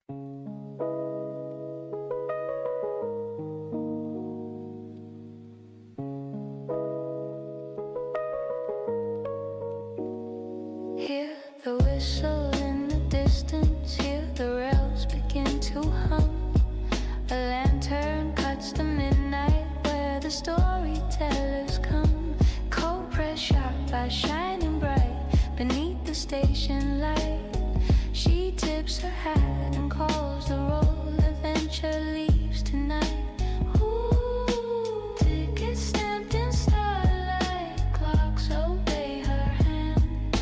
Hear the whistle in the distance, hear the rails begin to hum. A lantern cuts the midnight where the storytellers come. Cold press sharp by shining bright beneath the station light. She tips her hat and calls the roll. Adventure leaves tonight. Ooh, tickets stamped in starlight. Clocks obey her hand.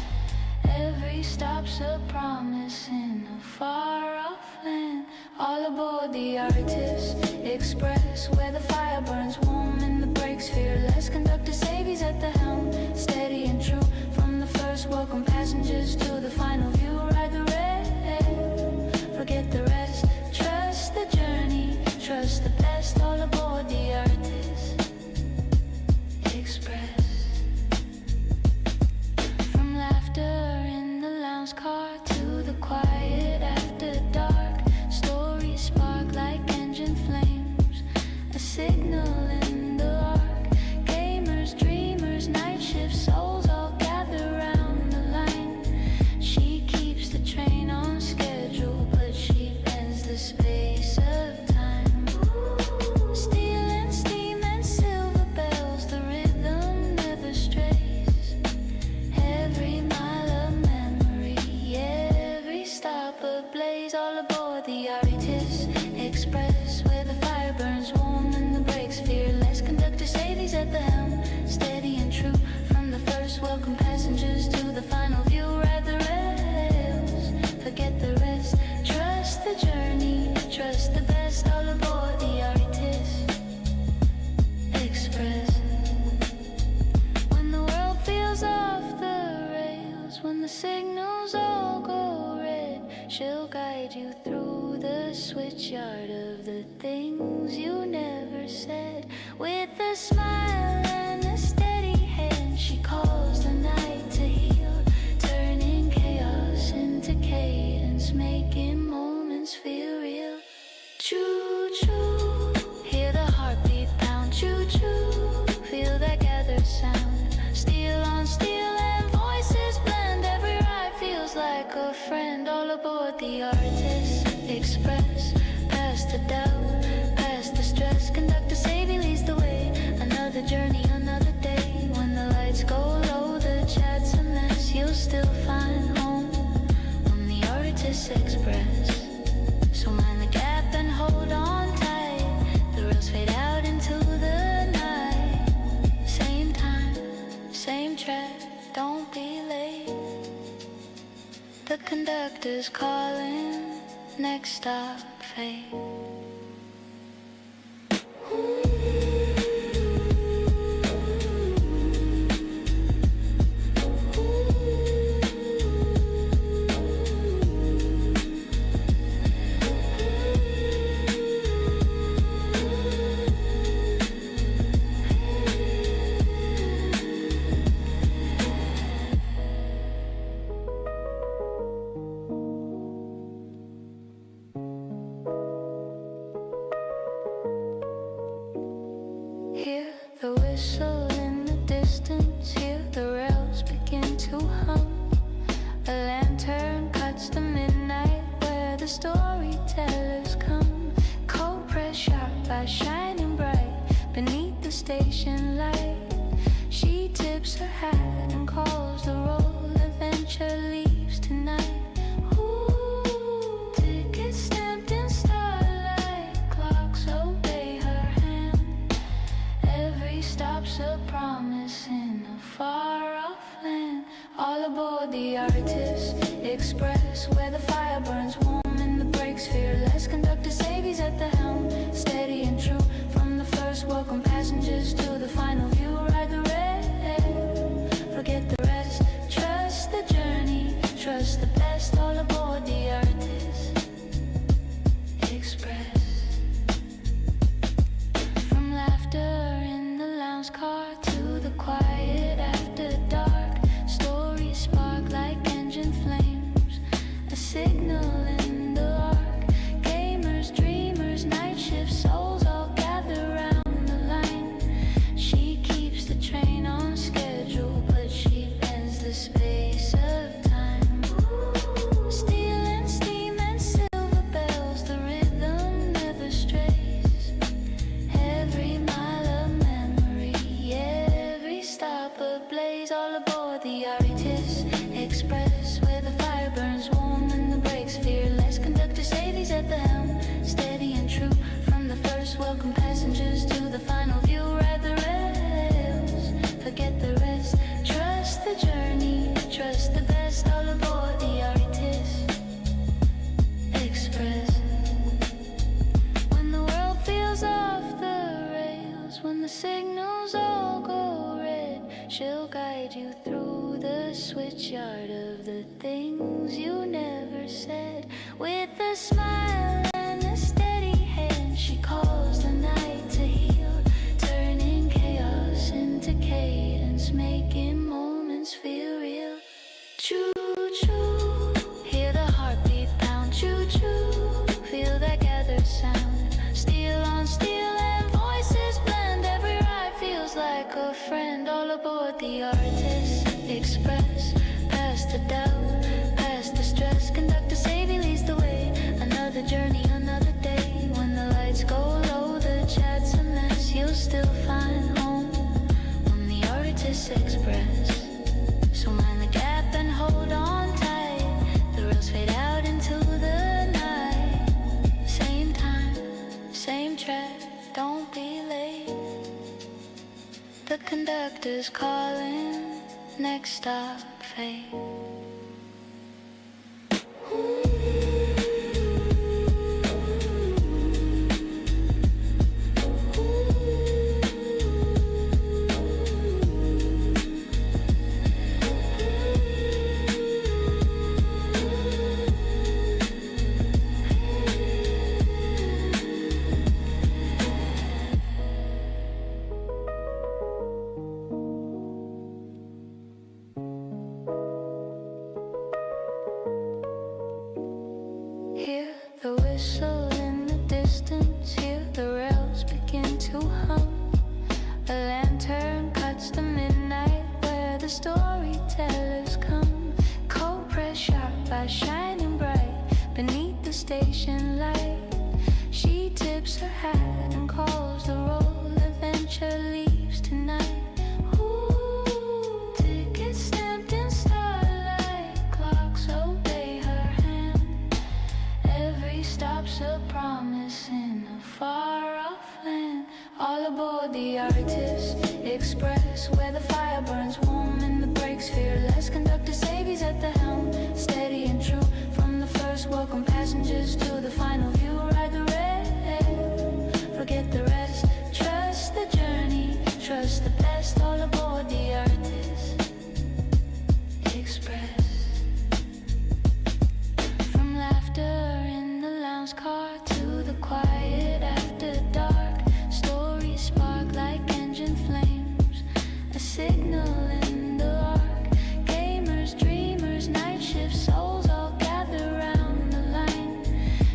Every stop's a promise in a far-off land. All aboard the Artist Express, where the fire burns warm and the brakes fearless. Conductor Savy's at the helm, steady and true. From the first, welcome passengers to the final view. Ride the rail, forget the rest. Trust the journey, trust the best. All aboard the Artist Express. From laughter in the lounge car to the quiet after dark, stories spark like engine flames, a signal in the arc. Gamers, dreamers, night shift souls all gather round the line. She keeps the train on schedule, but she bends the space of time. Steel and steam and silver bells, the rhythm never strays. Every mile of memory, every stop ablaze. All aboard the Artist Express, where the fire burns warm and the brakes fearless. Conductor Savy's at the helm, steady and true. From the first, welcome passengers to the final view. Ride the rails, forget the rest. Trust the journey, trust the best. All aboard the Artist Express. When the world feels off the rails, when the signals all go red, she'll guide you through the switchyard of the things you never said. With a smile and a steady hand, she calls the night to heal, turning chaos into cadence, making moments feel real. Choo-choo, hear the heartbeat pound. Choo-choo, feel that gathered sound. Steel on steel and voices blend. Every ride feels like a friend. All aboard the Artist Express, past the doubt, past the stress. Conductor Savy leads the way. Another journey, another day. When the lights go low, the chat's a mess. You'll still find home on the Artist Express. So mind the gap and hold on tight. The rails fade out into the night. Same time, same track, don't be late. The conductor's calling, next stop, fate. Hear the whistle in the distance, hear the rails begin to hum. A lantern cuts the midnight where the storytellers come. Cold press sharp by shining bright beneath the station light. She tips her hat and calls the roll. Adventure leaves tonight. Ooh, tickets stamped in starlight. Clocks obey her hand. Every stop's a promise in a far-off land. All aboard the Artist Express, where the fire burns warm and the brakes fearless. Conductor Savy's at the helm, steady and true. From the first, welcome passengers to the final view. Ride the rail, forget the rest. Trust the journey, trust the best. All aboard the Artist Express. From laughter in the lounge car to the quiet after dark, stories spark like engine flames, a signal in the arc. rails. When the signals all go red, she'll guide you through the switchyard of the things you never said. With a smile and a steady hand, she calls the night to heal, turning chaos into cadence, making moments feel real. Choo-choo, hear the heartbeat pound. Choo-choo, feel that gathered sound. Steel on steel and voices blend. Every ride feels like a friend. All aboard the Artist Express. Past the doubt, past the stress. Conductor Savy leads the way. Another journey, another day. When the lights go low, the chat's a mess. You'll still find home on the Artist Express. So mind the gap and hold on tight. The rails fade out into the night. Same time, same track, don't be late. The conductor's calling, next stop, fate. Hear the whistle in the distance, hear the rails begin to hum. A lantern cuts the midnight where the storytellers come. Cold press sharp by shining bright beneath the station light. She tips her hat and calls the roll. Adventure leaves tonight. Ooh, tickets stamped in starlight. Clocks obey her hand. Every stop's a promise in a far-off land. All aboard the Artist Express, where the fire burns warm and the brakes fearless. Conductor Savy's at the helm, steady and true. From the first, welcome passengers to the final view. Ride the rail, forget the rest. Trust the journey, trust the best. All aboard the Artist Express. From laughter in the lounge car to the quiet after dark, stories spark like engine flames, a signal in the arc. Gamers, dreamers, night shift souls all gather round the line.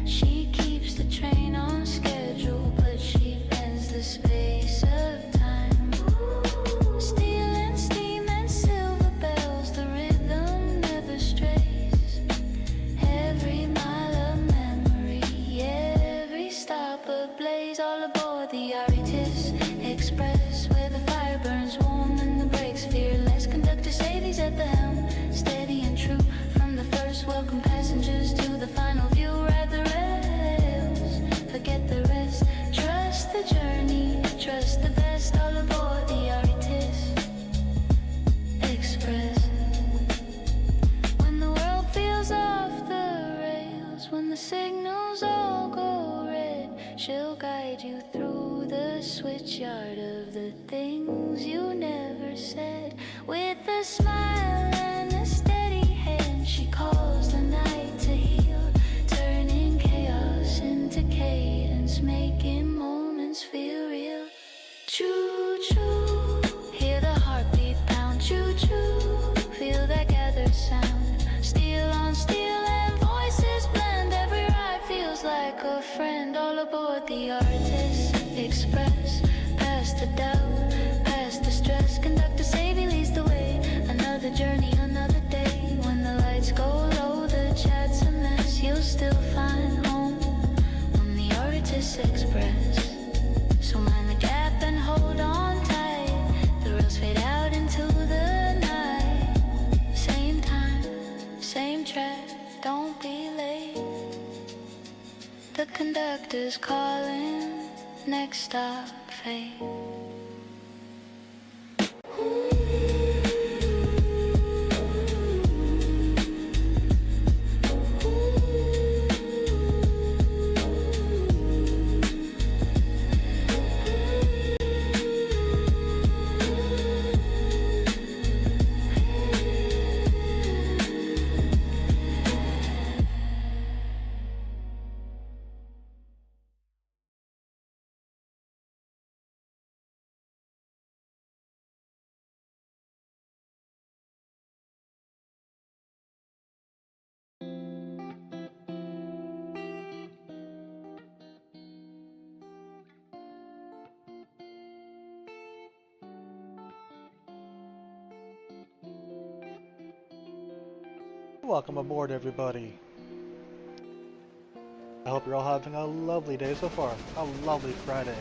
She keeps the train on schedule, but she bends the space of time. Steel and steam and silver bells, the rhythm never strays. Every mile of memory, every stop ablaze. All aboard the Artist Express, where the fire burns warm and the brakes fearless. Conductor Savy's at the helm, steady and true. From the first, welcome passengers to the final view. Ride the rails, forget the rest. Trust the journey, trust the best. All aboard the Artist Express. When the world feels off the rails, when the signals all go red, she'll guide you through the switchyard of the things you never said. With a smile and a steady hand, she calls the night to heal, turning chaos into cadence, making moments feel real. Choo-choo, hear the heartbeat pound. Choo-choo, feel that gathered sound. Steel on steel and voices blend. Every ride feels like a friend. All aboard the Artist Express. Past the doubt, past the stress. Conductor Savy leads the way. Another journey, another day. When the lights go low, the chat's a mess. You'll still find home on the Artist Express. So mind the gap and hold on tight. The rails fade out into the night. Same time, same track, don't be late. The conductor's calling, next stop, fate. Welcome aboard, everybody. I hope you're all having a lovely day so far. A lovely Friday.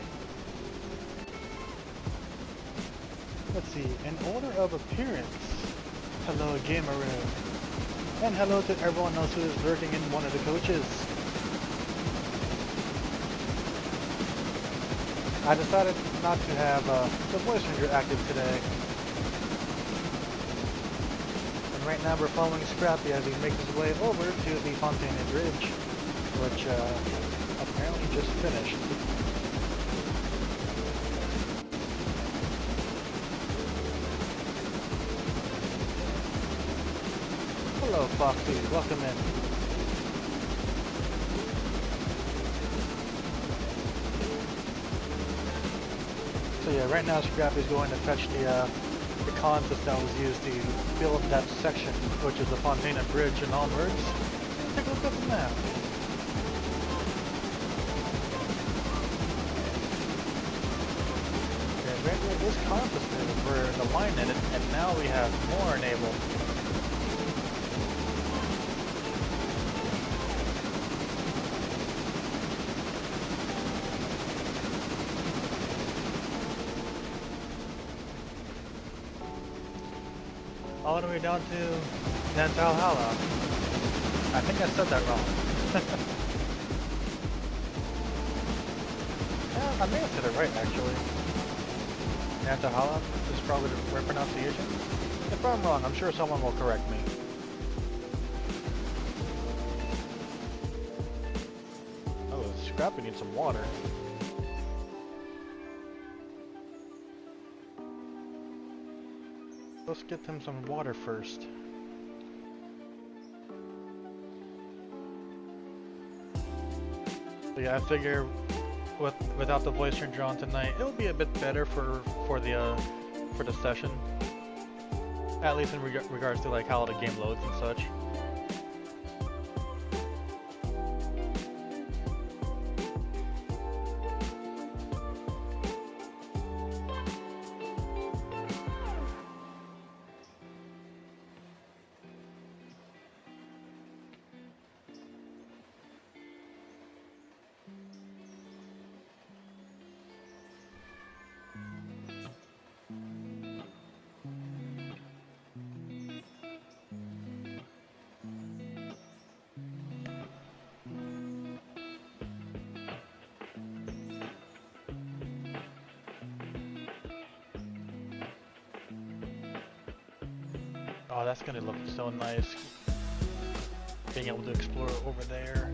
Let's see, in order of appearance, hello Gameroo. And hello to everyone else who is lurking in one of the coaches. I decided not to have the voice changer active today. And right now we're following Scrappy as he makes his way over to the Fontaine Bridge, which apparently just finished. Hello Foxy, welcome in. So yeah, right now Scrappy's going to fetch the consist that was used to build that section, which is the Fontaine Bridge and onwards. Take a look at the map. Okay, right where this consist is, we're the line in it, and now we have more enabled. All the way down to Nantalhala. I think I said that wrong. Yeah, I may have said it right actually. Nantalhala is probably the right pronunciation. If I'm wrong, I'm sure someone will correct me. Oh, Scrappy needs some water. Let's get him some water first. So yeah, I figure without the voice changer on tonight, it would be a bit better for the session. At least in regards to like how the game loads and such. Oh, that's gonna look so nice. Being able to explore over there.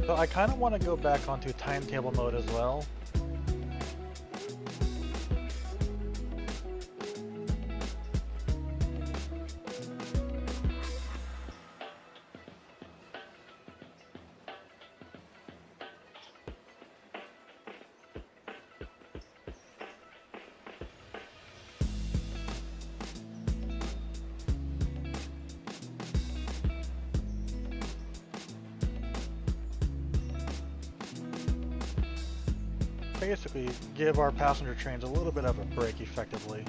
So I kind of want to go back onto timetable mode as well. Basically, give our passenger trains a little bit of a break effectively.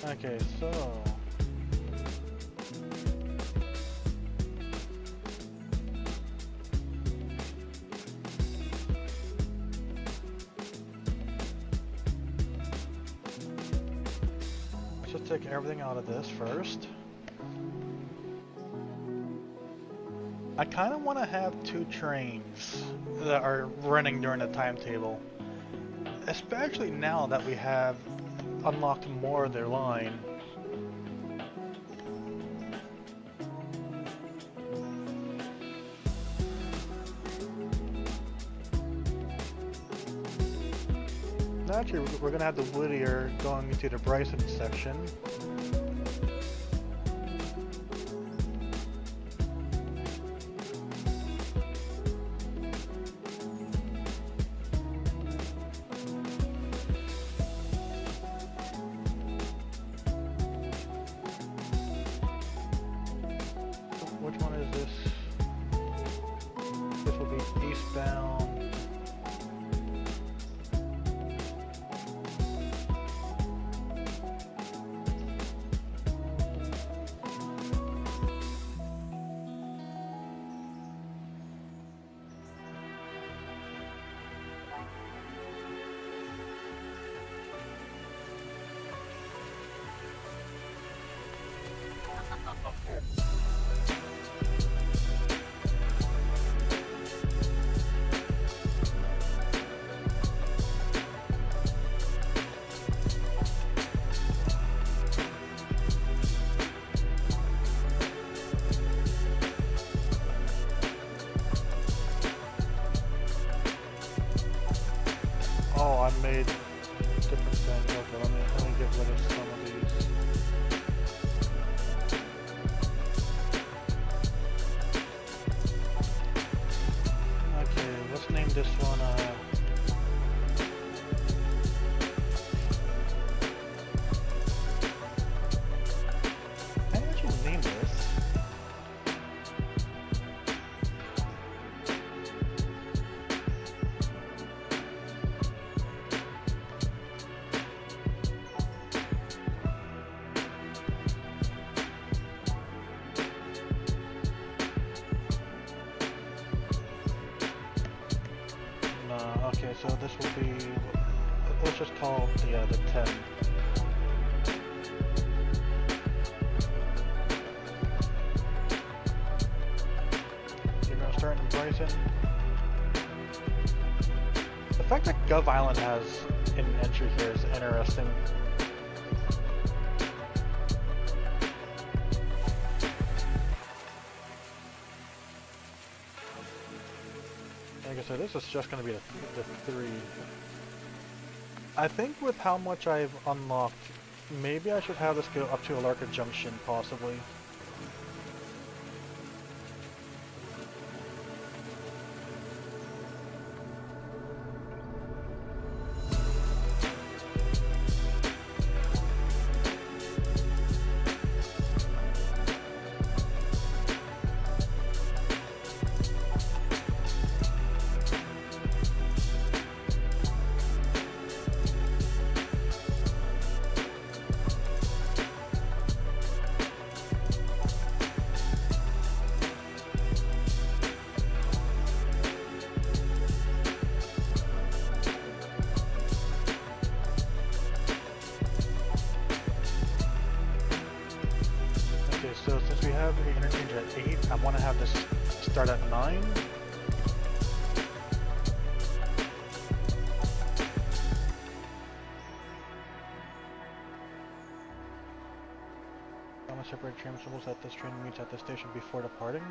Okay, so... let's take everything out of this first. I kind of want to have two trains that are running during the timetable, especially now that we have unlocked more of their line. Actually, we're going to have the Whittier going into the Bryson section. Oh, I made different things. Okay, let me get rid of some of these. Okay, let's name this one, I actually name this. Okay, so this will be, let's just call the 10. You're gonna start in Bryson. The fact that Gov Island has an entry here is interesting. Like I said, this is just going to be the 3. I think with how much I've unlocked, maybe I should have this go up to Alarka Junction, possibly. So since we have the interchange at 8, I want to have this start at 9. I want to separate train symbols that this train meets at the station before departing.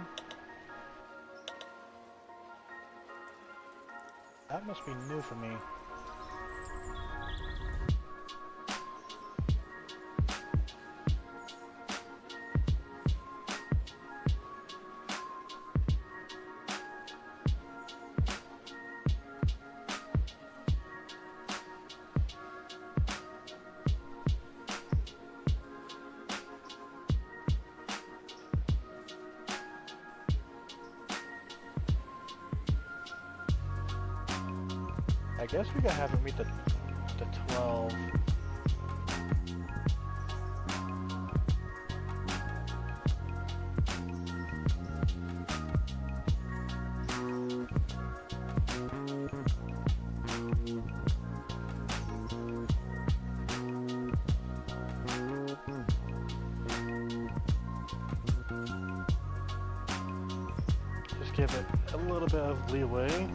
That must be new for me. I guess we gotta have it meet the 12. Just give it a little bit of leeway.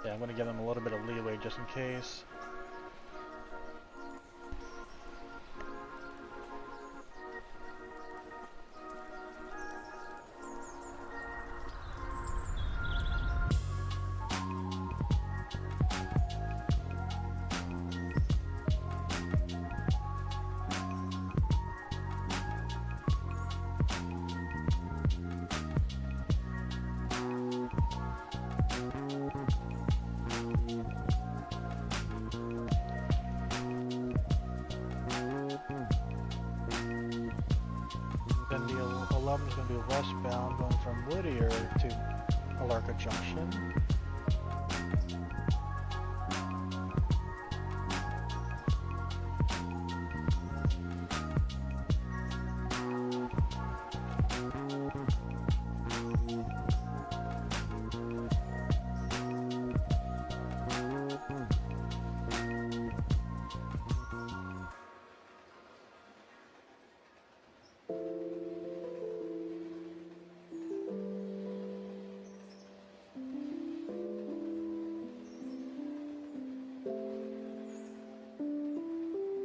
Yeah, I'm going to give them a little bit of leeway just in case. continue westbound, going from Whittier to Alarka Junction.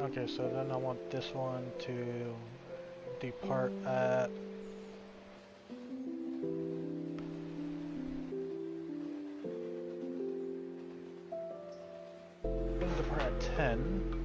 Okay, so then I want this one to depart at depart at 10.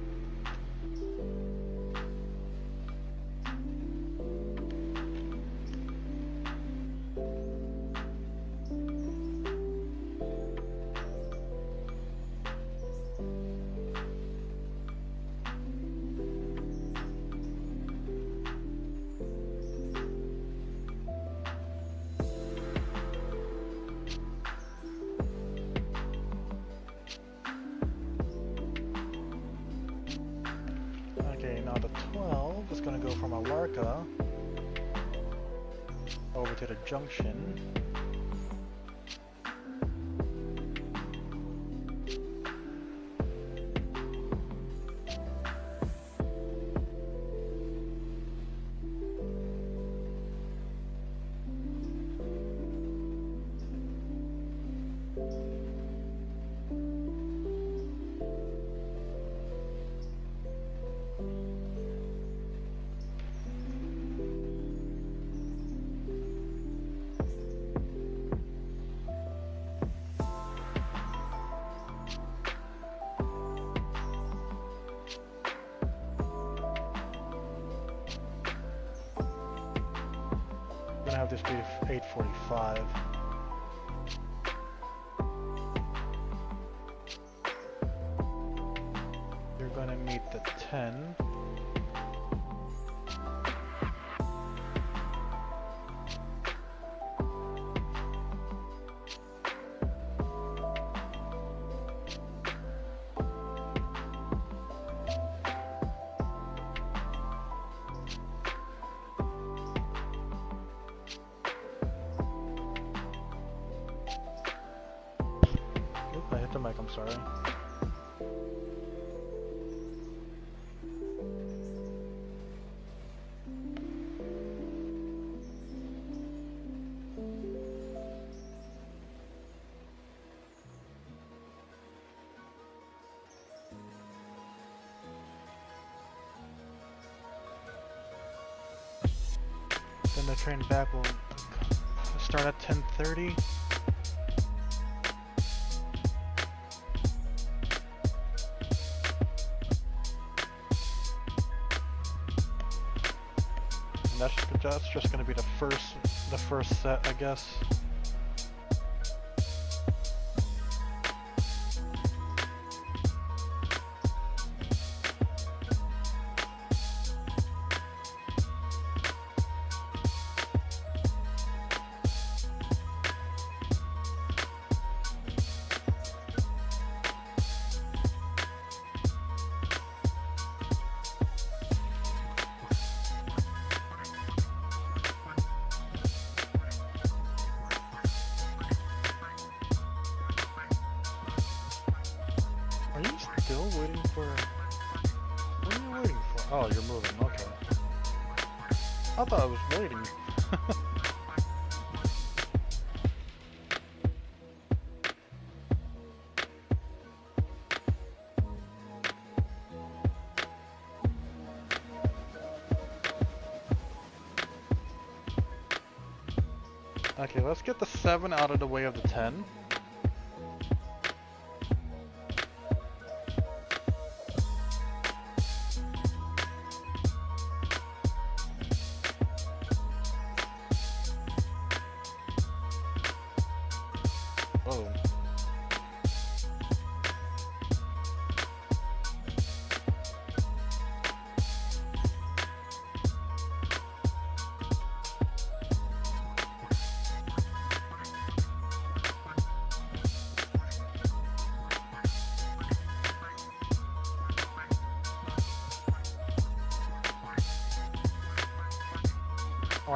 Okay, now the 12 is going to go from Alarka over to the junction. Gonna have this be 8:45. You're gonna meet the 10. Oop, I hit the mic, I'm sorry. Then the train back will start at 10:30. And that's just going to be the first set, I guess. Are you still waiting for... What are you waiting for? Oh, you're moving, okay. I thought I was waiting. Okay, let's get the 7 out of the way of the 10. Oh.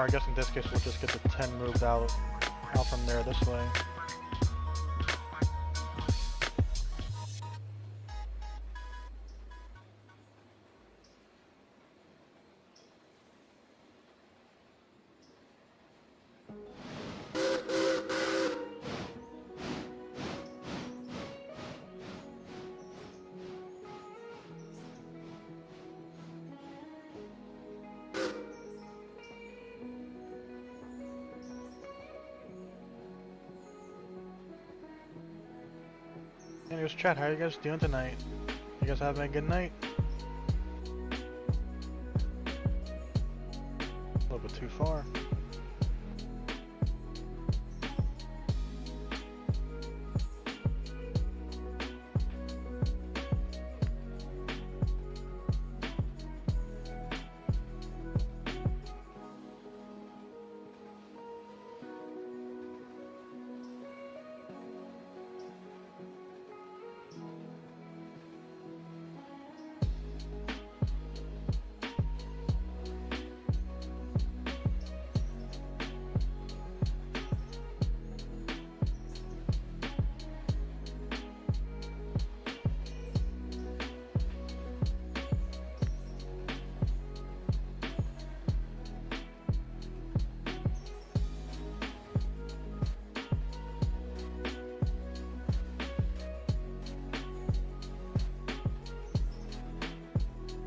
Or I guess in this case we'll just get the 10 moved out from there this way. Anyways, chat, how are you guys doing tonight? You guys having a good night? A little bit too far.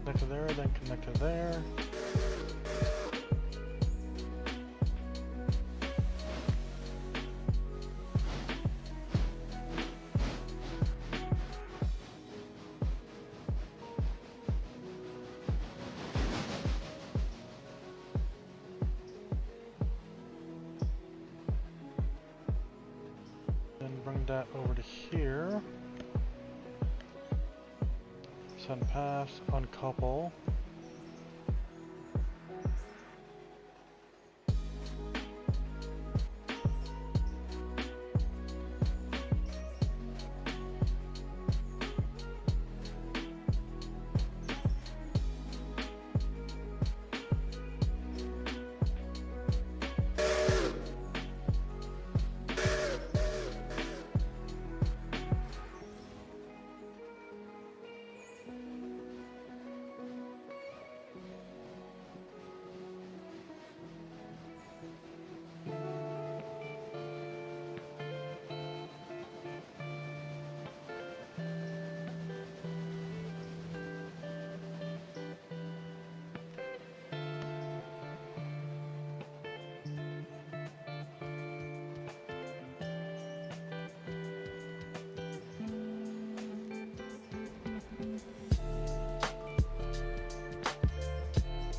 Connect to there, then connect to there. Then bring that over to here. Send pass, uncouple.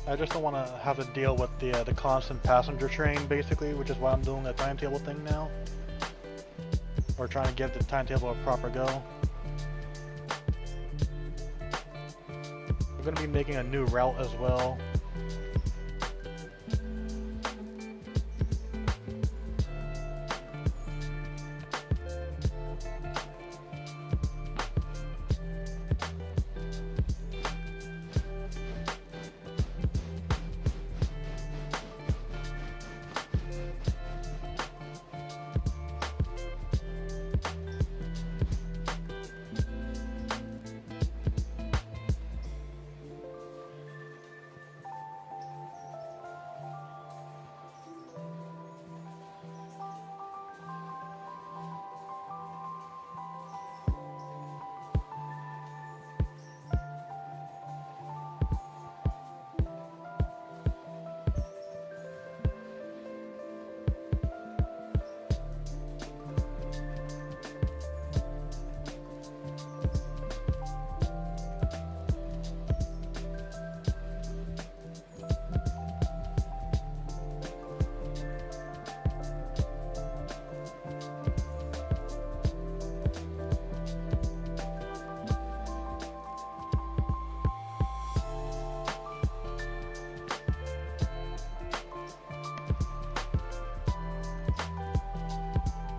I just don't want to have to deal with the constant passenger train, basically, which is why I'm doing the timetable thing now. Or trying to give the timetable a proper go. We're going to be making a new route as well.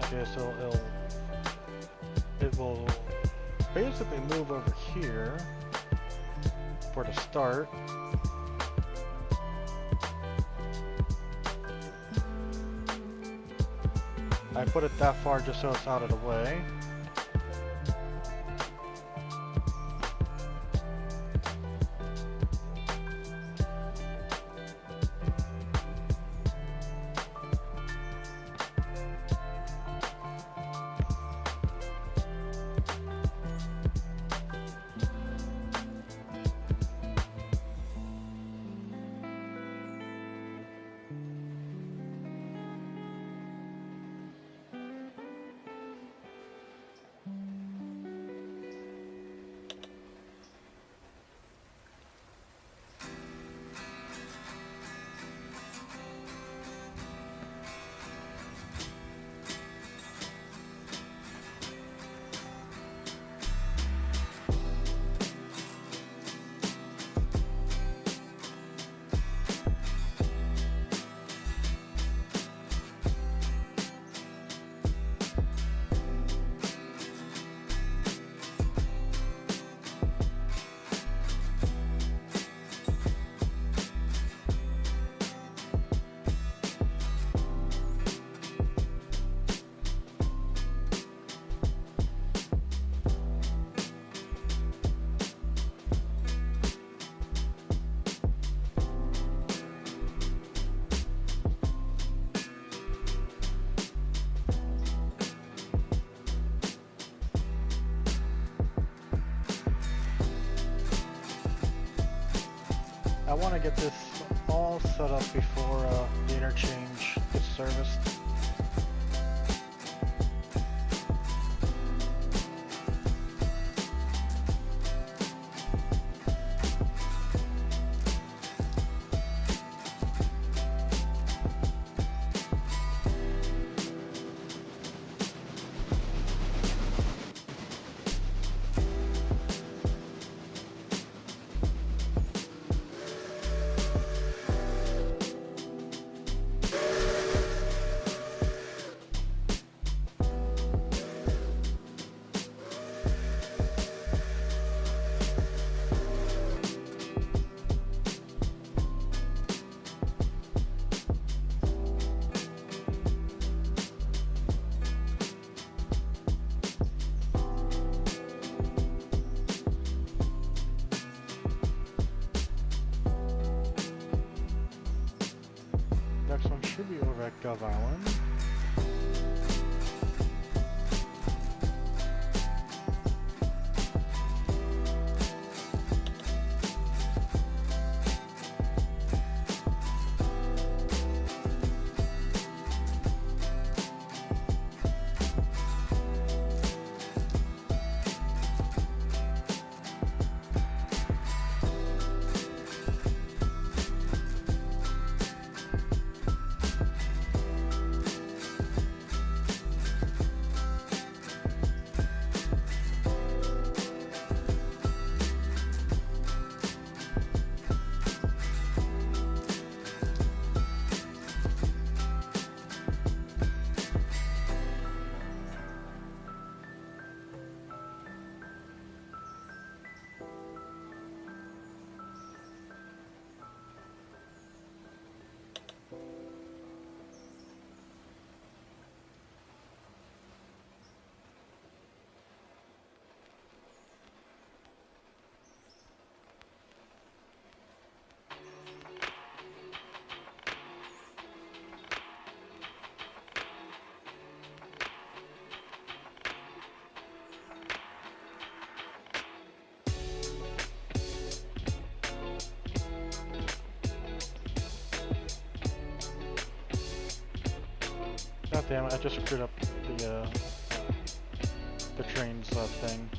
Okay, so it will basically move over here for the start. I put it that far just so it's out of the way. I want to get this all set up before the interchange gets serviced. Next one should be over at Gov Island. God damn it, I just screwed up the trains thing.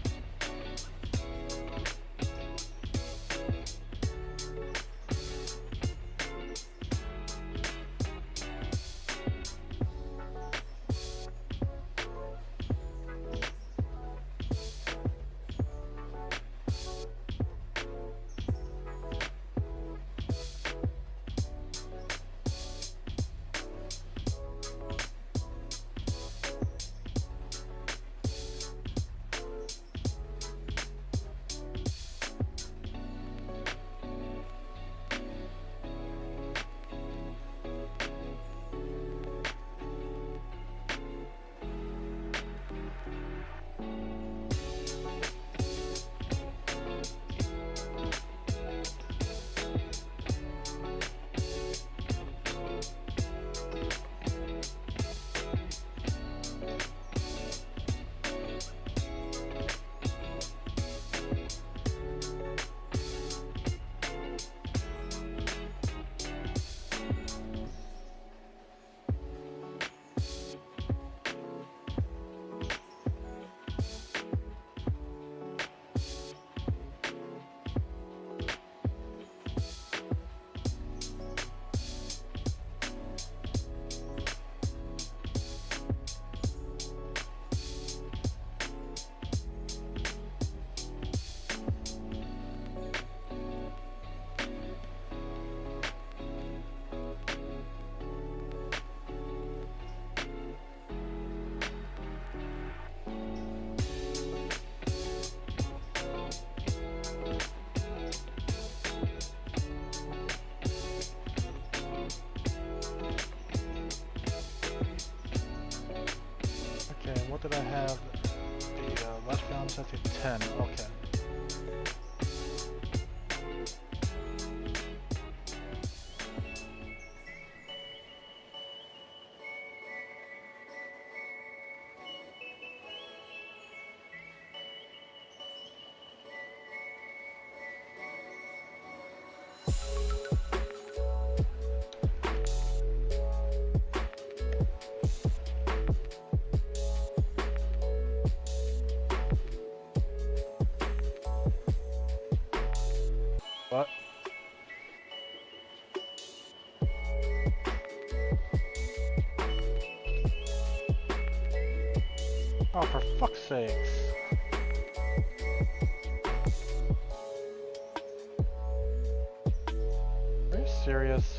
what did I have? The last round set to 10. Okay. What? Oh, for fuck's sakes. Are you serious?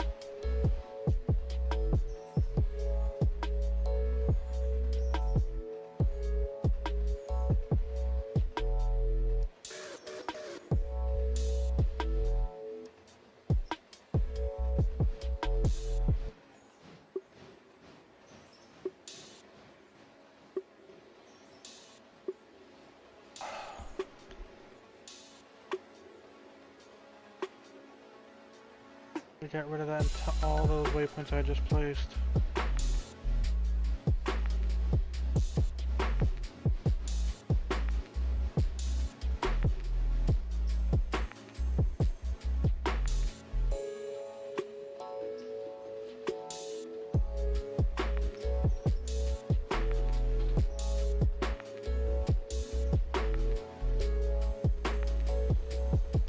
We get rid of that all those waypoints I just placed.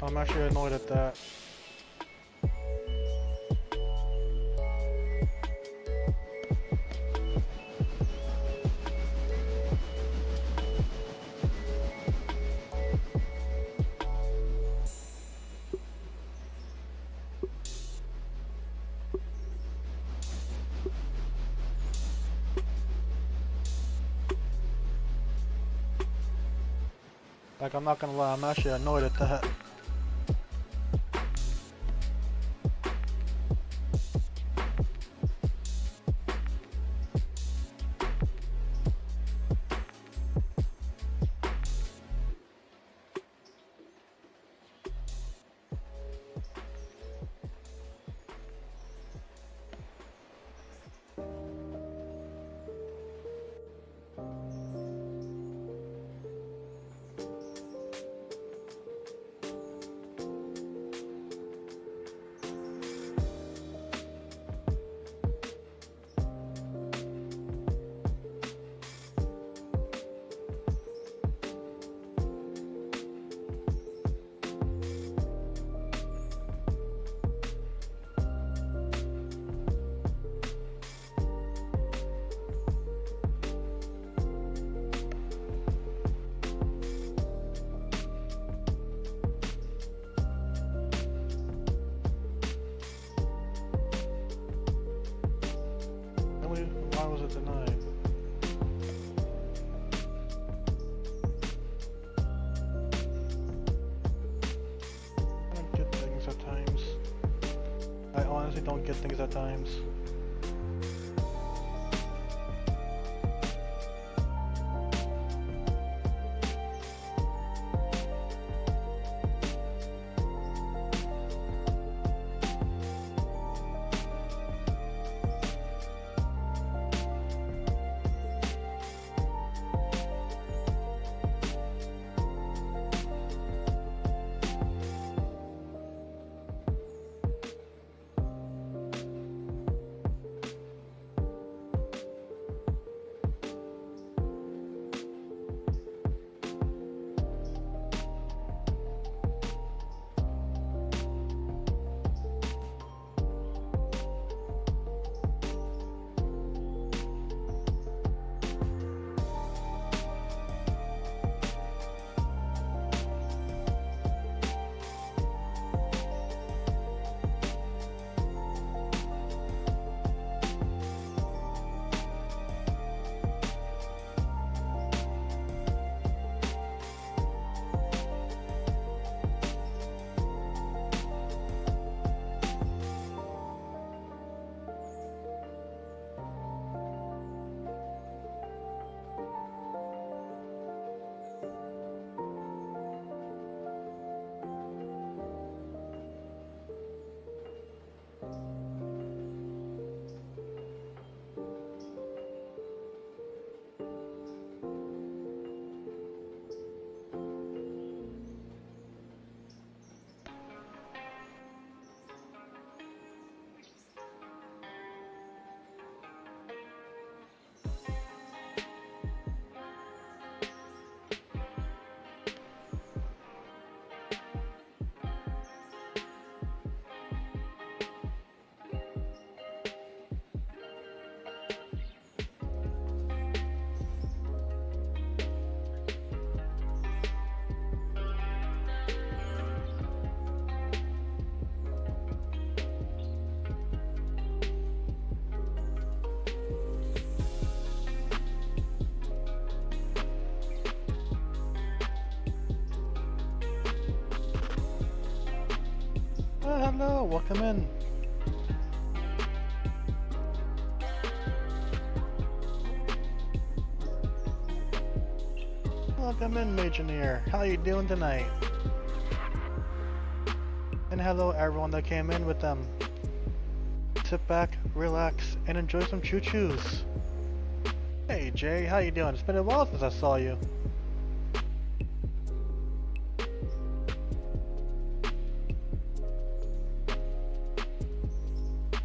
I'm actually annoyed at that. Like, I'm not gonna lie, I'm actually annoyed at that. Why was it denied? I don't get things at times. I honestly don't get things at times. Hello, welcome in. Welcome in, Legionnaire. How you doing tonight? And hello everyone that came in with them. Sit back, relax, and enjoy some choo-choos. Hey Jay, how you doing? It's been a while since I saw you.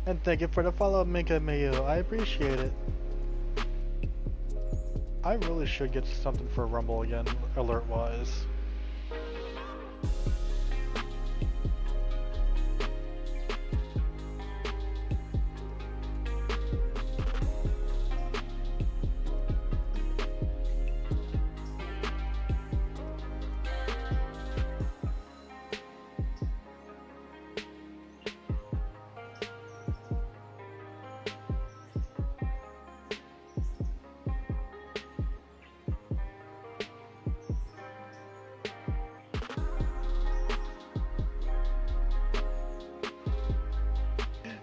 And thank you for the follow, Minka Mayu. I appreciate it. I really should get something for Rumble again, alert-wise.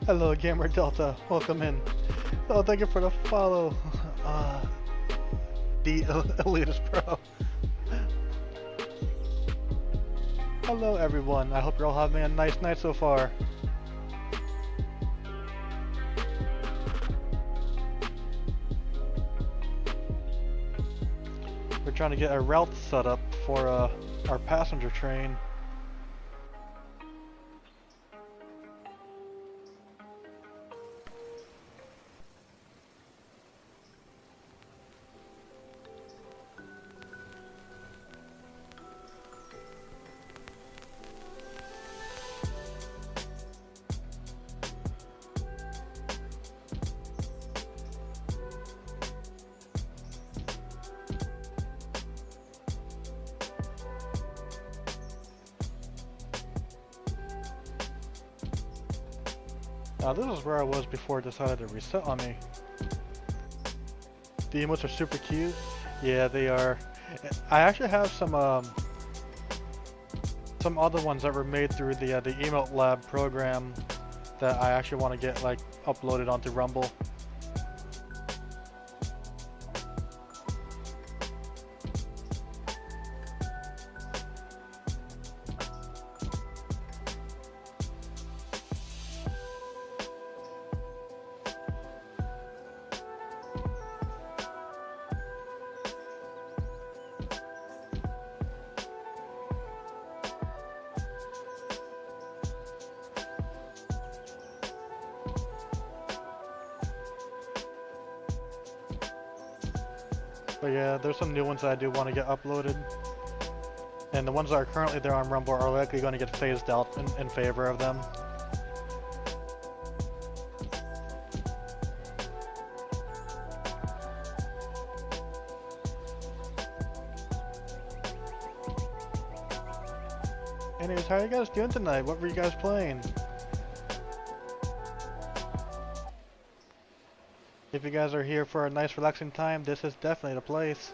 Hello, Gamer Delta. Welcome in. Oh, thank you for the follow. The Elitist Pro. Hello, everyone. I hope you're all having a nice night so far. We're trying to get a route set up for our passenger train. Now this is where I was before it decided to reset on me. The emotes are super cute. Yeah, they are. I actually have some other ones that were made through the Emote Lab program that I actually want to get like uploaded onto Rumble. But yeah, there's some new ones that I do want to get uploaded. And the ones that are currently there on Rumble are likely going to get phased out in favor of them. Anyways, how are you guys doing tonight? What were you guys playing? If you guys are here for a nice relaxing time, this is definitely the place.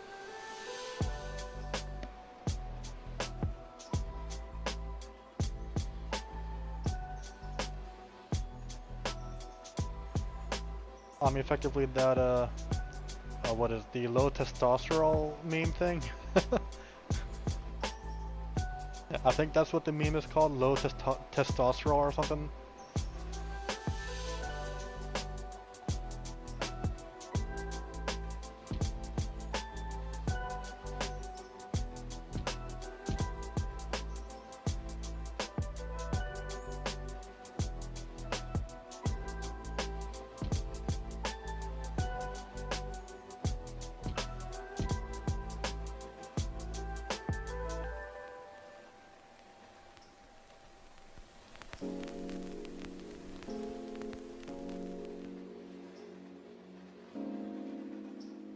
Effectively that, what is the low testosterone meme thing? I think that's what the meme is called, low testosterone or something.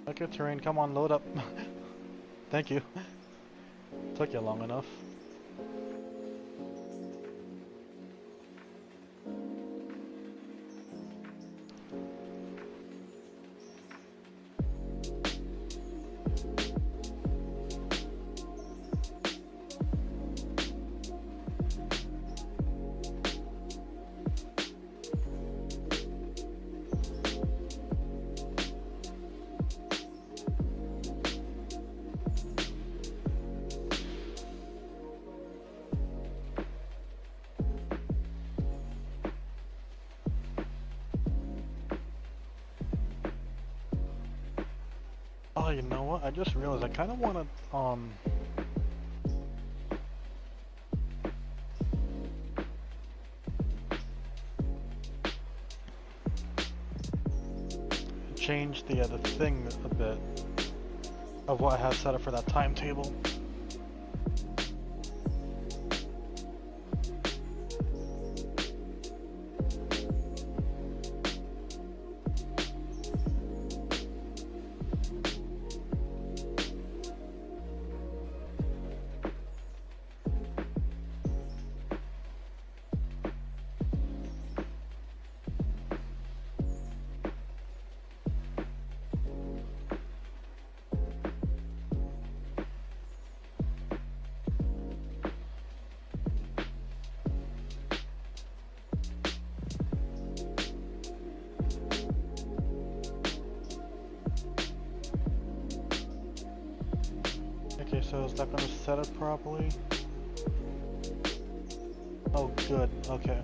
Okay, terrain, come on, load up. Thank you. Took you long enough. you know what? I just realized I kind of want to change the thing a bit of what I have set up for that timetable. Okay, so is that going to set it properly? Oh, good. Okay.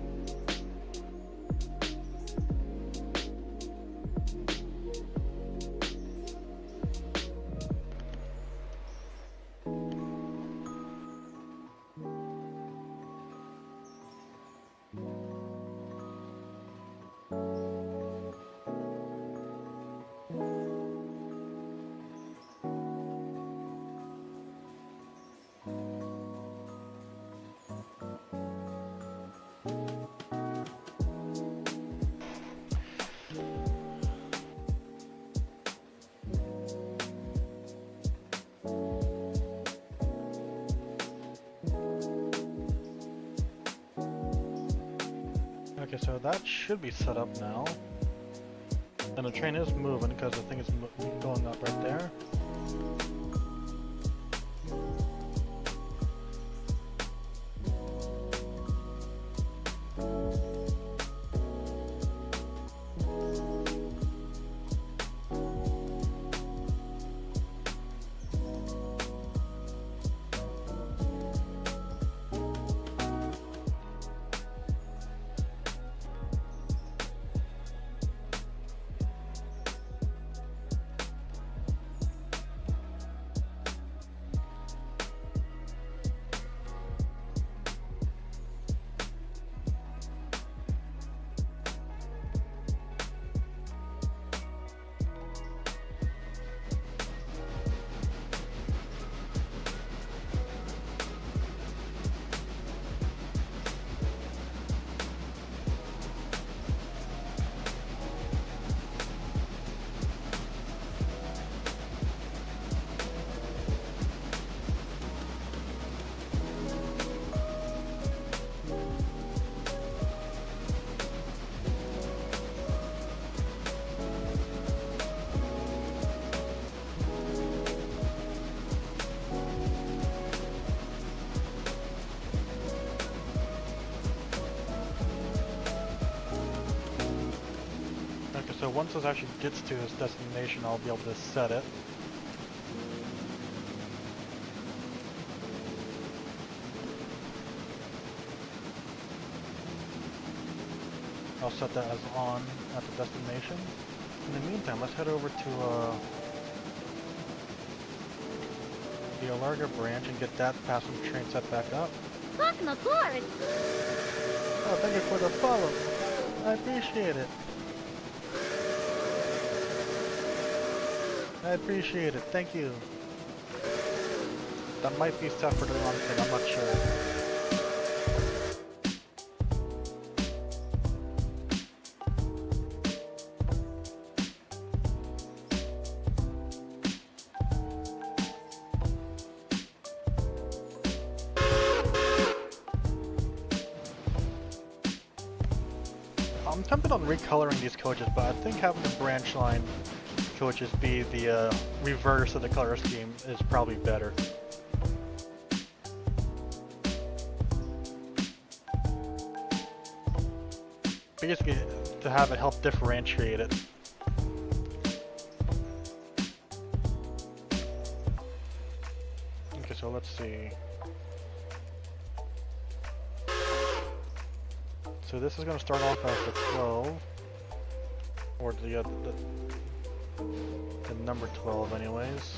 Okay, so that should be set up now. And the train is moving because the thing is going up right there. So once this actually gets to its destination, I'll be able to set it. I'll set that as on at the destination. In the meantime, let's head over to the Alarga branch and get that passenger train set back up. Welcome aboard! Oh, thank you for the follow. I appreciate it. I appreciate it, thank you. That might be set for the wrong thing, I'm not sure. I'm tempted on recoloring these coaches, but I think having the branch line coaches be the reverse of the color scheme is probably better. Basically, to have it help differentiate it. Okay, so let's see. So this is going to start off as the 12, or the number 12 anyways.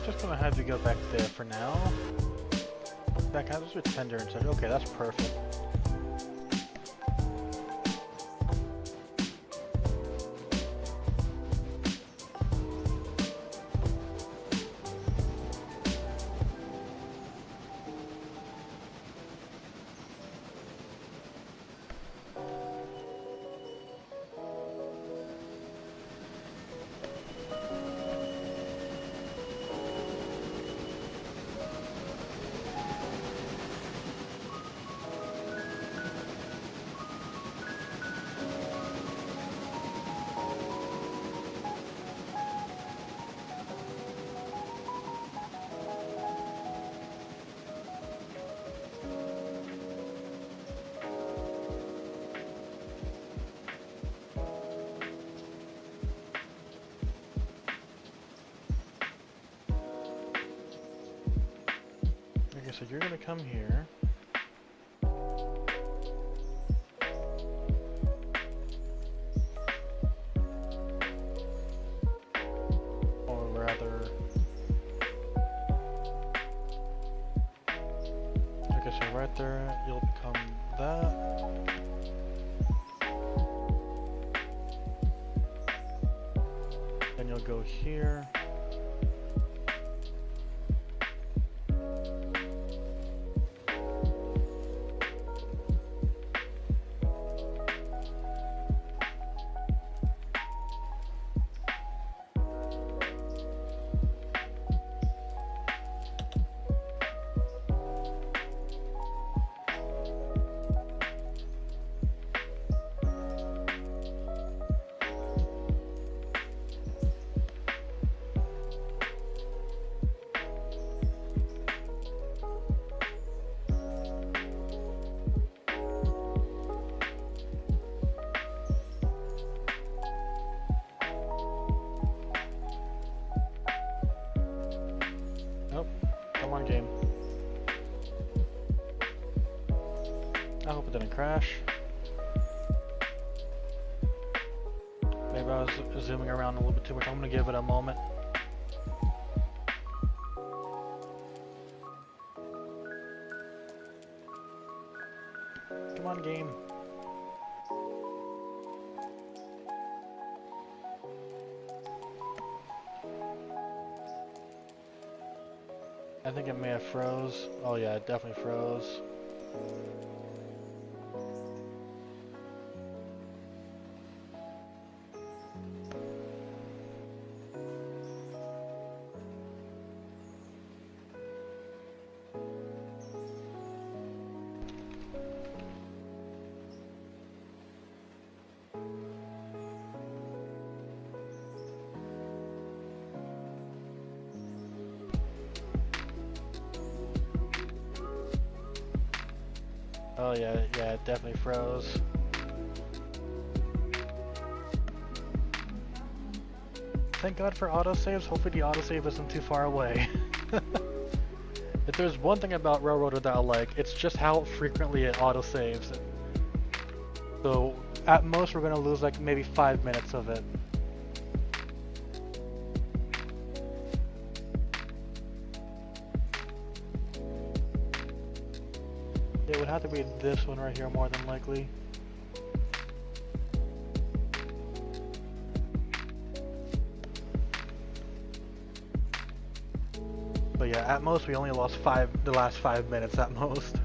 Just gonna have you go back there for now. Back out just with tender and such. Okay, that's perfect. Okay, so you're gonna come here. Or rather... Okay, so right there, you'll become that. Then you'll go here. Nope. Come on, game. I hope it didn't crash. Maybe I was zooming around a little bit too much. I'm gonna give it a moment. Come on, game. I think it may have froze. Oh yeah, it definitely froze. Oh yeah, it definitely froze. Thank God for autosaves. Hopefully the autosave isn't too far away. If there's one thing about Railroader that I like, it's just how frequently it autosaves. So at most we're gonna lose like maybe 5 minutes of it. It would have to be this one right here more than likely. But yeah, at most we only lost the last 5 minutes at most.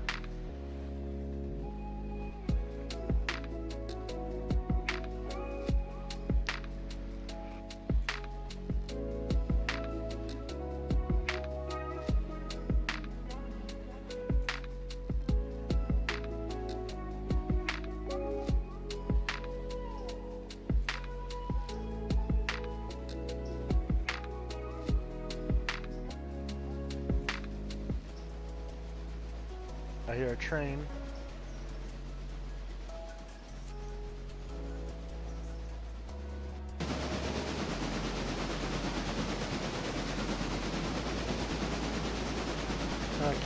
I hear a train. Okay.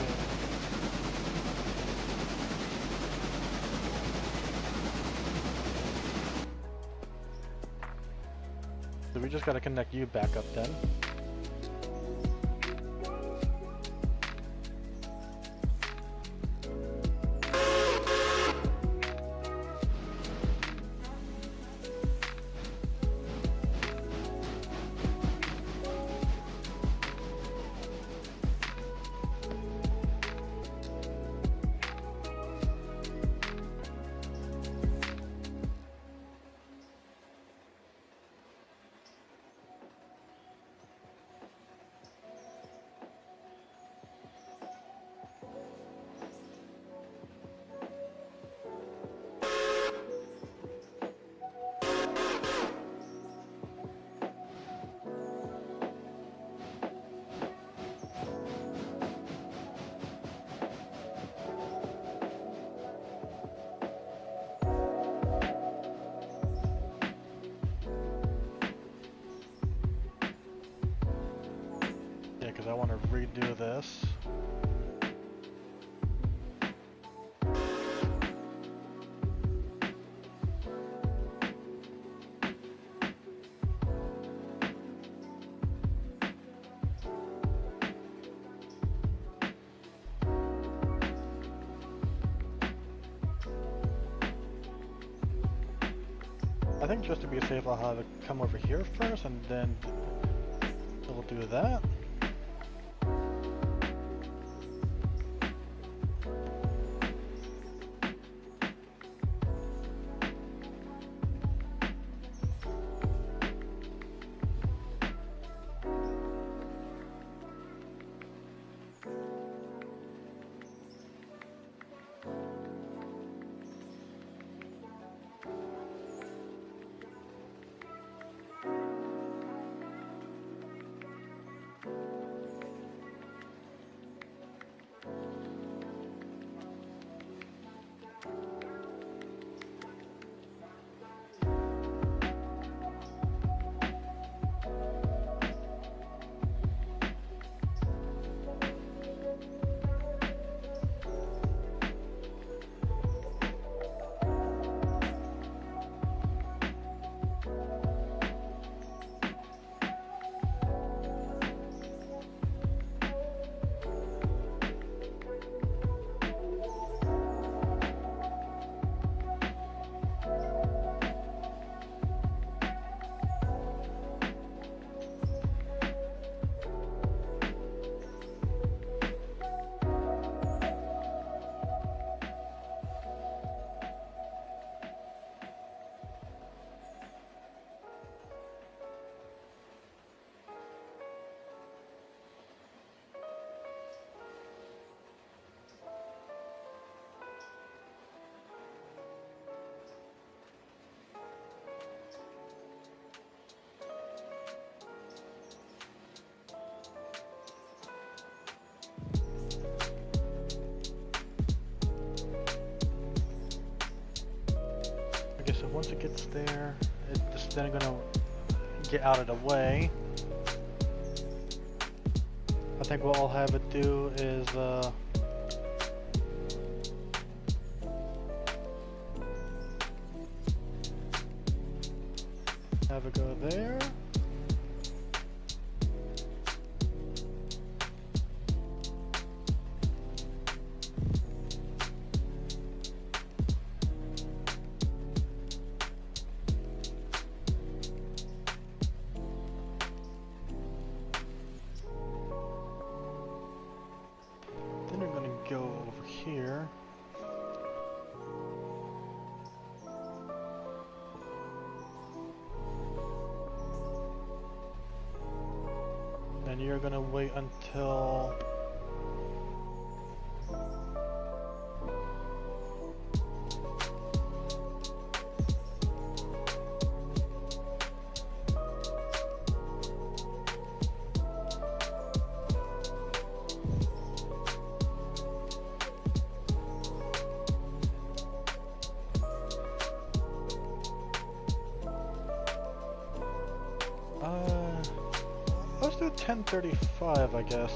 So we just gotta connect you back up then. Yeah, because I want to redo this. I think just to be safe, I'll have it come over here first, and then we'll do that. Okay, so once it gets there, it's then gonna get out of the way. I think what I'll have it do is have it go there. Then I'm gonna go over here. And you're gonna wait until do 10:35, I guess.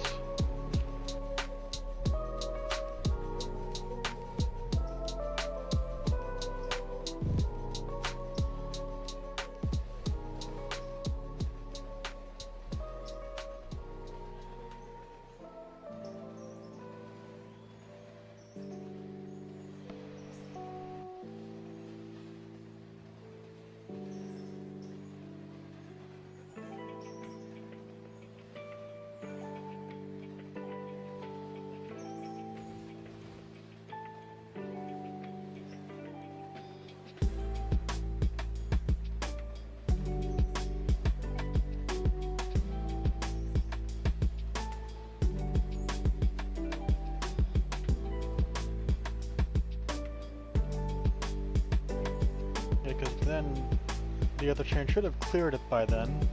Because then the other train should have cleared it by then.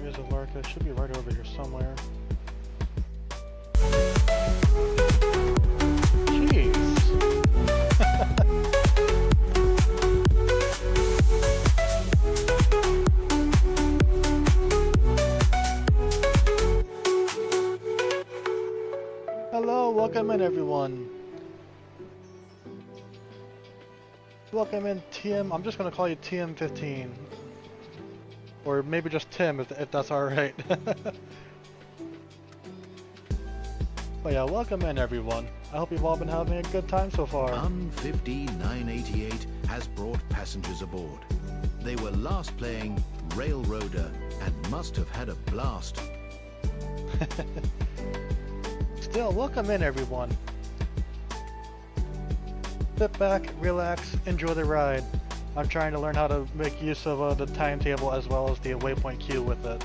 There's a Larka, it should be right over here somewhere. Jeez! Hello, welcome in everyone. Welcome in TM, I'm just gonna call you TM15. Or maybe just Tim, if that's alright. But yeah, welcome in everyone. I hope you've all been having a good time so far. Un-5988 has brought passengers aboard. They were last playing Railroader and must have had a blast. Still, welcome in everyone. Sit back, relax, enjoy the ride. I'm trying to learn how to make use of the timetable as well as the waypoint queue with it.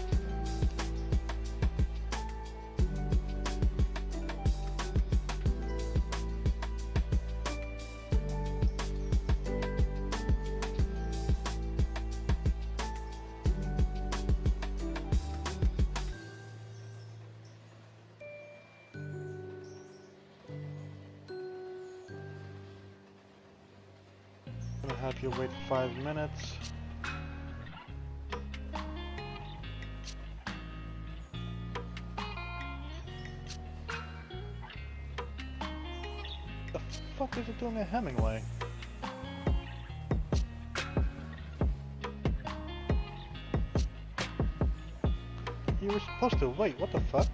I'm gonna have you wait 5 minutes. The fuck is it doing at Hemingway? You were supposed to wait, what the fuck?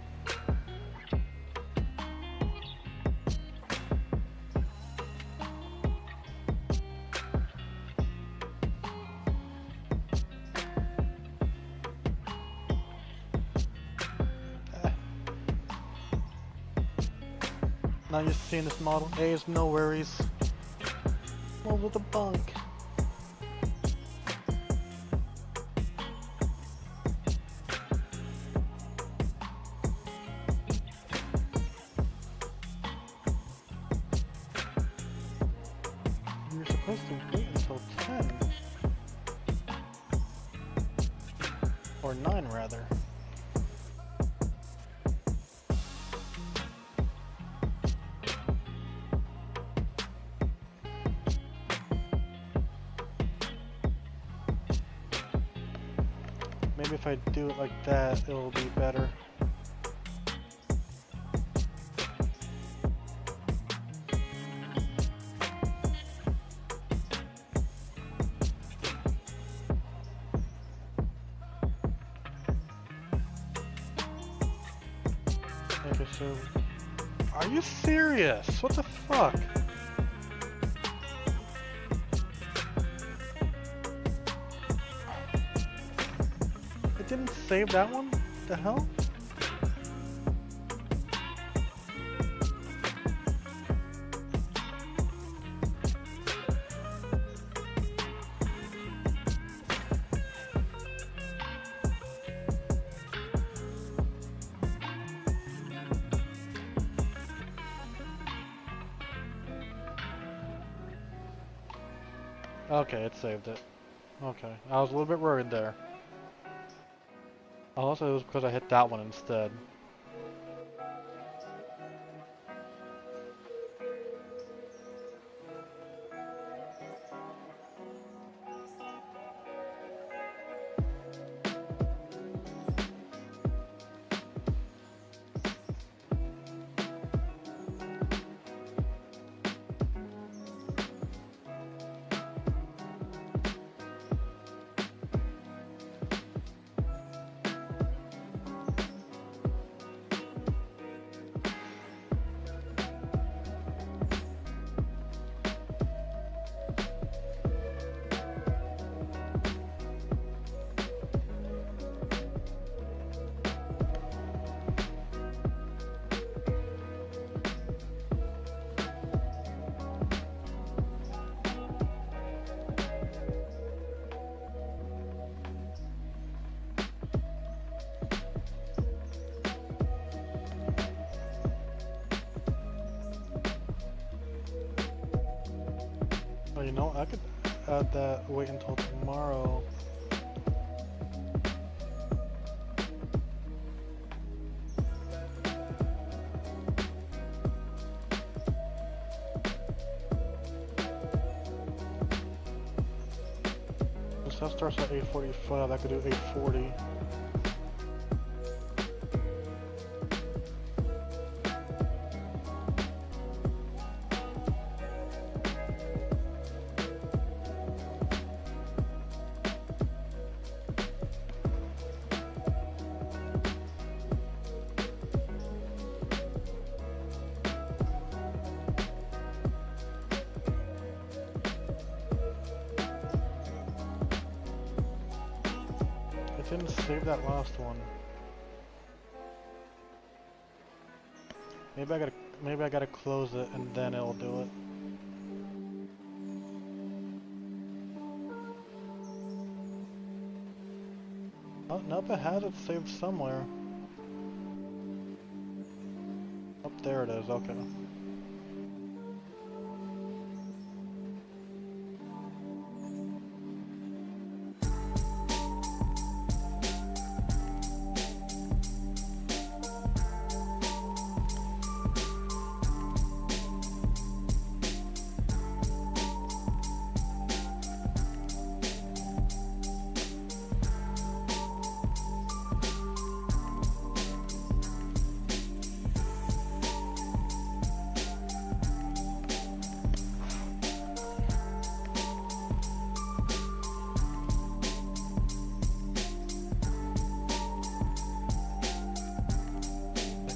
Not used to seeing this model. A's, no worries. Over the bunk. You're supposed to wait until 10. Or 9 rather. Maybe if I do it like that, it'll be better. Okay, so... Are you serious? What the fuck? save that one? The hell? Okay, it saved it. Okay, I was a little bit worried there. Also, it was because I hit that one instead. Oh, you know, I could add that, wait until tomorrow. This test starts at 8:45, I could do 8:40. I didn't save that last one. Maybe I gotta close it and then it'll do it. Oh, nope, it has it saved somewhere. Oh, there it is, okay.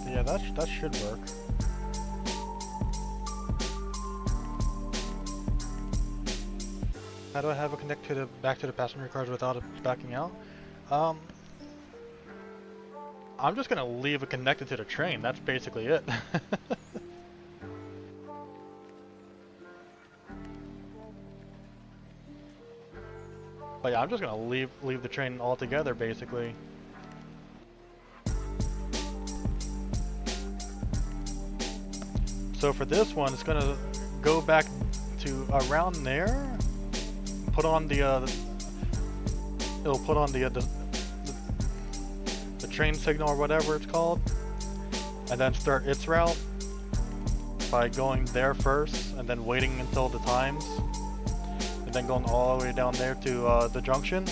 Yeah, that should work. How do I have it connect to back to the passenger cars without it backing out? I'm just gonna leave it connected to the train. That's basically it. But yeah, I'm just gonna leave the train altogether, basically. So for this one, it's gonna go back to around there. Put on the it'll put on the train signal or whatever it's called, and then start its route by going there first, and then waiting until the times, and then going all the way down there to the junction.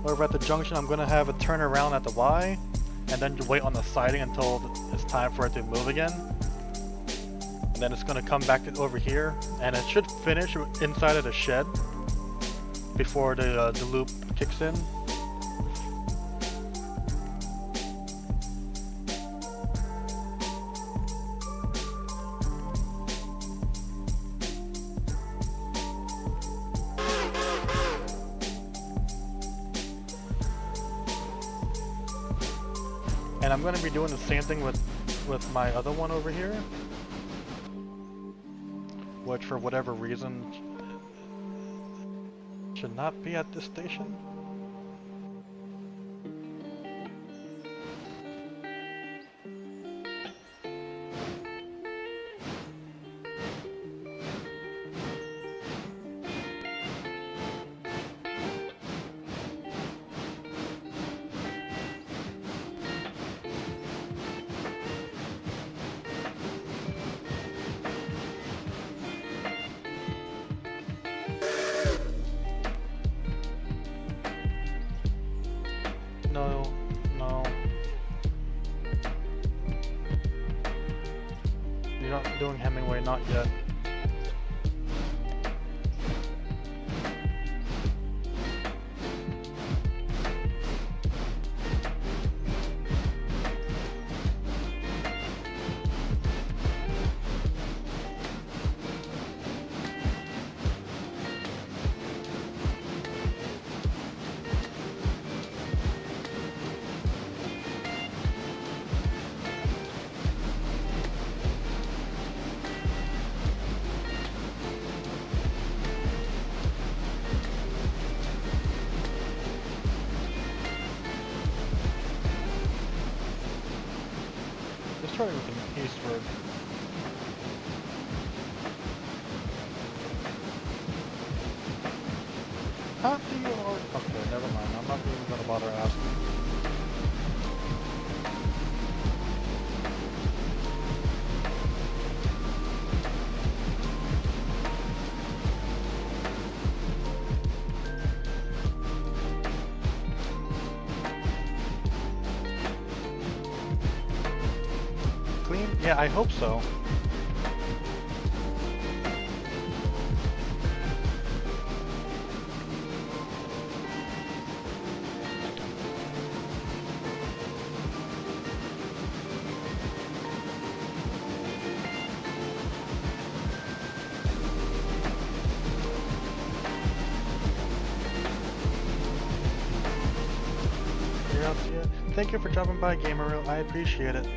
Over at the junction, I'm gonna have it turn around at the Y, and then wait on the siding until it's time for it to move again. And then it's gonna come back over here, and it should finish inside of the shed before the loop kicks in. And I'm going to be doing the same thing with my other one over here, which for whatever reason should not be at this station. No, no. You're not doing Hemingway, not yet. Starting with an eastward. How do you already... Okay, never mind. I'm not even going to bother asking. Yeah, I hope so. Yeah, thank you for dropping by, Gameroo. I appreciate it.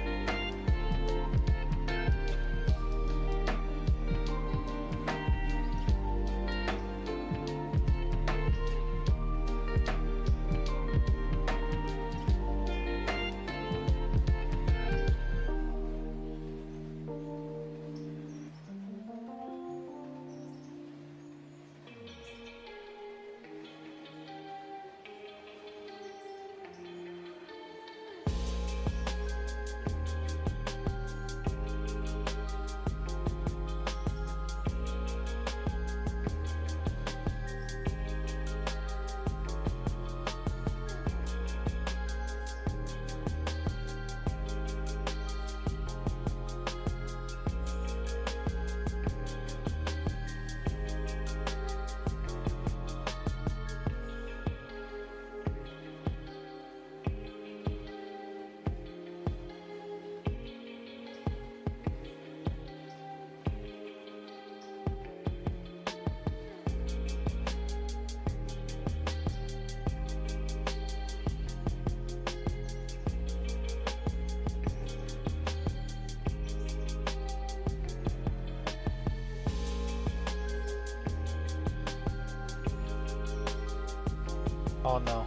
Oh no,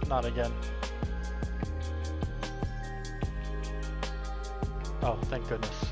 not again. Oh, thank goodness.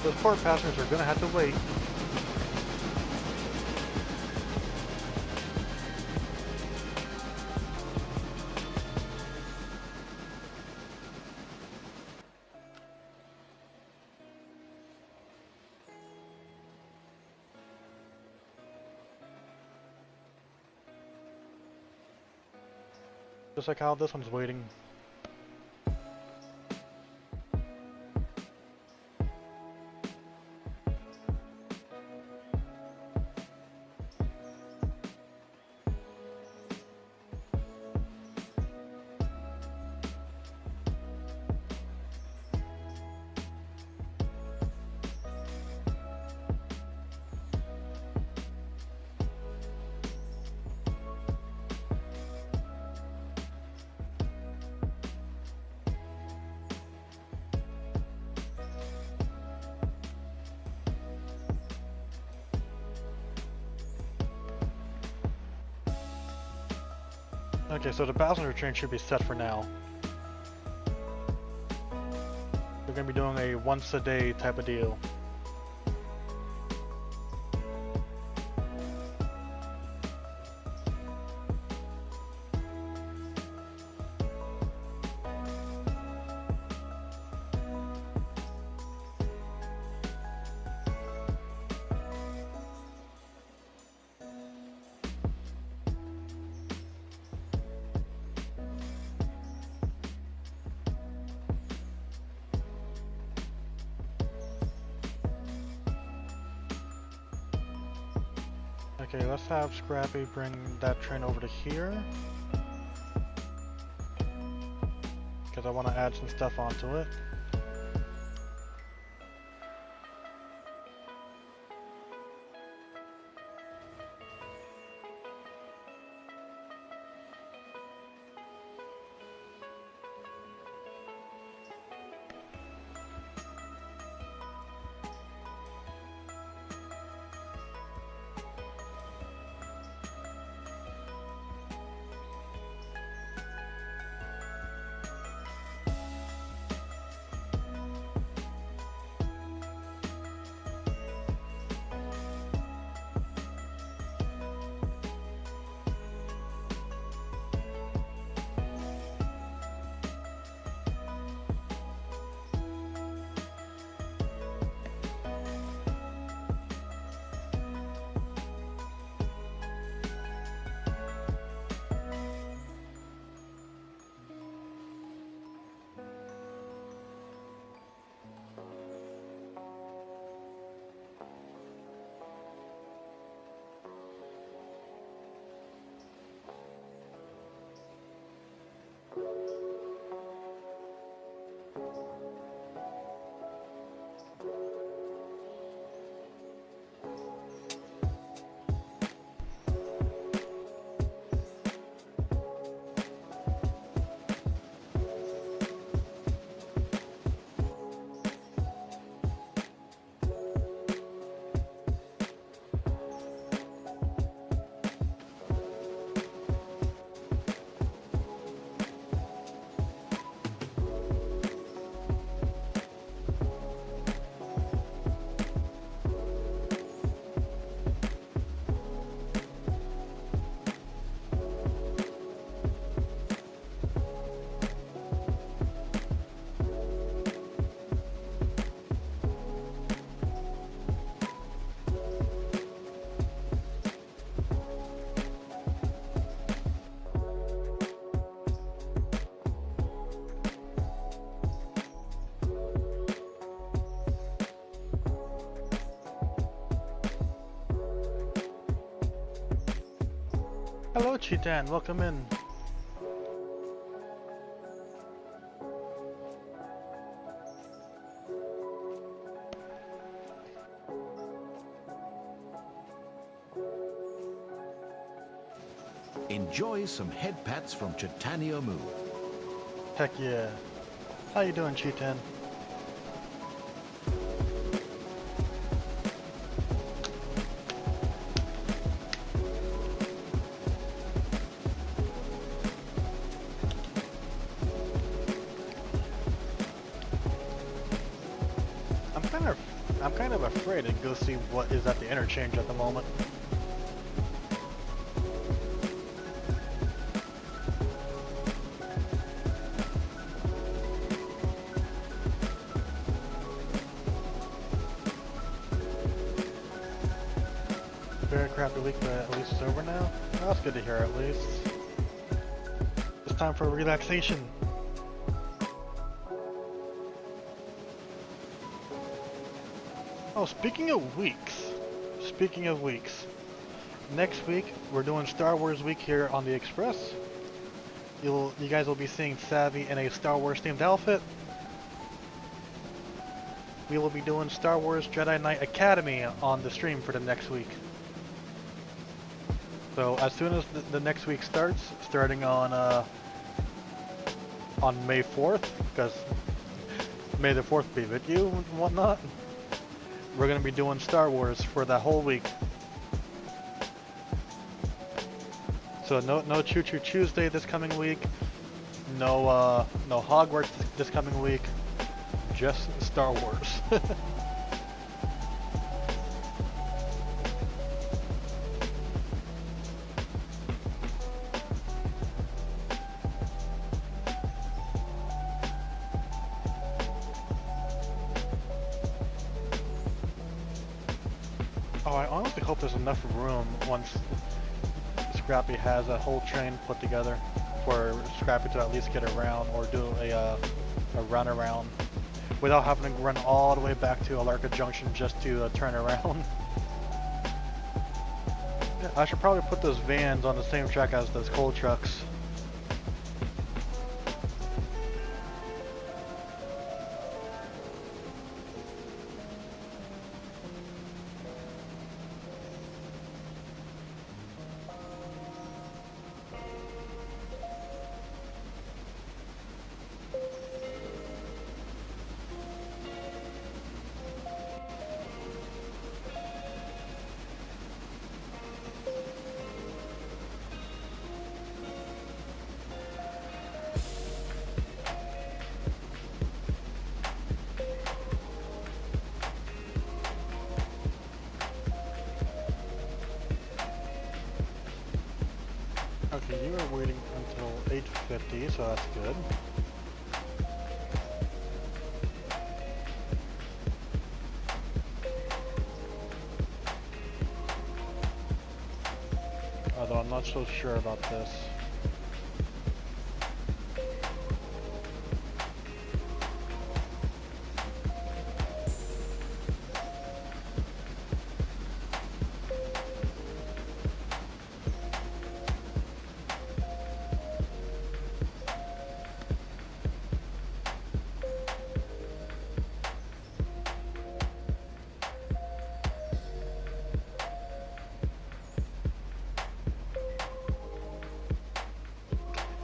Those poor passengers are gonna have to wait. Just like how this one's waiting. Okay, so the passenger train should be set for now. We're gonna be doing a once a day type of deal. Okay, let's have Scrappy bring that train over to here. Because I want to add some stuff onto it. Hello, Chitan. Welcome in. Enjoy some head pats from Chitania Moo. Heck yeah. How you doing, Chitan? I'm kind of afraid to go see what is at the interchange at the moment. Very crappy week, but at least it's over now. Oh, that's good to hear at least. time for relaxation. Oh, speaking of weeks, next week we're doing Star Wars Week here on the Express. You guys will be seeing Savy in a Star Wars themed outfit. We will be doing Star Wars Jedi Knight Academy on the stream for the next week. So as soon as the next week starts, starting on May 4th, because May the 4th be with you and whatnot, we're going to be doing Star Wars for that whole week. So no Choo Choo Tuesday this coming week, no Hogwarts this coming week, just Star Wars. Oh, I honestly hope there's enough room once Scrappy has a whole train put together for Scrappy to at least get around or do a run around without having to run all the way back to Alarka Junction just to turn around. I should probably put those vans on the same track as those coal trucks. Okay, you are waiting until 8:50, so that's good. Although I'm not so sure about this.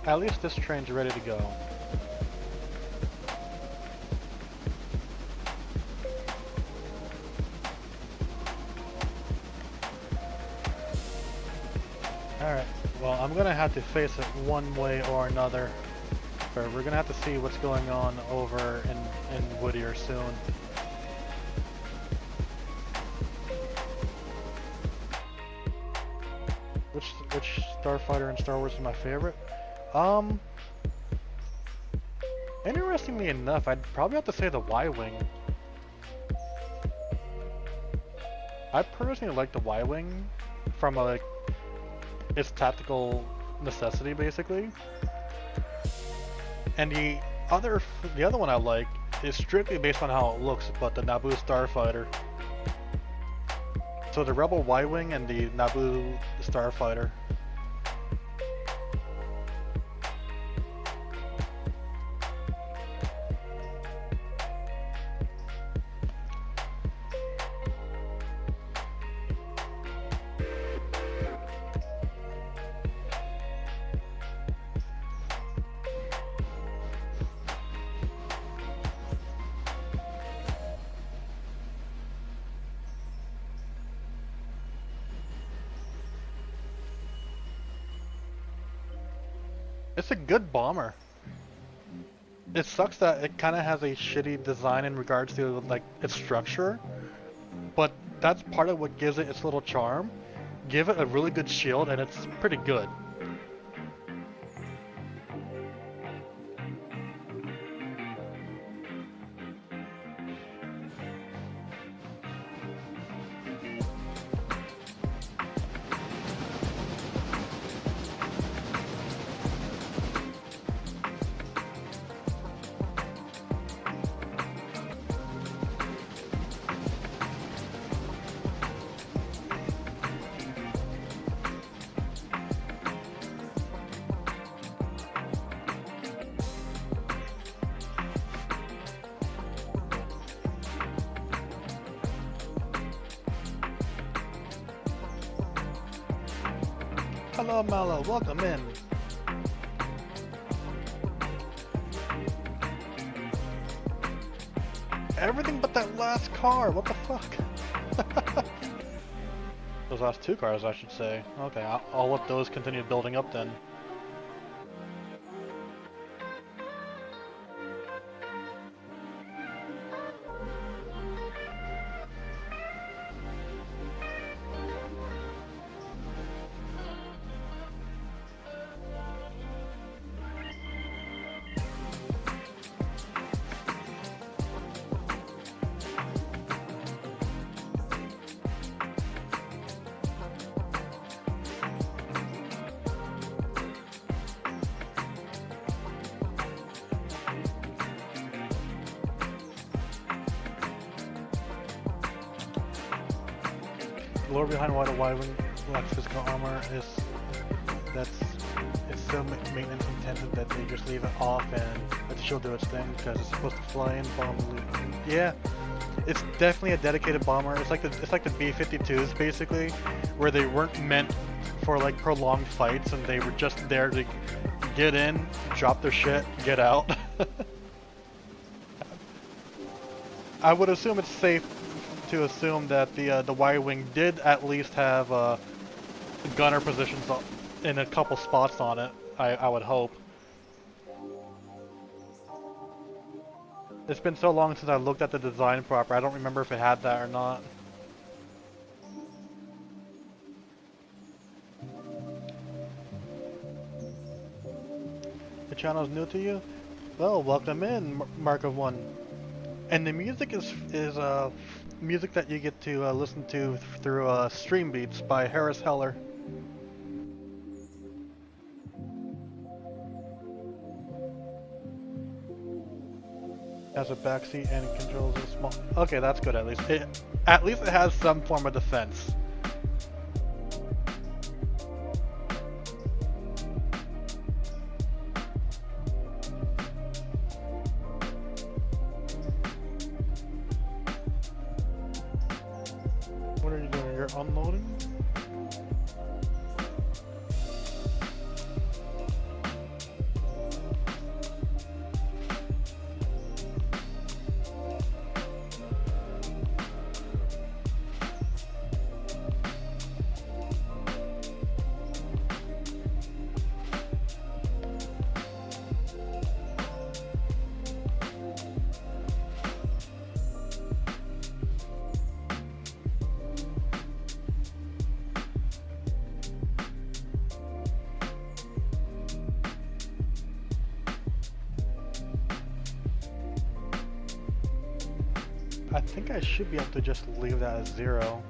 At least this train's ready to go. Alright, well I'm gonna have to face it one way or another. But we're gonna have to see what's going on over in Whittier soon. Which starfighter in Star Wars is my favorite? Interestingly enough, I'd probably have to say the Y-Wing. I personally like the Y-Wing from like its tactical necessity, basically. And the other one I like is strictly based on how it looks, but the Naboo starfighter. So the Rebel Y-Wing and the Naboo starfighter. It's a good bomber. It sucks that it kind of has a shitty design in regards to like its structure, but that's part of what gives it its little charm. Give it a really good shield and it's pretty good. Hello, Mallow. Welcome in. Everything but that last car. What the fuck? Those last two cars, I should say. Okay, I'll let those continue building up then. The lore behind why the Y-Wing lacks physical armor is it's so maintenance intensive that they just leave it off and let the shield do its thing because it's supposed to fly and bomb the loot. Yeah, it's definitely a dedicated bomber. It's like the B-52s basically, where they weren't meant for like prolonged fights and they were just there to get in, drop their shit, get out. I would assume it's safe to assume that the Y-Wing did at least have gunner positions in a couple spots on it. I would hope. It's been so long since I looked at the design proper. I don't remember if it had that or not. The channel is new to you? Well, welcome in, Mark of One. And the music is music that you get to listen to through Stream Beats by Harris Heller. Has a backseat and controls a small. Okay, that's good at least. At least it has some form of defense. What are you doing? You're unloading? I think I should be able to just leave that as 0.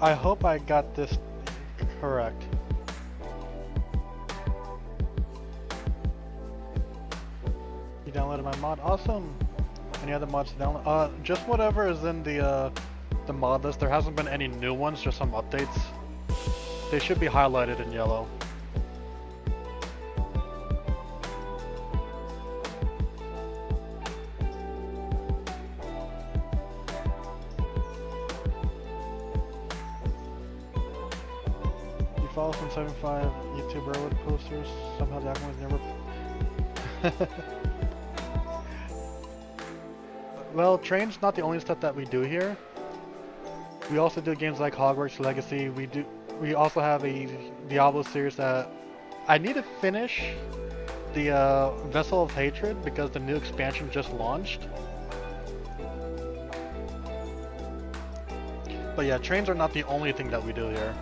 I hope I got this correct. You downloaded my mod? Awesome! Any other mods to download? Just whatever is in the mod list. There hasn't been any new ones, just some updates. They should be highlighted in yellow. 5,075 YouTube railroad posters. Somehow the algorithm never. Well, train's not the only stuff that we do here. We also do games like Hogwarts Legacy. We also have a Diablo series that I need to finish the Vessel of Hatred because the new expansion just launched. But yeah, trains are not the only thing that we do here.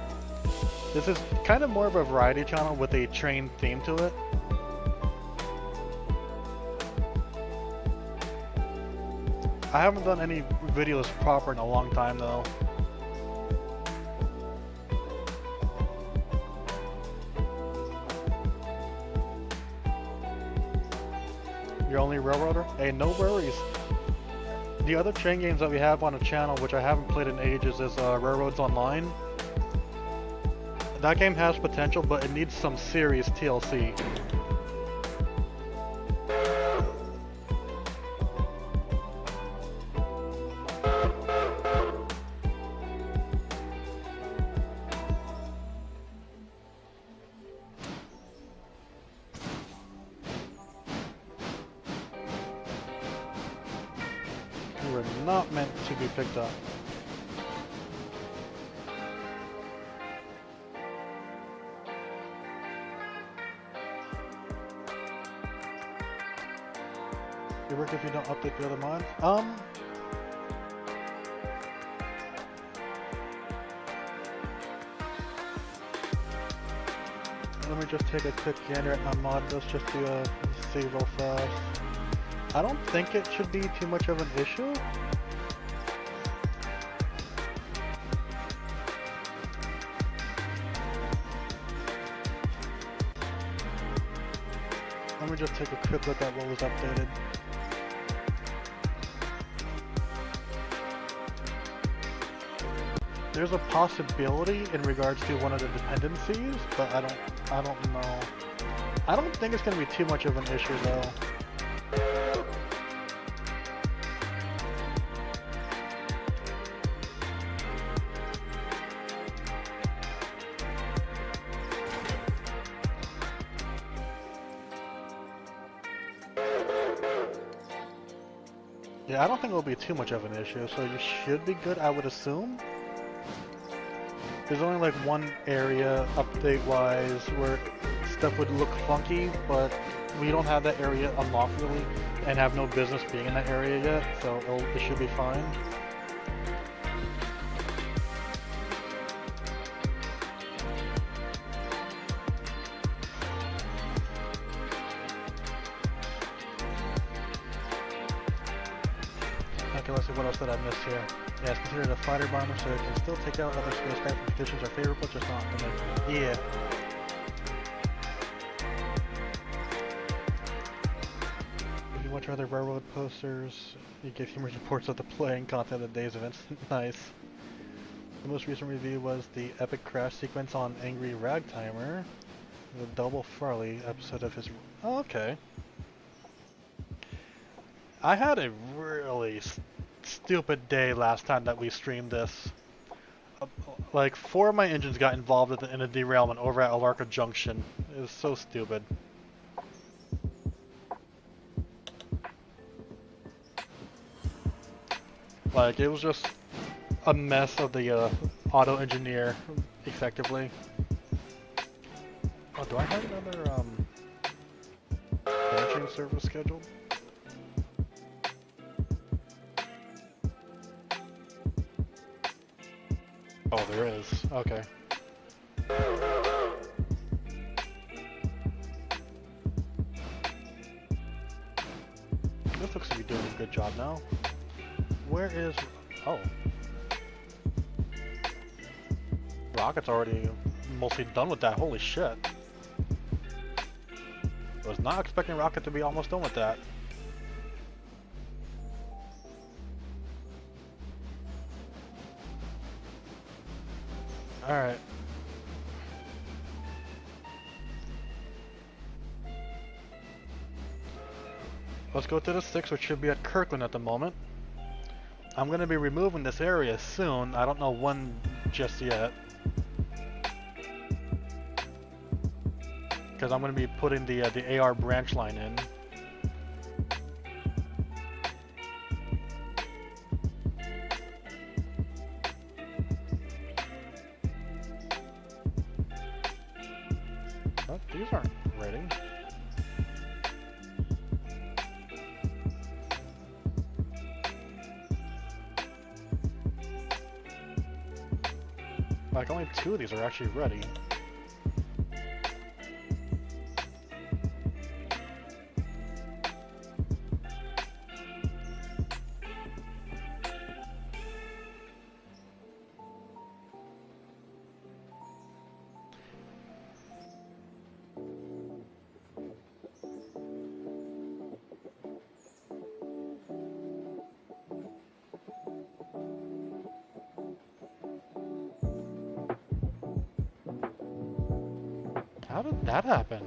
This is kind of more of a variety channel with a train theme to it. I haven't done any videos proper in a long time though. You're only a railroader? Hey, no worries. The other train games that we have on the channel, which I haven't played in ages, is Railroads Online. That game has potential, but it needs some serious TLC. You were not meant to be picked up. It work if you don't update the other mod? Let me just take a quick gander at my mod list just to see real fast. I don't think it should be too much of an issue. Let me just take a quick look at what was updated. There's a possibility in regards to one of the dependencies, but I don't know. I don't think it's going to be too much of an issue though. Yeah, I don't think it'll be too much of an issue, so you should be good, I would assume. There's only like one area update-wise where stuff would look funky, but we don't have that area unlocked really, and have no business being in that area yet, so it should be fine. Okay, let's see what else did I miss here. Yeah, it's considered a fighter bomber, so it can still take out other spacecraft if conditions are favorable, just not. Yeah. If you watch other railroad posters, you give humorous reports of the playing content of the day's events. Nice. The most recent review was the epic crash sequence on Angry Ragtimer, the Double Farley episode of his... Oh, okay. I had a really stupid day last time that we streamed this. Like 4 of my engines got involved in a derailment over at Alarka Junction. It was so stupid. Like it was just a mess of the auto engineer, effectively. Oh, do I have another branching service scheduled? Oh, there is. Okay. This looks to be doing a good job now. Where is... Oh. Rocket's already mostly done with that. Holy shit. Was not expecting Rocket to be almost done with that. Alright. Let's go to the 6, which should be at Kirkland at the moment. I'm going to be removing this area soon. I don't know when just yet. because I'm going to be putting the AR branch line in. But these aren't ready. Like only 2 of these are actually ready. How did that happen?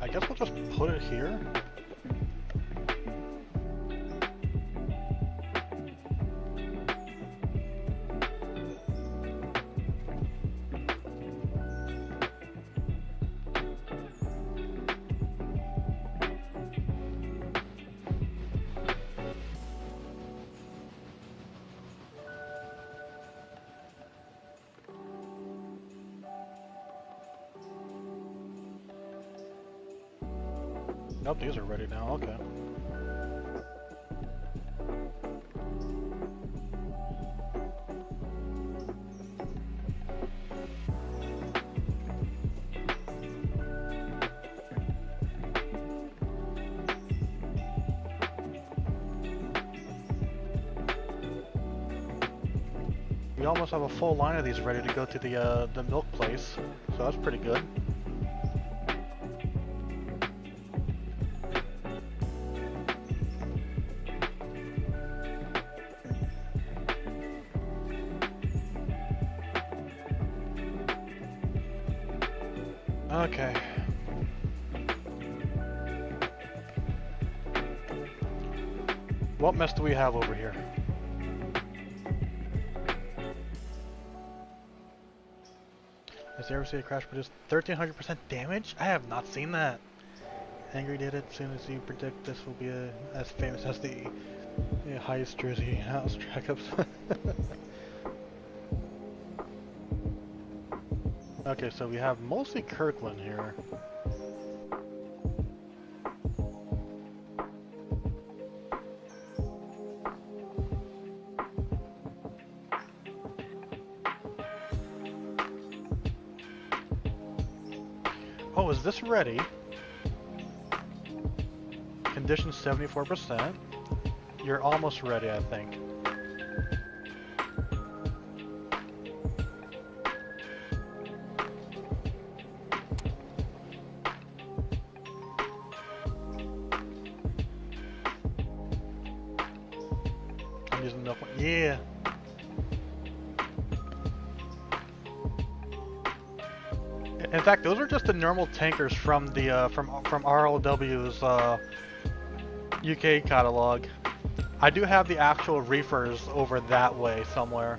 I guess we'll just put it here. Nope, these are ready now, okay. We almost have a full line of these ready to go to the milk place, so that's pretty good. Okay. What mess do we have over here? Has the ever seen a crash produce 1300% damage? I have not seen that. Angry did it. As soon as you predict this will be as famous as the highest Jersey house trackups. Okay, so we have mostly Kirkland here. Oh, is this ready? Condition 74%. You're almost ready, I think. I'm using milk. Yeah. In fact, those are just the normal tankers from the from RLW's UK catalog. I do have the actual reefers over that way somewhere.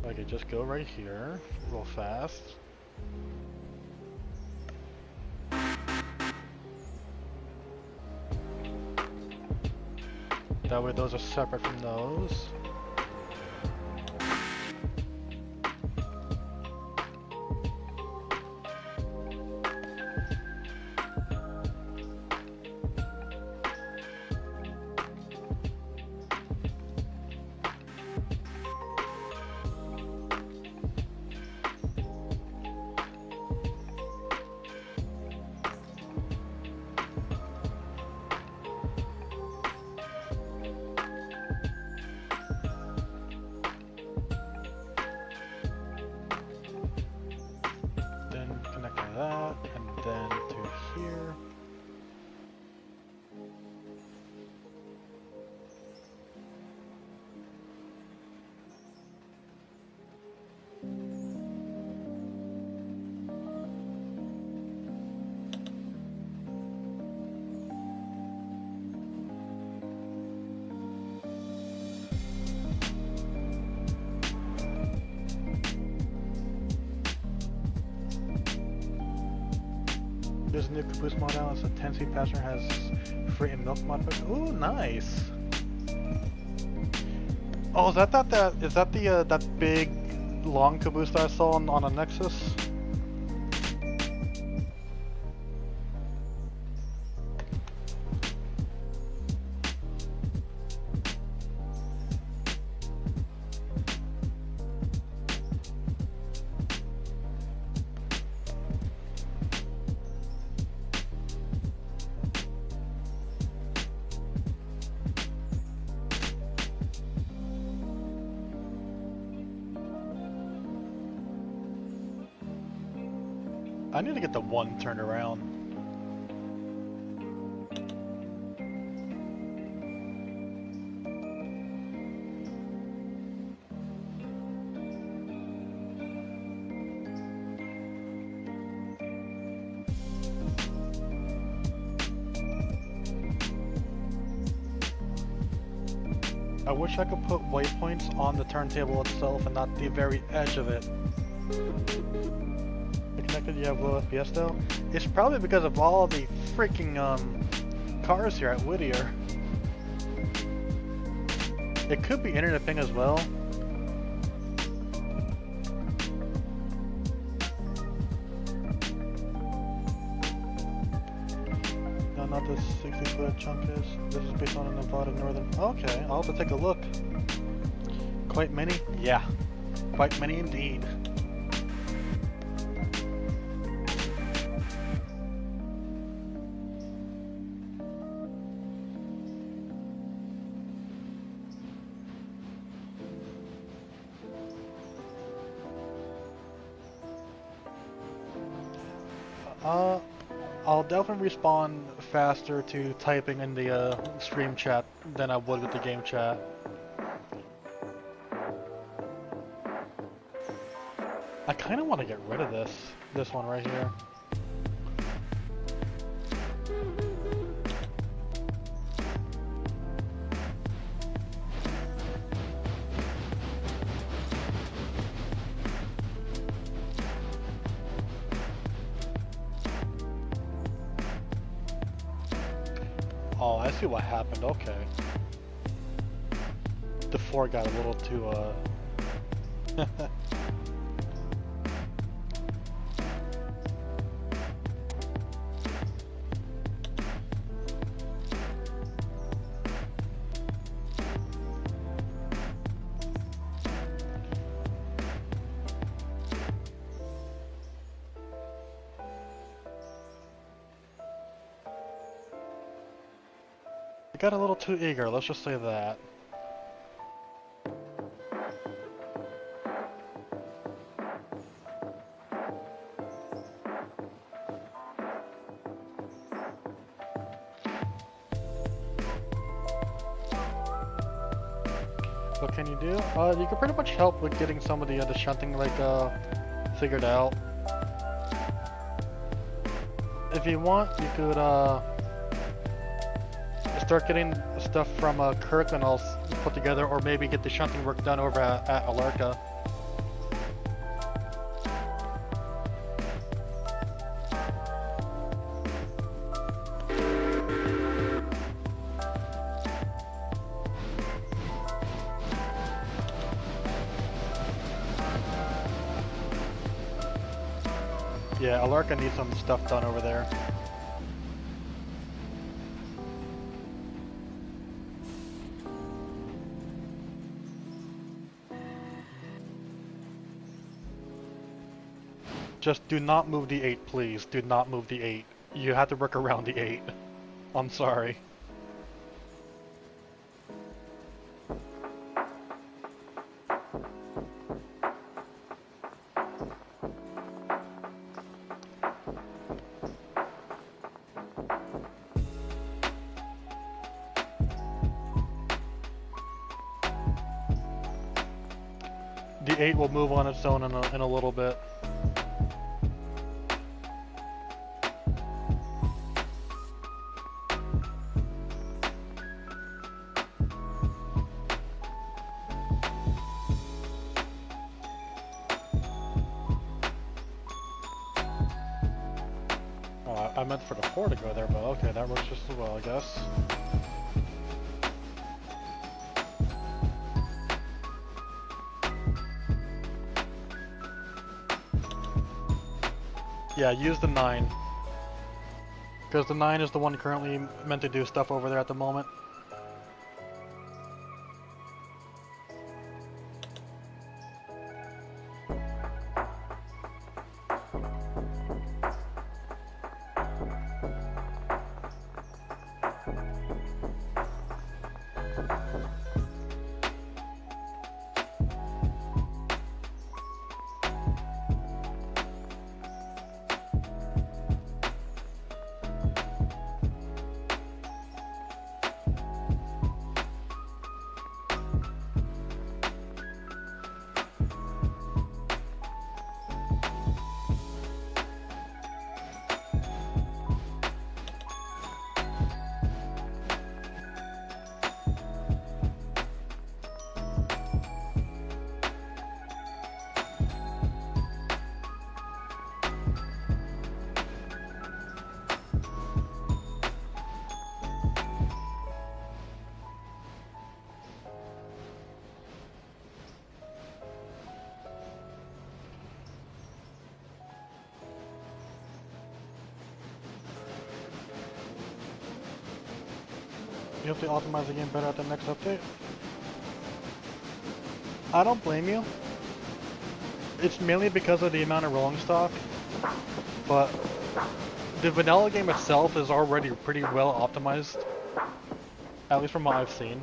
Okay, just go right here, real fast. That way those are separate from those. There's a new caboose mod out. It's a 10-seat passenger, has freight and milk mod. Ooh, nice. Oh, is that the that big long caboose that I saw on a Nexus? I need to get the one turned around. I wish I could put waypoints on the turntable itself and not the very edge of it. Connected, you have low FPS though? It's probably because of all the freaking cars here at Whittier. It could be internet ping as well. No, not this 60-foot chunk is. This is based on a Nevada Northern. Okay, I'll have to take a look. Quite many? Yeah. Quite many indeed. I'll definitely respond faster to typing in the stream chat than I would with the game chat. I kind of want to get rid of this one right here. Oh, I see what happened, okay. The 4 got a little too, got a little too eager, let's just say that. What can you do? You can pretty much help with getting some of the shunting figured out. If you want, you could start getting stuff from Kirkland all put together, or maybe get the shunting work done over at Alarka. Yeah, Alarka needs some stuff done over there. Just do not move the 8, please. Do not move the 8. You have to work around the 8. I'm sorry. The 8 will move on its own in a little bit. I meant for the 4 to go there, but okay, that works just as well, I guess. Yeah, use the 9. Because the 9 is the one currently meant to do stuff over there at the moment. You have to optimize the game better at the next update. I don't blame you. It's mainly because of the amount of rolling stock, but the vanilla game itself is already pretty well optimized, at least from what I've seen.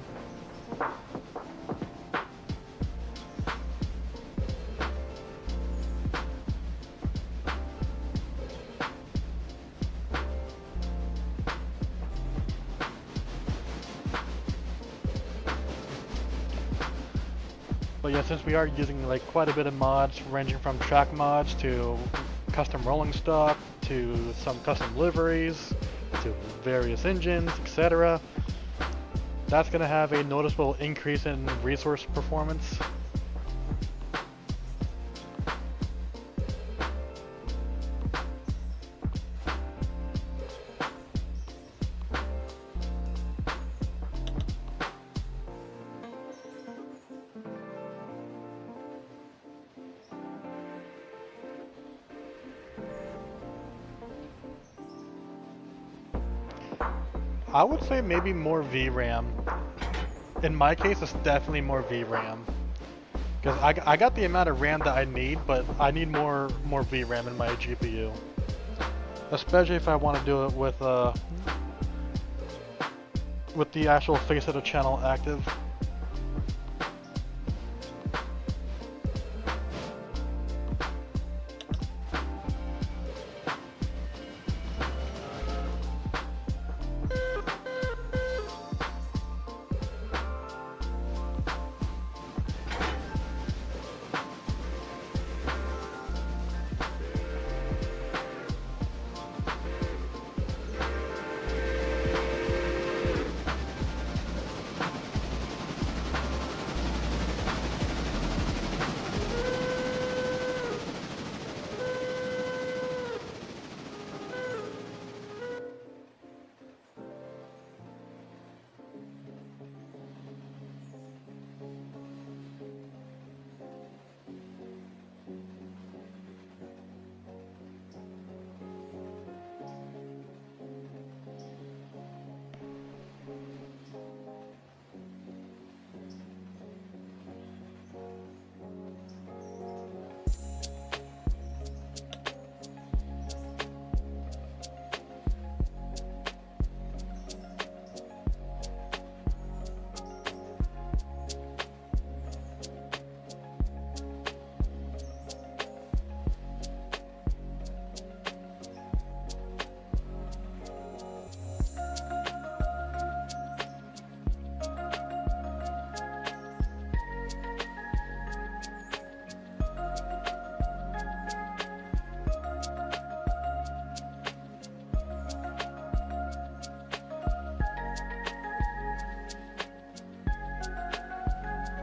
But yeah, since we are using like quite a bit of mods, ranging from track mods to custom rolling stock to some custom liveries to various engines, etc., that's going to have a noticeable increase in resource performance. I would say maybe more VRAM. In my case, it's definitely more VRAM. Because I got the amount of RAM that I need, but I need more VRAM in my GPU. Especially if I want to do it with the actual face of the channel active.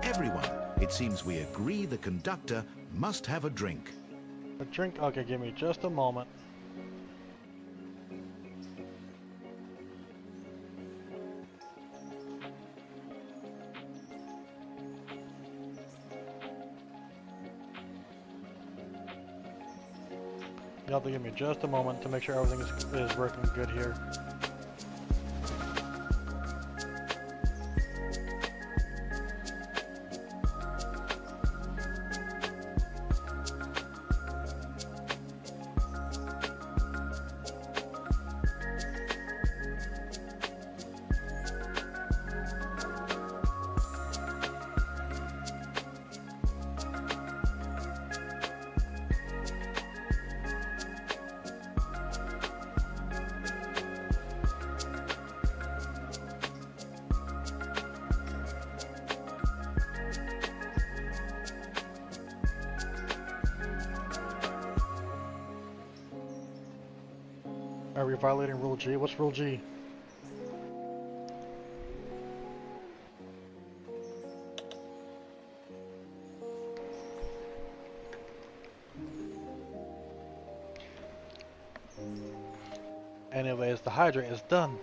Everyone, it seems we agree the conductor must have a drink. A drink? Okay, give me just a moment. You'll have to give me just a moment to make sure everything is working good here. Are we violating Rule G? What's Rule G? Anyways, the hydrant is done.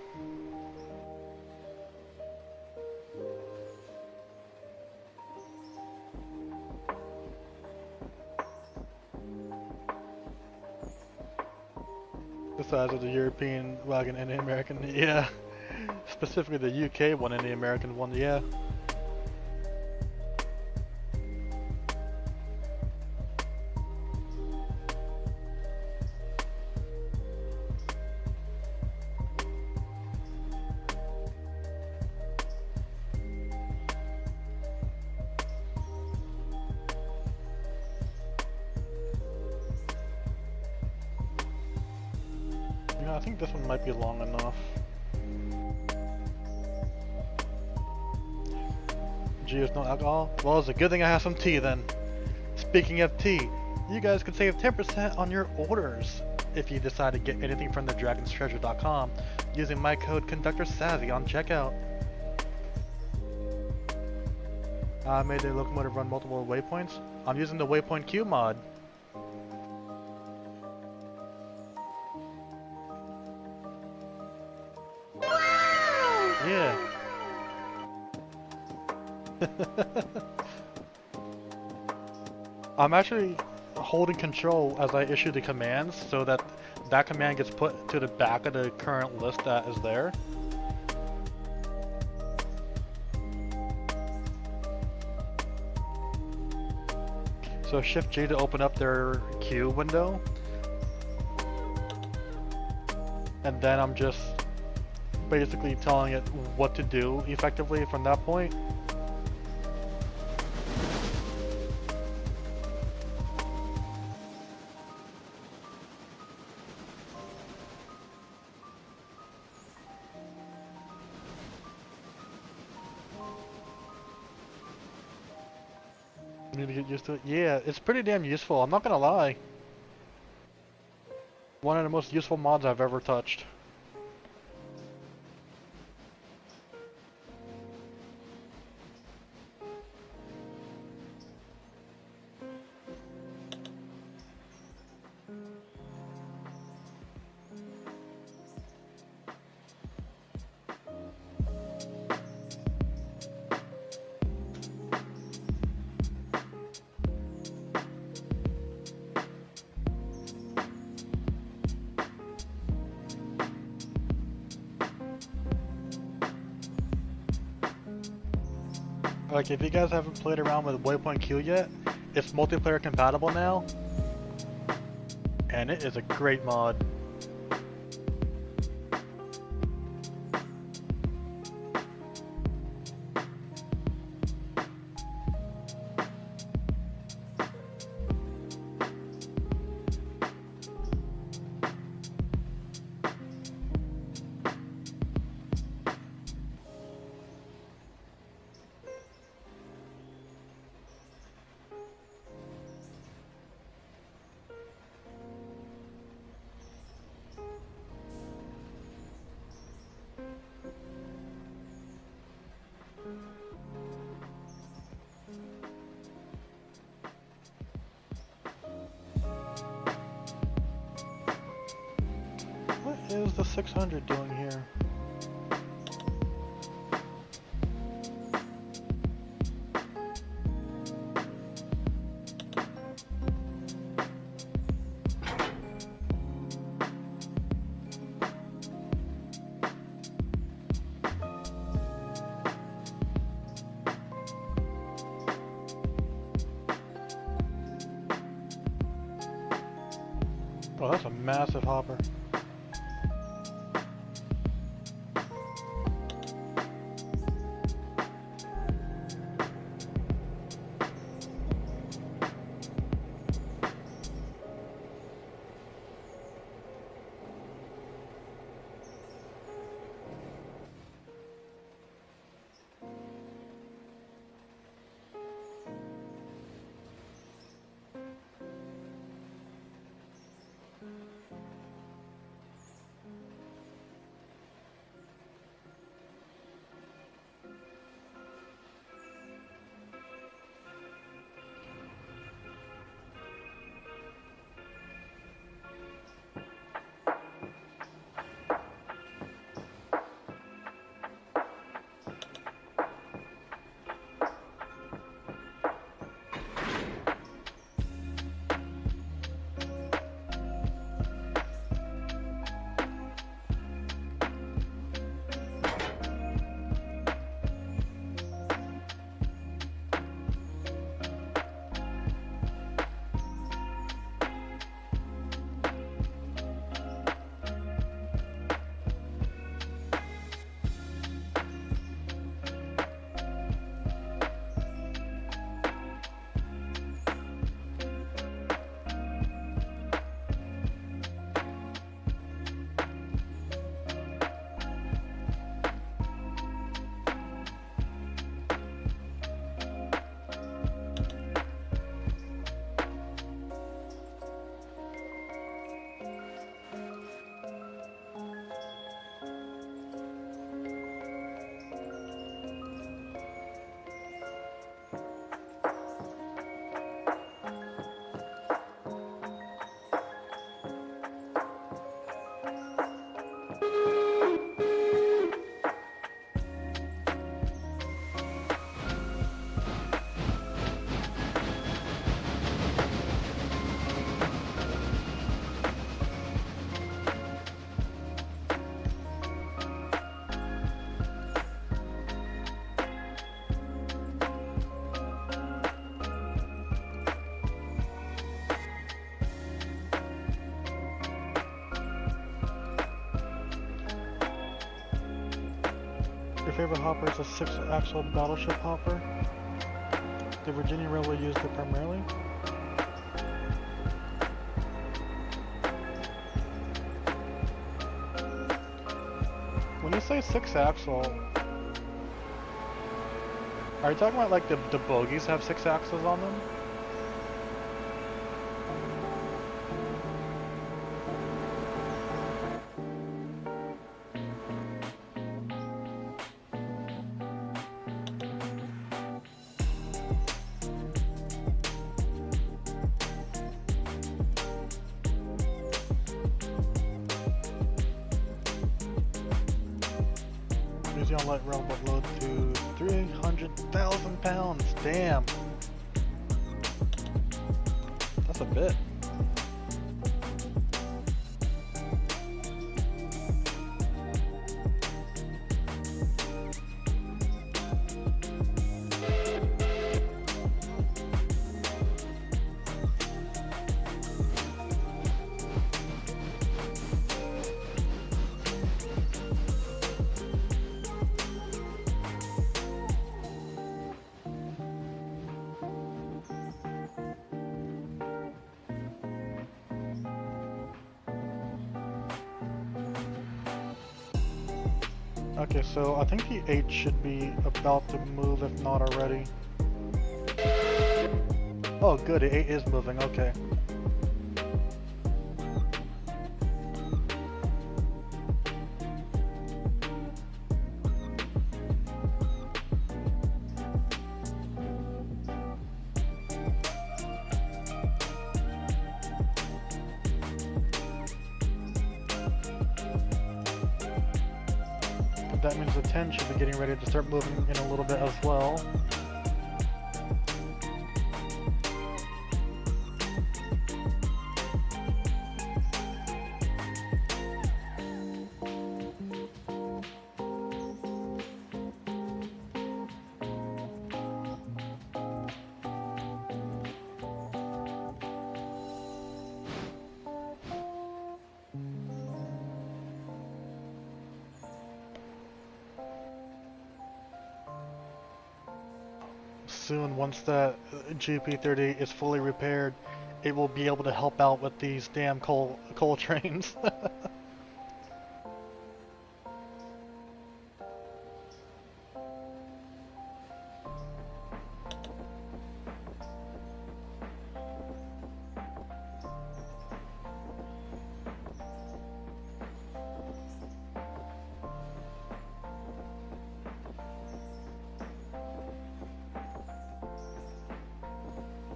The size of the European wagon and the American, yeah. Specifically the UK one and the American one, yeah. You know, I think this one might be long enough. G is no alcohol? Well, it's a good thing I have some tea then. Speaking of tea, you guys can save 10% on your orders if you decide to get anything from the dragonstreasure.com using my code Savy on checkout. I made the locomotive run multiple waypoints. I'm using the Waypoint Q mod. Yeah. I'm actually holding control as I issue the commands so that that command gets put to the back of the current list that is there. So Shift G to open up their queue window. And then I'm just basically telling it what to do effectively from that point. Need to get used to it. Yeah, it's pretty damn useful, I'm not gonna lie. One of the most useful mods I've ever touched. Like, if you guys haven't played around with Waypoint Q yet, it's multiplayer compatible now, and it is a great mod. What is the 600 doing here? Oh, that's a massive hopper. Your favorite hopper is a 6-axle battleship hopper. The Virginia Railway used it primarily. When you say 6-axle, are you talking about like the bogies have 6 axles on them? Museum light railboat load to 300,000 pounds. Damn. That's a bit. Okay, so I think the 8 should be about to move, if not already. Oh good, the 8 is moving, okay. That means the 10 should be getting ready to start moving in a little bit as well. soon, once the GP30 is fully repaired, it will be able to help out with these damn coal trains.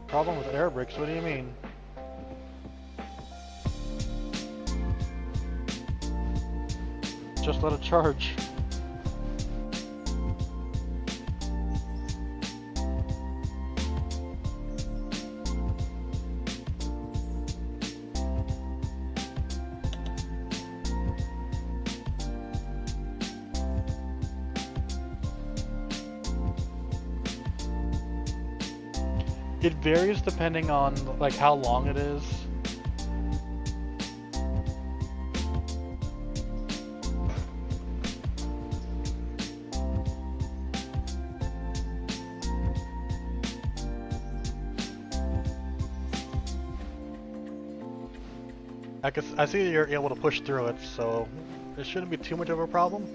Problem with air brakes? What do you mean? Just let it charge. It varies depending on like how long it is. I see you're able to push through it, so it shouldn't be too much of a problem.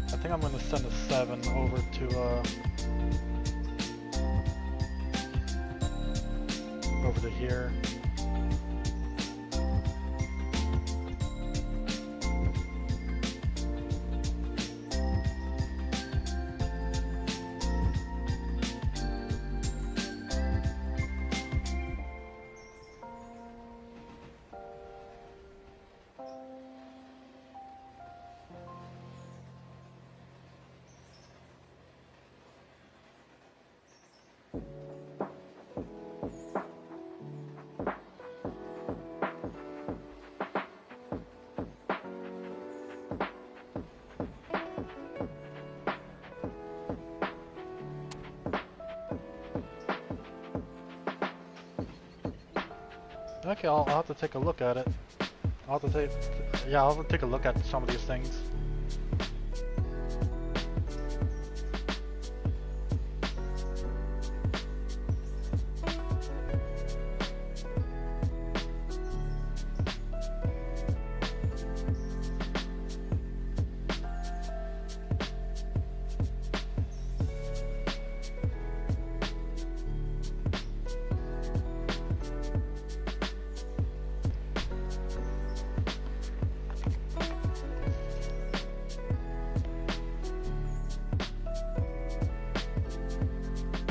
I think I'm going to send a 7 over to here. Okay, I'll have to take a look at it. I'll have to take a look at some of these things.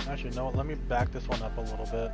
Actually, no, let me back this one up a little bit.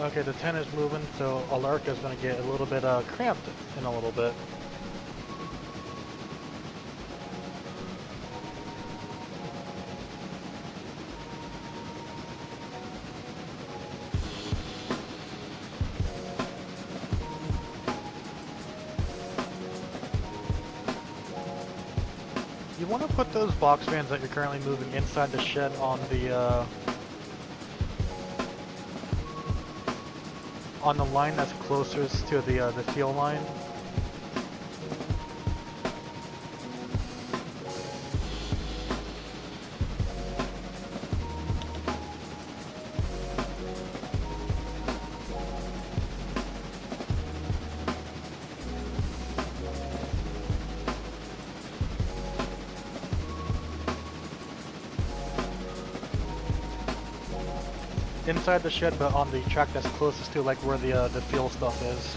Okay, the 10 is moving, so Alarka is going to get a little bit cramped in a little bit. You want to put those box fans that you're currently moving inside the shed on the line that's closest to the fuel line. Inside the shed, but on the track that's closest to like where the fuel stuff is.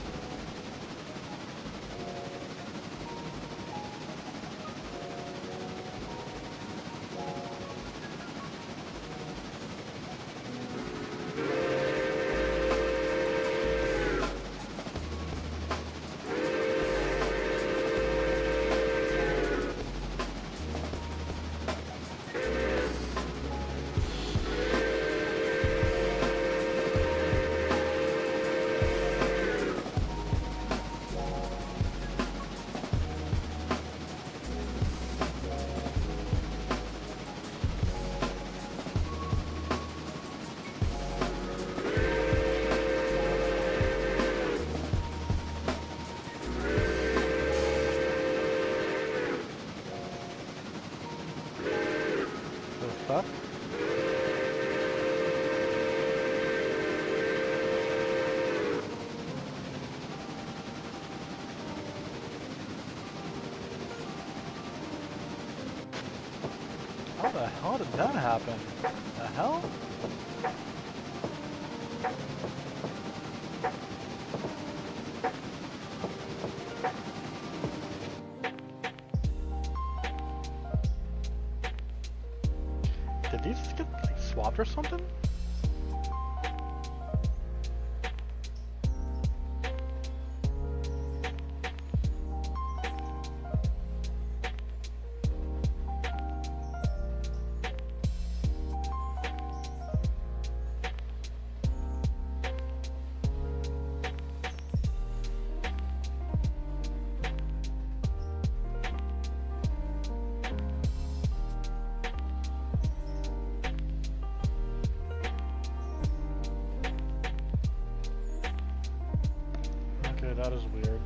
Fuck. How the hell did that happen? The hell? Did these get like, swapped or something? Okay, that is weird.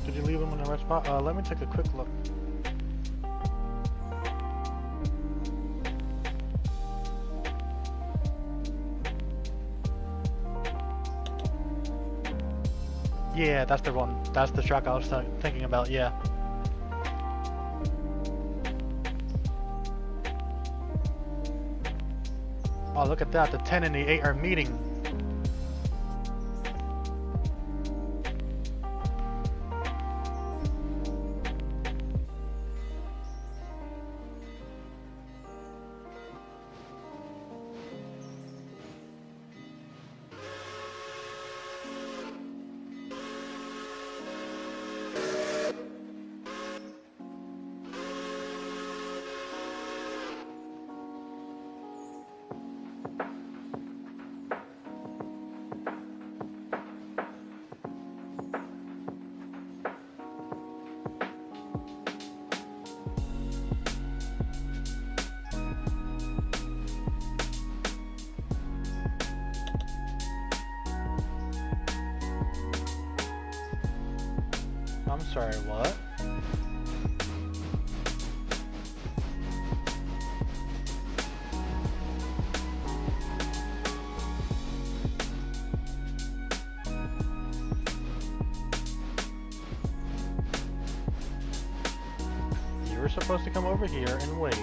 Did you leave them in the right spot? Let me take a quick look. Yeah, that's the one. That's the track I was thinking about, yeah. Oh, look at that. The 10 and the 8 are meeting. I'm sorry, what? You were supposed to come over here and wait.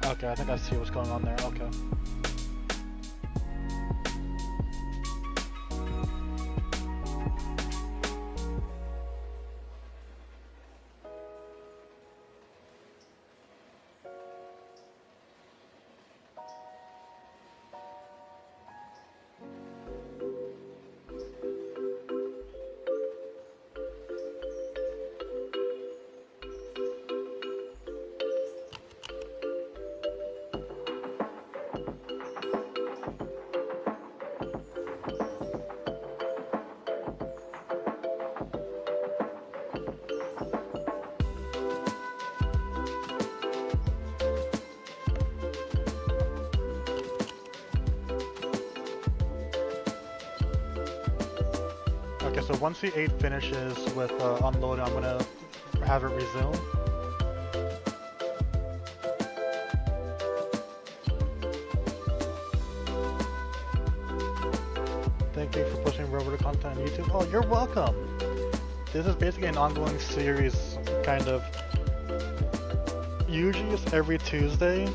Okay, I think I see what's going on there. Okay. Okay, so once the 8 finishes with unloading, I'm gonna have it resume. Thank you for pushing Rover to content on YouTube. Oh, you're welcome! This is basically an ongoing series, kind of. Usually it's every Tuesday,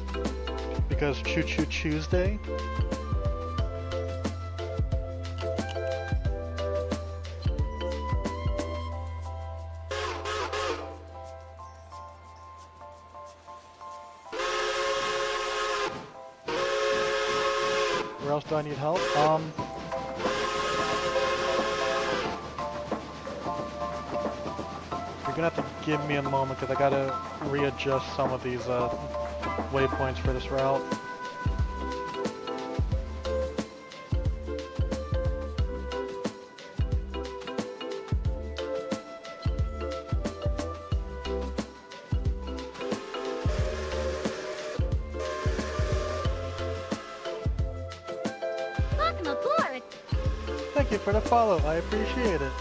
because Choo Choo Tuesday. Where else do I need help? You're gonna have to give me a moment because I gotta readjust some of these waypoints for this route. Welcome aboard! Thank you for the follow, I appreciate it.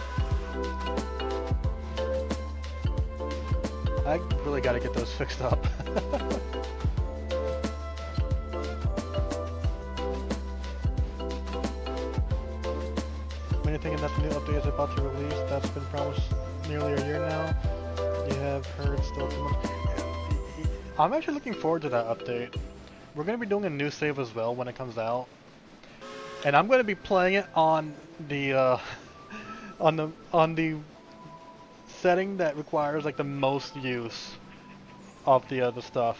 I really gotta get those fixed up. Many thinking that the new update is about to release. That's been promised nearly a year now. You have heard still too much. I'm actually looking forward to that update. We're gonna be doing a new save as well when it comes out. And I'm going to be playing it on the on the setting that requires like the most use of the stuff.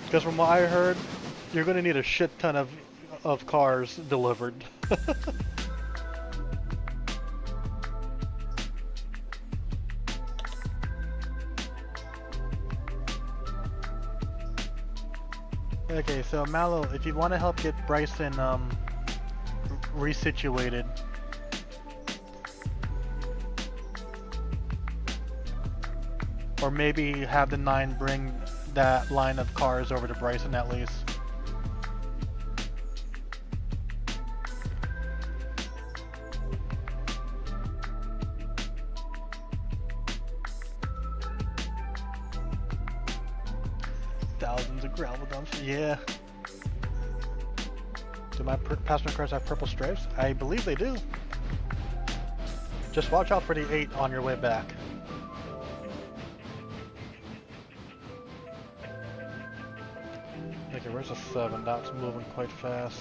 Because from what I heard, you're going to need a shit ton of cars delivered. Okay, so Mallow, if you want to help get Bryson resituated, or maybe have the 9 bring that line of cars over to Bryson at least. Thousands of gravel dumps, yeah. Do my passenger cars have purple stripes? I believe they do. Just watch out for the 8 on your way back. Okay, where's the 7? That's moving quite fast.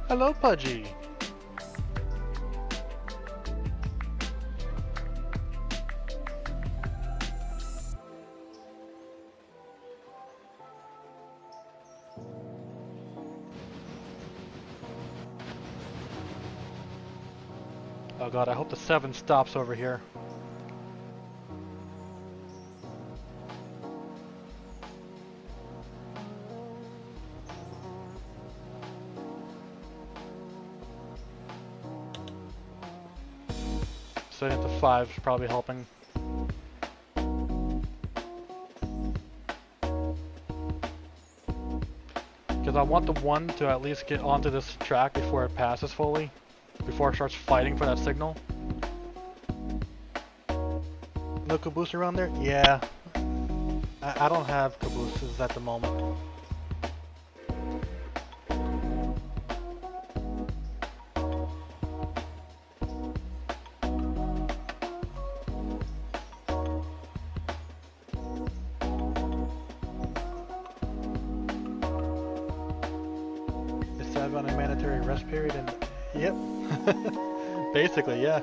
Hello, Pudgy. Oh god, I hope the 7 stops over here. Setting it to 5 is probably helping. Because I want the 1 to at least get onto this track before it passes fully. Before it starts fighting for that signal. No caboose around there? Yeah. I don't have cabooses at the moment. On a mandatory rest period, and yep. Basically, yeah.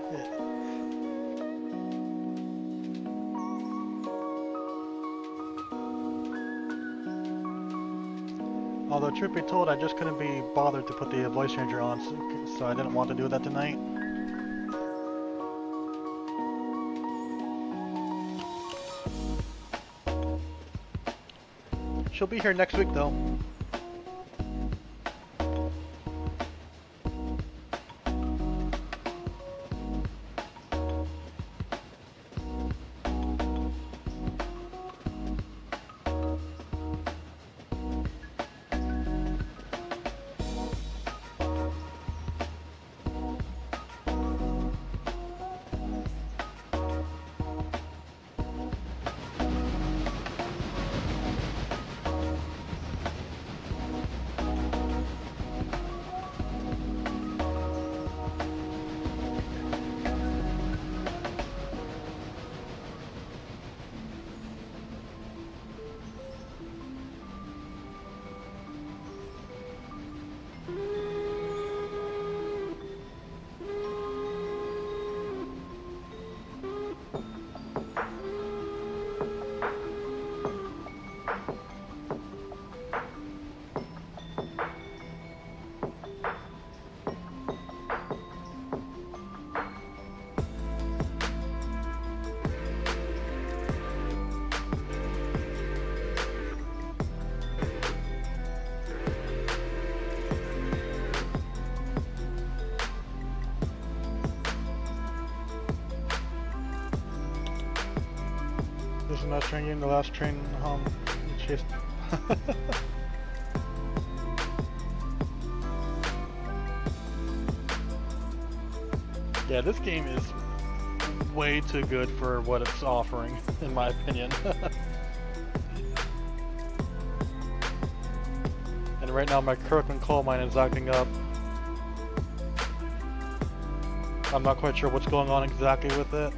Although truth be told, I just couldn't be bothered to put the voice changer on, so I didn't want to do that tonight. She'll be here next week though. This is not train getting the last train home. Chased. Yeah, this game is way too good for what it's offering, in my opinion. And right now my Kirkland coal mine is acting up. I'm not quite sure what's going on exactly with it.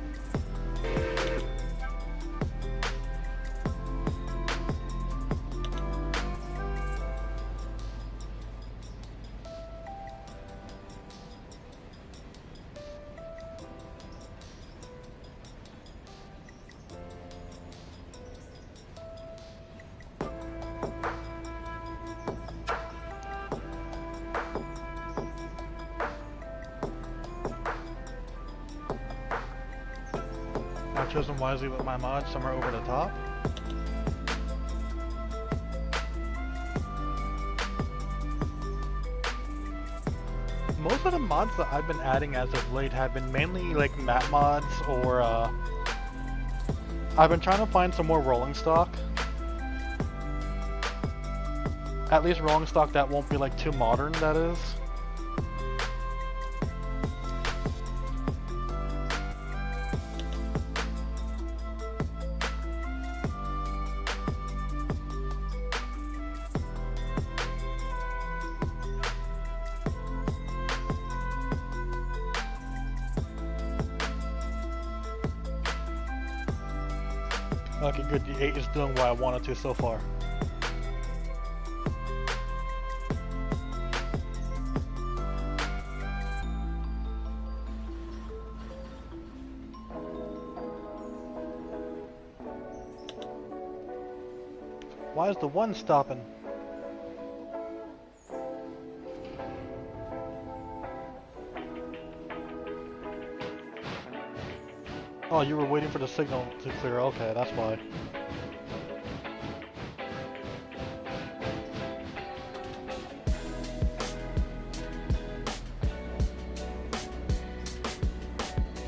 I've chosen wisely with my mods, somewhere over the top. Most of the mods that I've been adding as of late have been mainly like map mods, or I've been trying to find some more rolling stock. At least rolling stock that won't be like too modern, that is. Okay, good. The 8 is doing what I wanted to so far. Why is the 1 stopping? Oh, you were waiting for the signal to clear. Okay, that's why.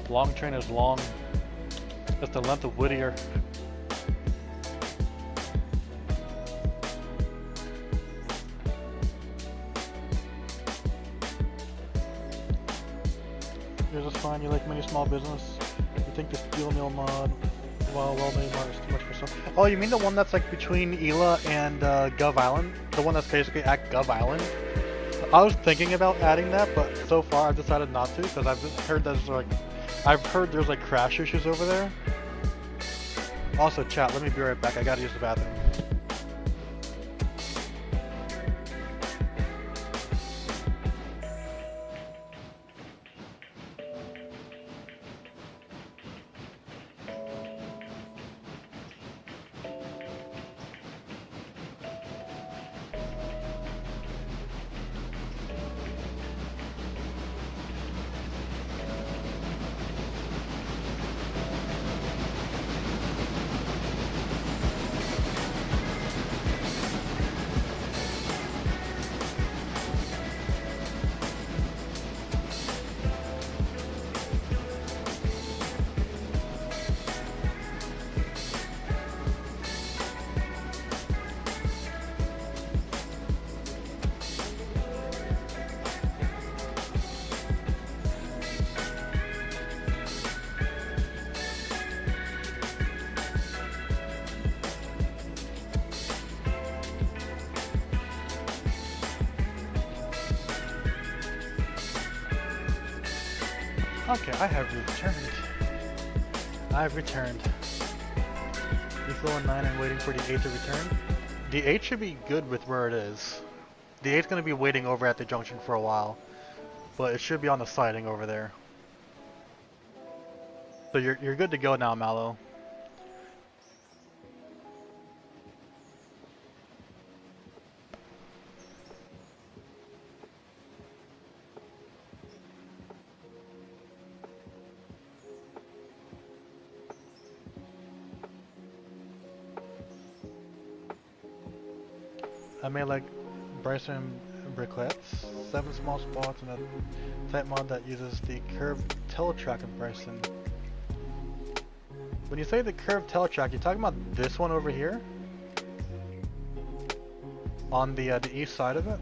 Long train is long. It's the length of Whittier. Yours is fine. You like mini small business. You think the steel mill mod, well made mod is too much for some. Oh, you mean the one that's like between Ela and Gov Island? The one that's basically at Gov Island? I was thinking about adding that, but so far I've decided not to because I've heard there's like crash issues over there. Also, chat, let me be right back. I gotta use the bathroom. Okay, I have returned. I've returned. Equal in 9 and waiting for the 8 to return. The 8 should be good with where it is. The 8's gonna be waiting over at the junction for a while, but it should be on the siding over there. So you're good to go now, Mallow. I made like Bryson bricklets, 7 small spots, and a type mod that uses the curved teletrack of Bryson. When you say the curved teletrack, you're talking about this one over here? On the east side of it?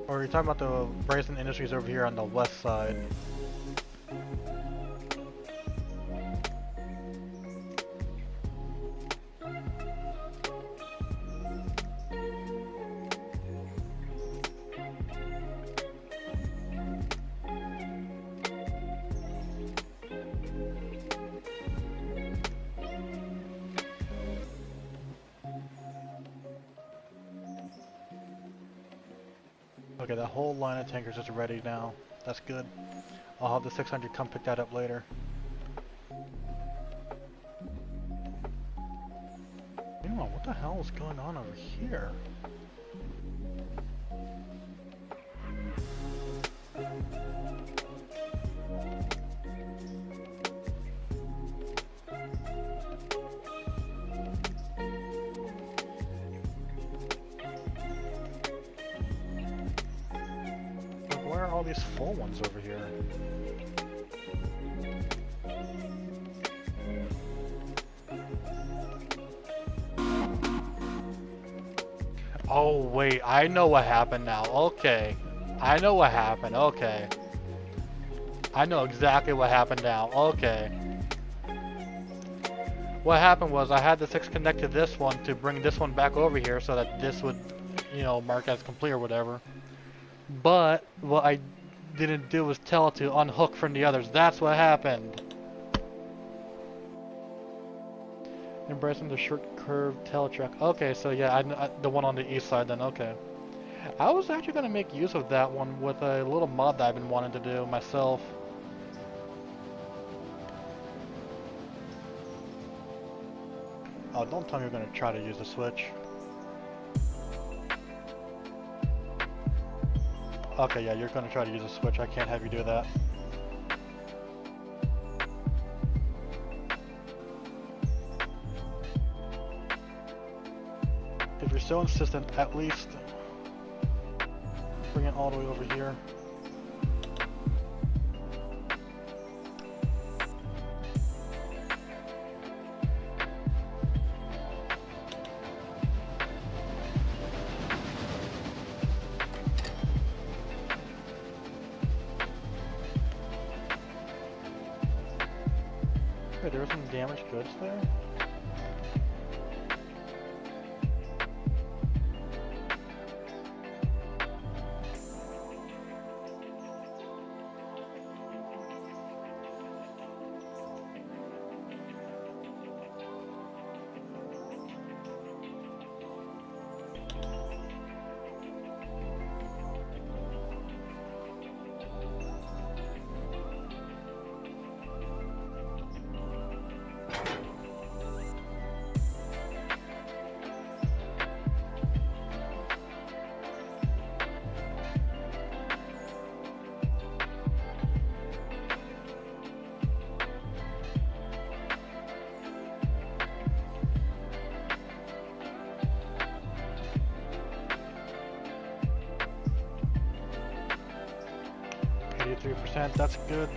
Or you're talking about the Bryson Industries over here on the west side? Okay, that whole line of tankers is ready now. That's good. I'll have the 600 come pick that up later. Meanwhile, what the hell is going on over here? these full ones over here? Oh wait, I know what happened now. Okay. I know what happened. Okay. I know exactly what happened now. Okay. What happened was I had the 6 connect to this one to bring this one back over here so that this would, you know, mark as complete or whatever. But what I didn't do was tell it to unhook from the others. That's what happened. Embracing the short curved tail track. Okay, so yeah, the one on the east side then, okay. I was actually going to make use of that one with a little mod that I've been wanting to do myself. Oh, don't tell me you're going to try to use the switch. Okay, yeah, you're going to try to use a switch. I can't have you do that. If you're so insistent, at least bring it all the way over here. Wait, there were some damaged goods there? That's good.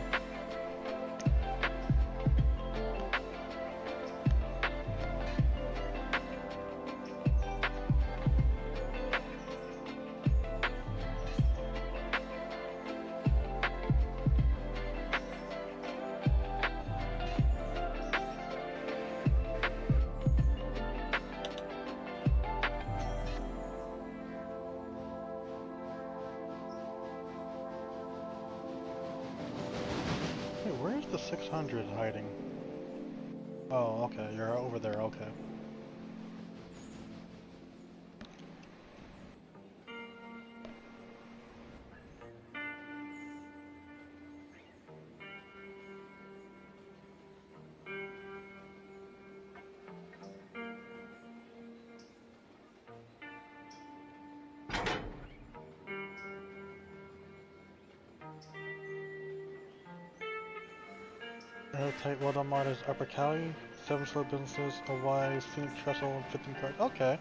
Where's the 600 hiding? Oh, okay, you're over there, okay. Airtight well-done mod is Upper Cali, 7 slow businesses, a Y, scenic trestle, and 15 cards. Okay.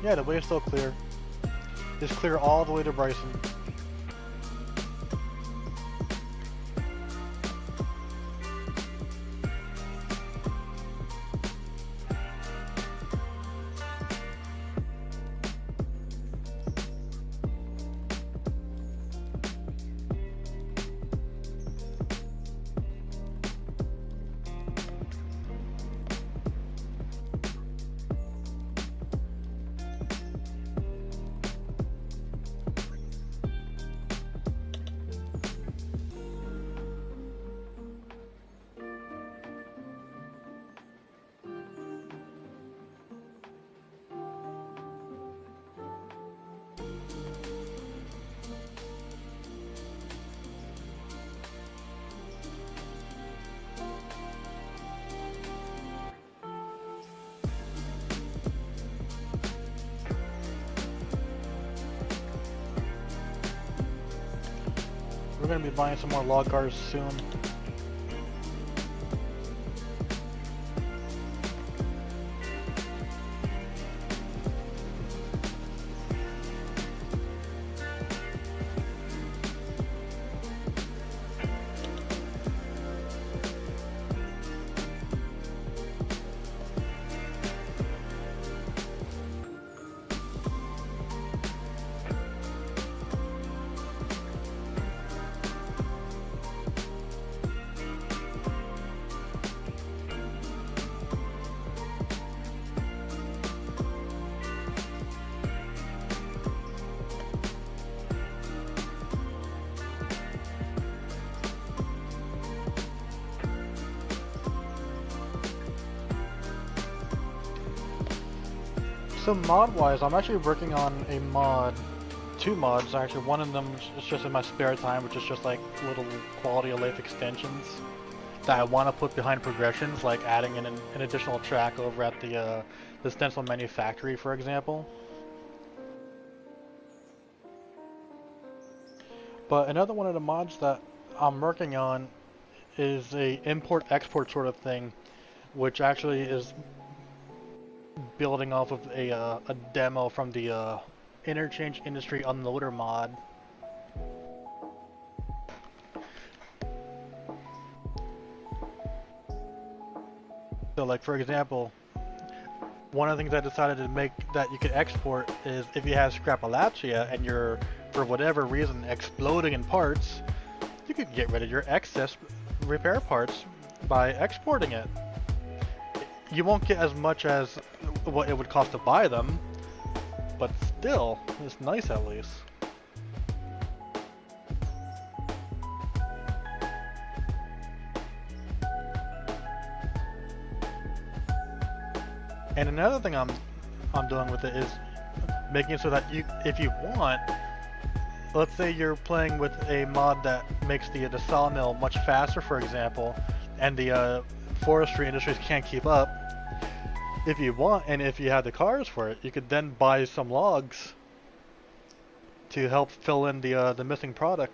Yeah, the way is still clear. Just clear all the way to Bryson. going to be buying some more log cars soon. So mod-wise, I'm actually working on a mod, 2 mods actually. One of them is just in my spare time, which is just like little quality of life extensions that I want to put behind progressions, like adding in an additional track over at the stencil manufactory, for example. But another one of the mods that I'm working on is a import-export sort of thing, which actually is building off of a demo from the interchange industry unloader mod. So like for example, one of the things I decided to make that you could export is if you have Scrapalachia and you're for whatever reason exploding in parts, you could get rid of your excess repair parts by exporting it. You won't get as much as what it would cost to buy them, but still, it's nice at least. And another thing I'm doing with it is making it so that if you want, let's say you're playing with a mod that makes the sawmill much faster, for example, and the forestry industries can't keep up. If you want, and if you have the cars for it, you could then buy some logs to help fill in the missing product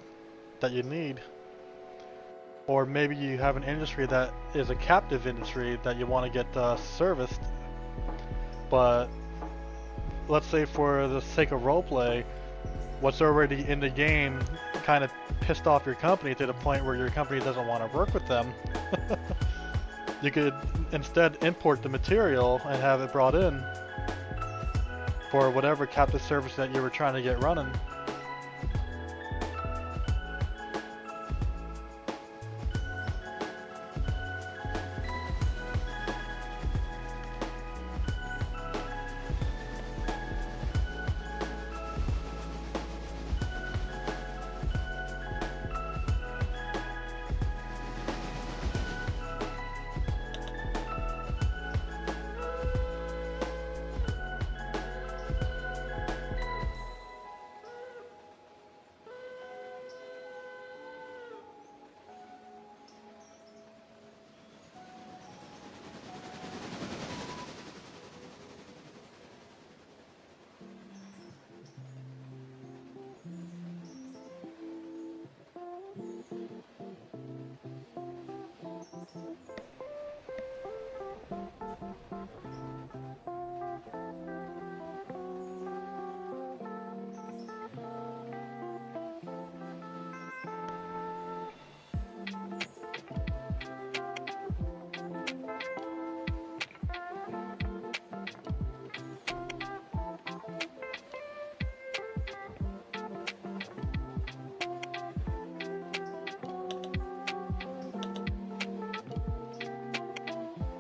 that you need. Or maybe you have an industry that is a captive industry that you want to get serviced, but let's say for the sake of roleplay, what's already in the game kind of pissed off your company to the point where your company doesn't want to work with them. You could instead import the material and have it brought in for whatever captive service that you were trying to get running.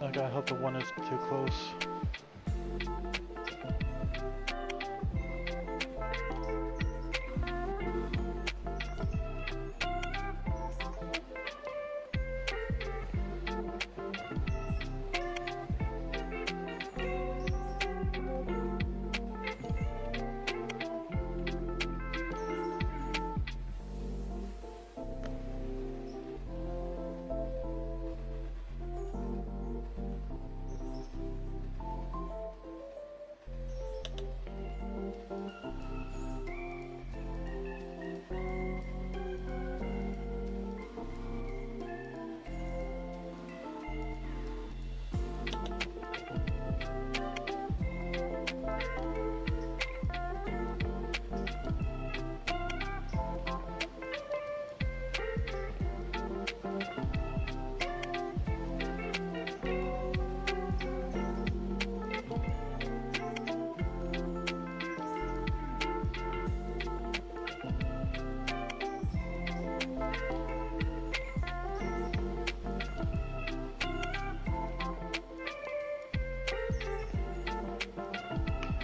Okay, I hope the one is too close.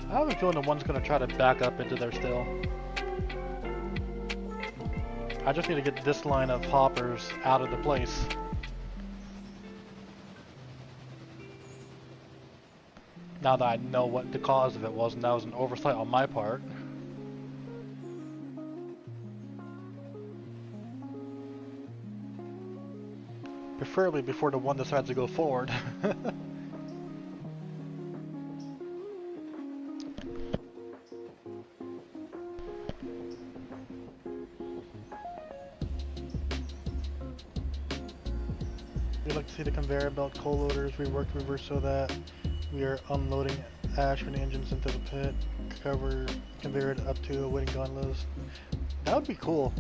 I have a feeling the one's gonna try to back up into there still. I just need to get this line of hoppers out of the place. Now that I know what the cause of it was, and that was an oversight on my part. Preferably before the one decides to go forward. We like to see the conveyor belt coal loaders reworked reverse so that we are unloading ash from the engines into the pit, cover conveyor up to awaiting gondolas. That would be cool.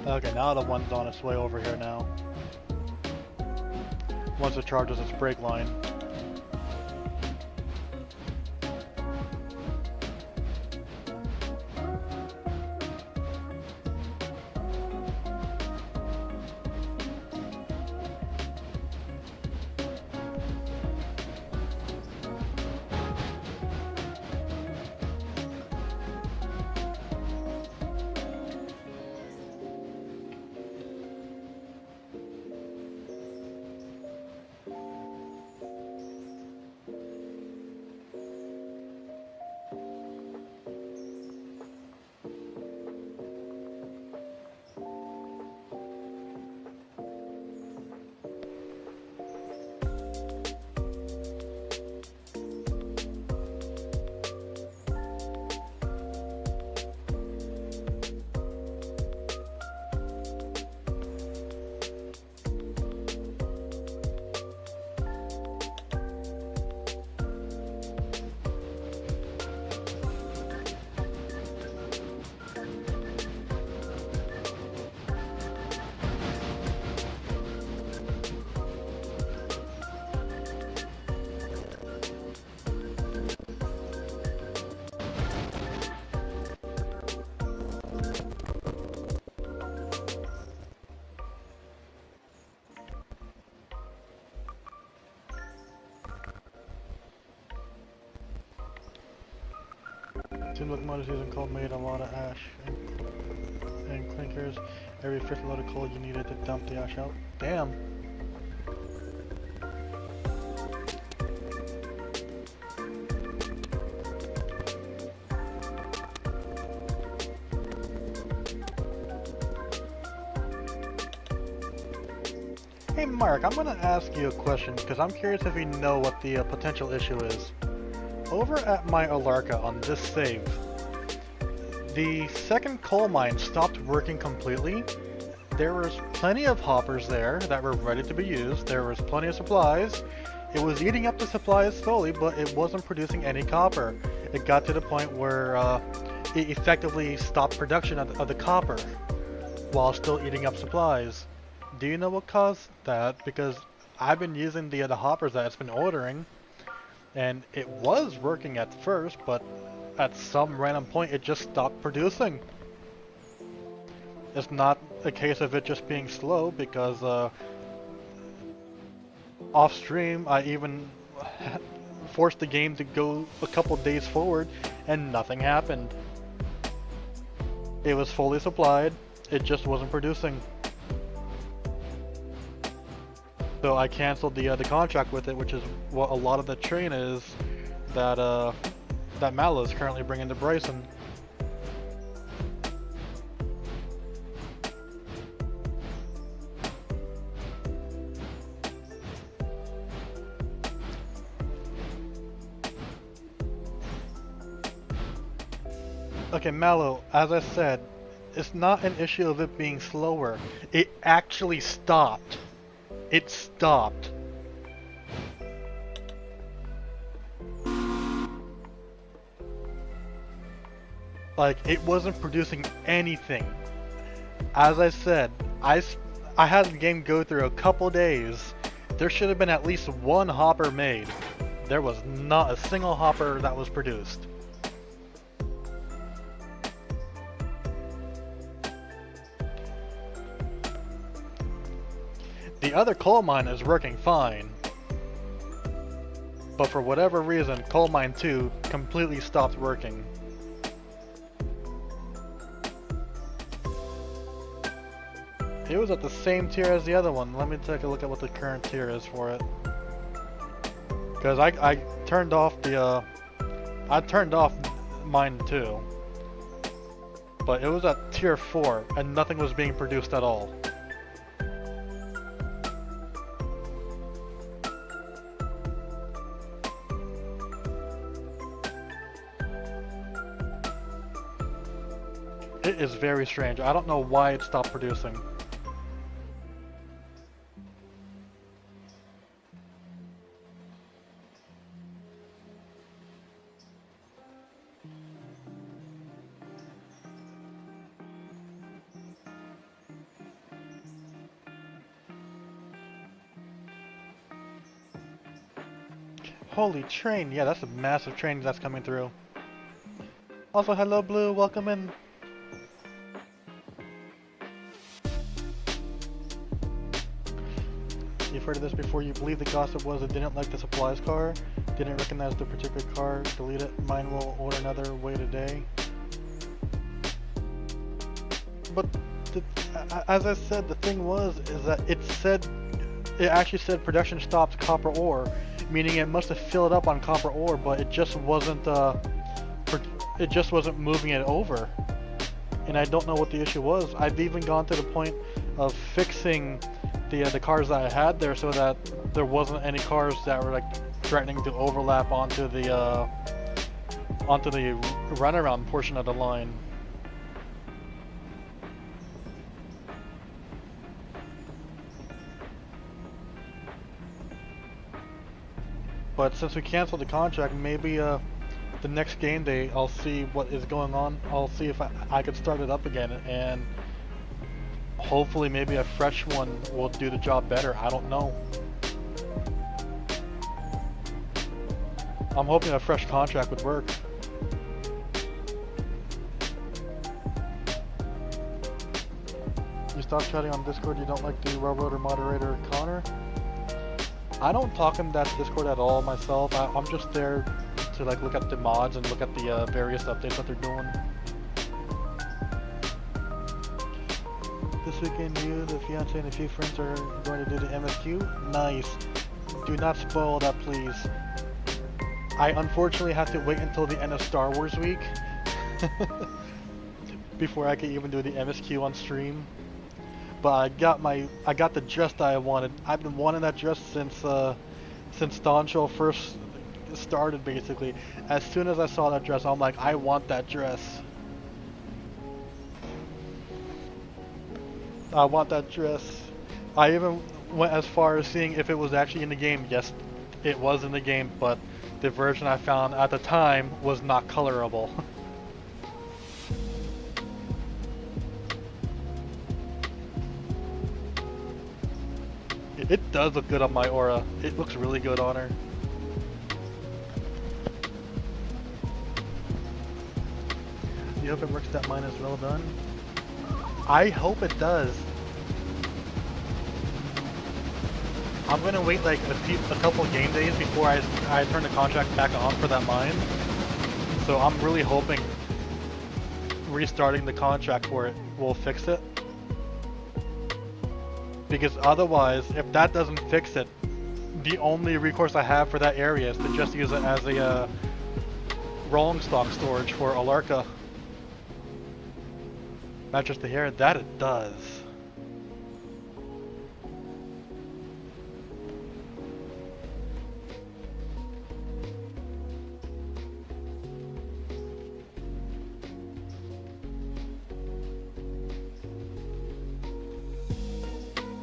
Okay, now the one's on its way over here now. Once it charges its brake line. Two locomotives using coal made a lot of ash and clinkers. Every fifth load of coal you needed to dump the ash out. Damn. Hey Mark, I'm gonna ask you a question because I'm curious if you know what the potential issue is. Over at my Alarka on this save, the second coal mine stopped working completely. There was plenty of hoppers there that were ready to be used. There was plenty of supplies. It was eating up the supplies slowly, but it wasn't producing any copper. It got to the point where it effectively stopped production of the copper while still eating up supplies. Do you know what caused that? Because I've been using the hoppers that it's been ordering, and it was working at first, but at some random point it just stopped producing. It's not a case of it just being slow, because off stream I even forced the game to go a couple days forward and nothing happened. It was fully supplied, it just wasn't producing. So I canceled the contract with it, which is what a lot of the train is that that Mallow is currently bringing to Bryson. Okay, Mallow, as I said, it's not an issue of it being slower. It actually stopped. It stopped. Like, it wasn't producing anything. As I said, I had the game go through a couple days. There should have been at least one hopper made. There was not a single hopper that was produced. The other coal mine is working fine, but for whatever reason, coal mine 2 completely stopped working. It was at the same tier as the other one. Let me take a look at what the current tier is for it. Because I turned off the mine 2, but it was at tier 4 and nothing was being produced at all. It is very strange. I don't know why it stopped producing. Holy train! Yeah, that's a massive train that's coming through. Also, hello Blue, welcome in. You've heard of this before. You believe the gossip was it didn't like the supplies car, didn't recognize the particular car, delete it, mine will order another, wait a day. But as I said, the thing is that it actually said production stopped copper ore, meaning it must have filled up on copper ore, but it just wasn't moving it over. And I don't know what the issue was. I've even gone to the point of fixing the cars that I had there so that there wasn't any cars that were like threatening to overlap onto the runaround portion of the line. But since we canceled the contract, maybe the next game day I'll see what is going on. I'll see if I could start it up again, and hopefully maybe a fresh one will do the job better. I don't know. I'm hoping a fresh contract would work. You stopped chatting on Discord, you don't like the Railroader moderator Connor? I don't talk in that Discord at all myself. I'm just there to like look at the mods and look at the various updates that they're doing. This weekend you, the fiance, and a few friends are going to do the MSQ. Nice. Do not spoil that, please. I unfortunately have to wait until the end of Star Wars week before I can even do the MSQ on stream. But I got the dress that I wanted. I've been wanting that dress since Dawn Show first started, basically. As soon as I saw that dress, I'm like, I want that dress. I want that dress. I even went as far as seeing if it was actually in the game. Yes, it was in the game, but the version I found at the time was not colorable. It does look good on my aura. It looks really good on her. You hope it works that mine is well done? I hope it does. I'm gonna wait like a couple game days before I turn the contract back on for that mine. So I'm really hoping restarting the contract for it will fix it. Because otherwise, if that doesn't fix it, the only recourse I have for that area is to just use it as a rolling stock storage for Alarka. Not just to hear that it does.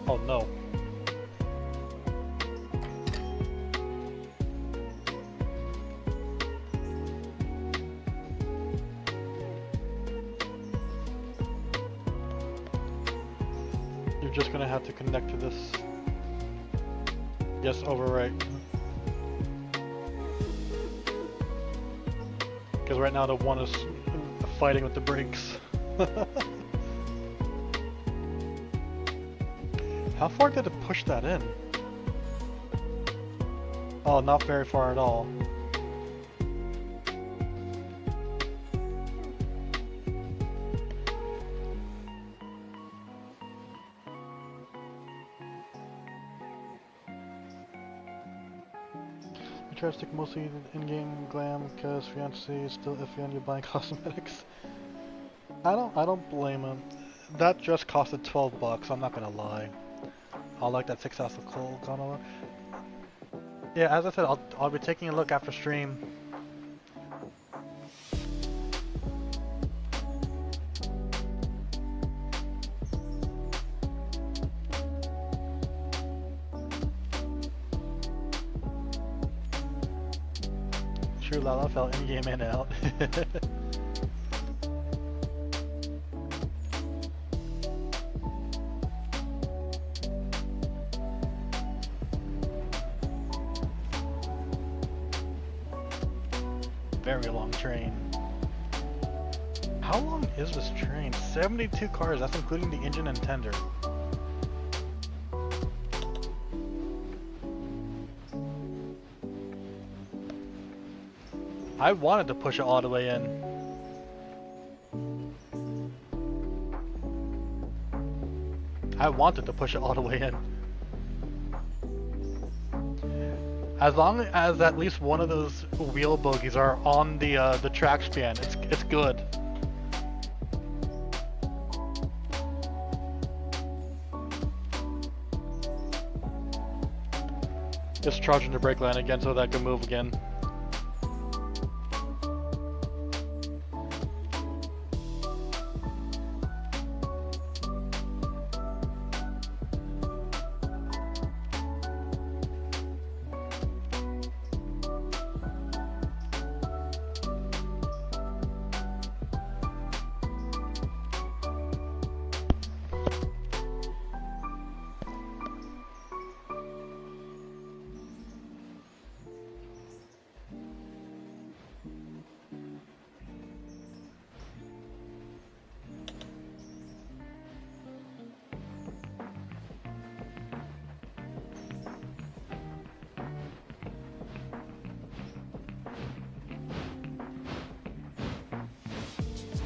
Oh no. You're just gonna have to connect to this. Yes, overwrite. Because right now the one is fighting with the brakes. How far did it push that in? Oh, not very far at all. I try to stick mostly in-game glam because fiance is still iffy on you buying cosmetics. I don't blame him. That just costed $12, I'm not gonna lie. I'll like that 6 ounce of coal gone over. Yeah, as I said, I'll be taking a look after stream. True, Lala fell in game in and out. Very long train. How long is this train? 72 cars, that's including the engine and tender. I wanted to push it all the way in. I wanted to push it all the way in. As long as at least one of those wheel bogies are on the track span, it's good. Just charging the brake line again so that I can move again.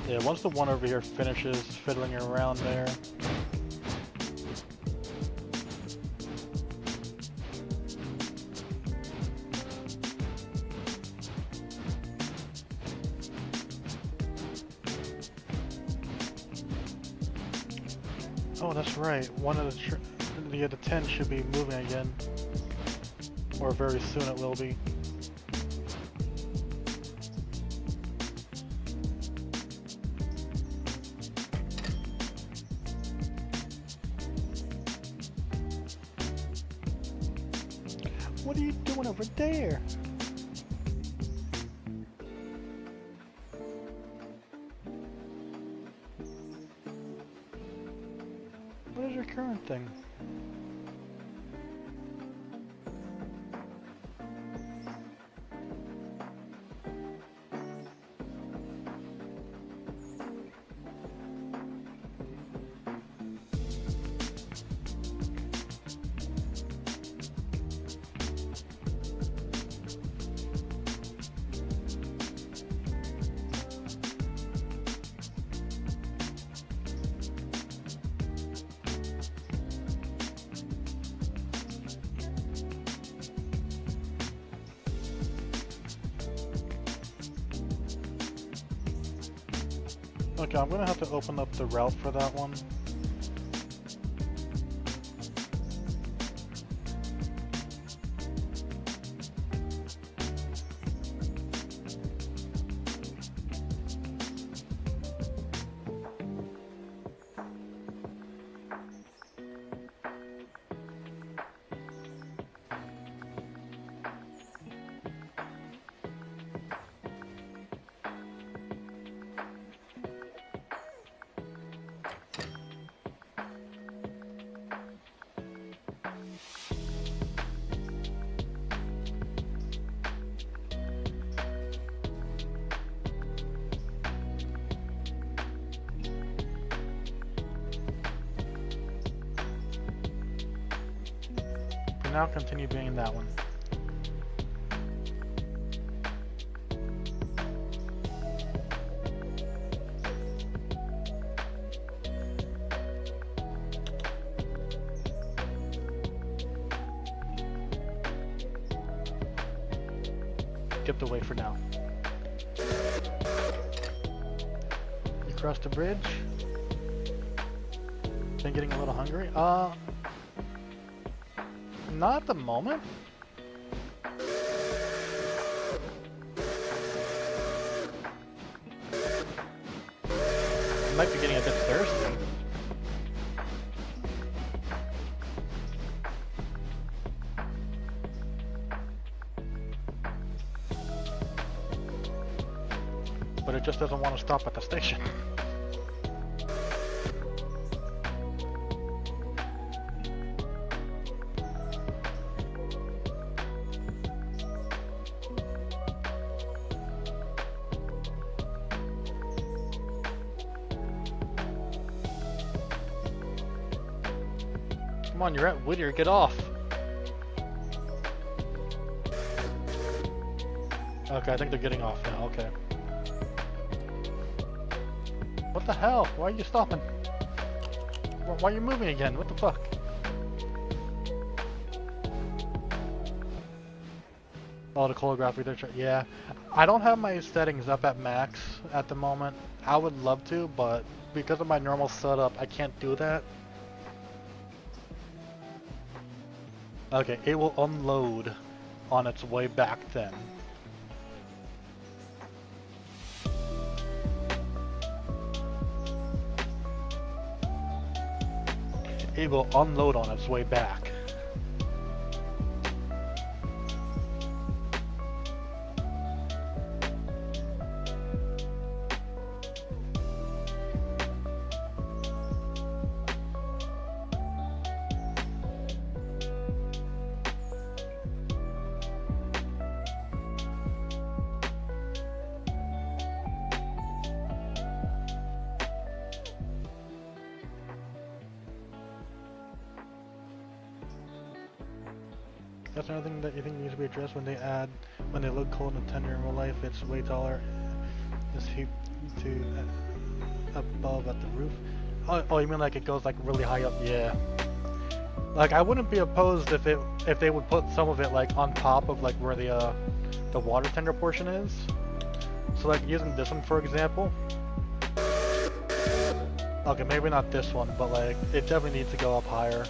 Yeah, once the one over here finishes fiddling around there. Oh, that's right. One of the 10 should be moving again. Or very soon it will be. What are you doing over there? What is your current thing? Okay, I'm gonna have to open up the route for that one. Now continue being in that one. Skip the way for now. You crossed the bridge. Been getting a little hungry. Not at the moment. I might be getting a bit thirsty. But it just doesn't want to stop at the station. Come on, you're at Whittier, get off! Okay, I think they're getting off now, okay. What the hell? Why are you stopping? Why are you moving again? What the fuck? Oh, the choreography, yeah. I don't have my settings up at max at the moment. I would love to, but because of my normal setup, I can't do that. Okay, it will unload on its way back then. It will unload on its way back. That's another thing that you think needs to be addressed when they look cold and tender in real life. It's way taller. This heap to above at the roof. Oh, you mean like it goes like really high up? Yeah. Like I wouldn't be opposed if they would put some of it like on top of like where the water tender portion is. So like using this one for example. Okay, maybe not this one, but like it definitely needs to go up higher.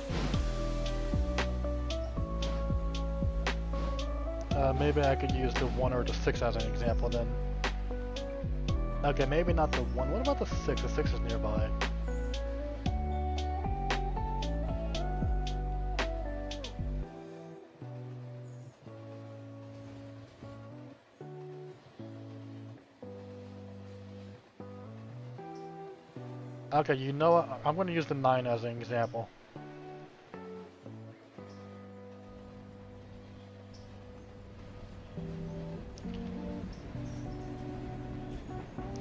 Maybe I could use the 1 or the 6 as an example then. Okay, maybe not the 1. What about the 6? The 6 is nearby. Okay, you know what? I'm going to use the 9 as an example.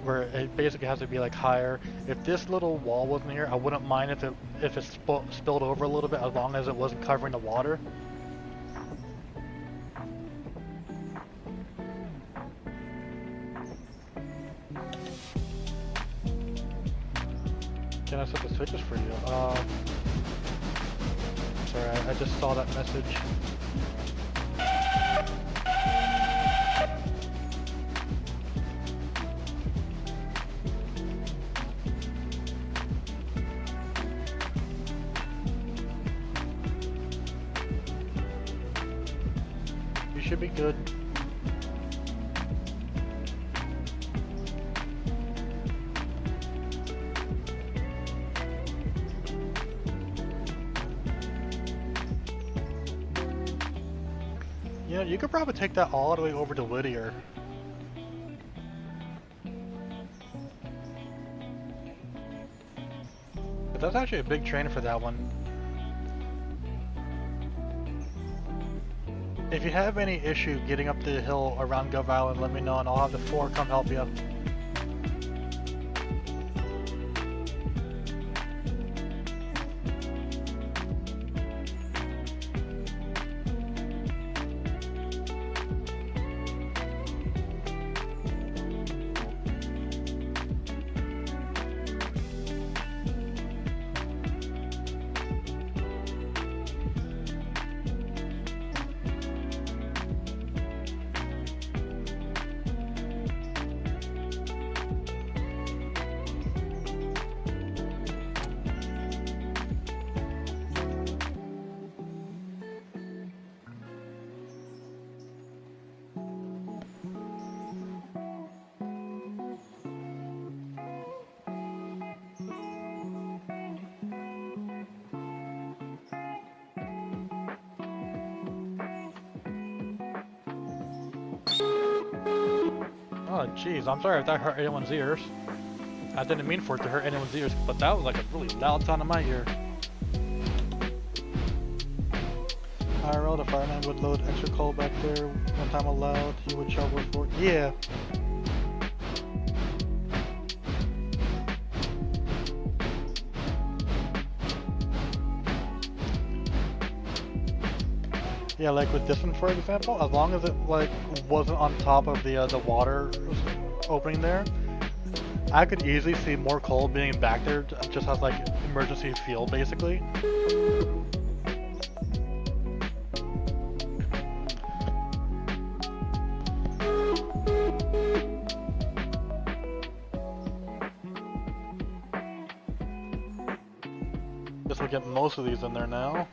Where it basically has to be like higher. If this little wall wasn't here, I wouldn't mind if it spilled over a little bit as long as it wasn't covering the water. Can I set the switches for you? Sorry, I just saw that message. should be good. You know, you could probably take that all the way over to Whittier. But that's actually a big train for that one. If you have any issue getting up the hill around Gov Island, let me know and I'll have the 4 come help you. Oh jeez, I'm sorry if that hurt anyone's ears. I didn't mean for it to hurt anyone's ears, but that was like a really loud sound in my ear. IRL, the fireman would load extra coal back there one time allowed. He would shovel it for. Yeah. Yeah, like with this one, for example, as long as it like wasn't on top of the water opening there, I could easily see more coal being back there just as like emergency fuel, basically. Guess we'll get most of these in there now.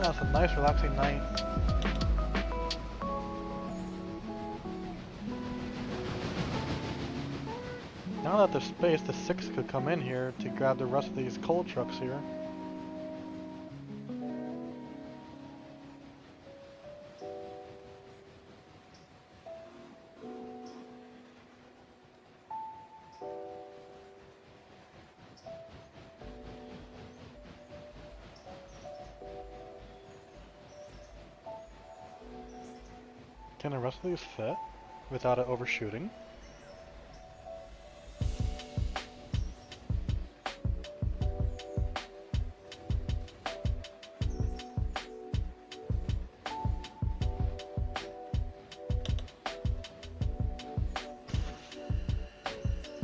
That's a nice relaxing night. Now that there's space, the 6 could come in here to grab the rest of these coal trucks here. Can the rest of these fit without it overshooting?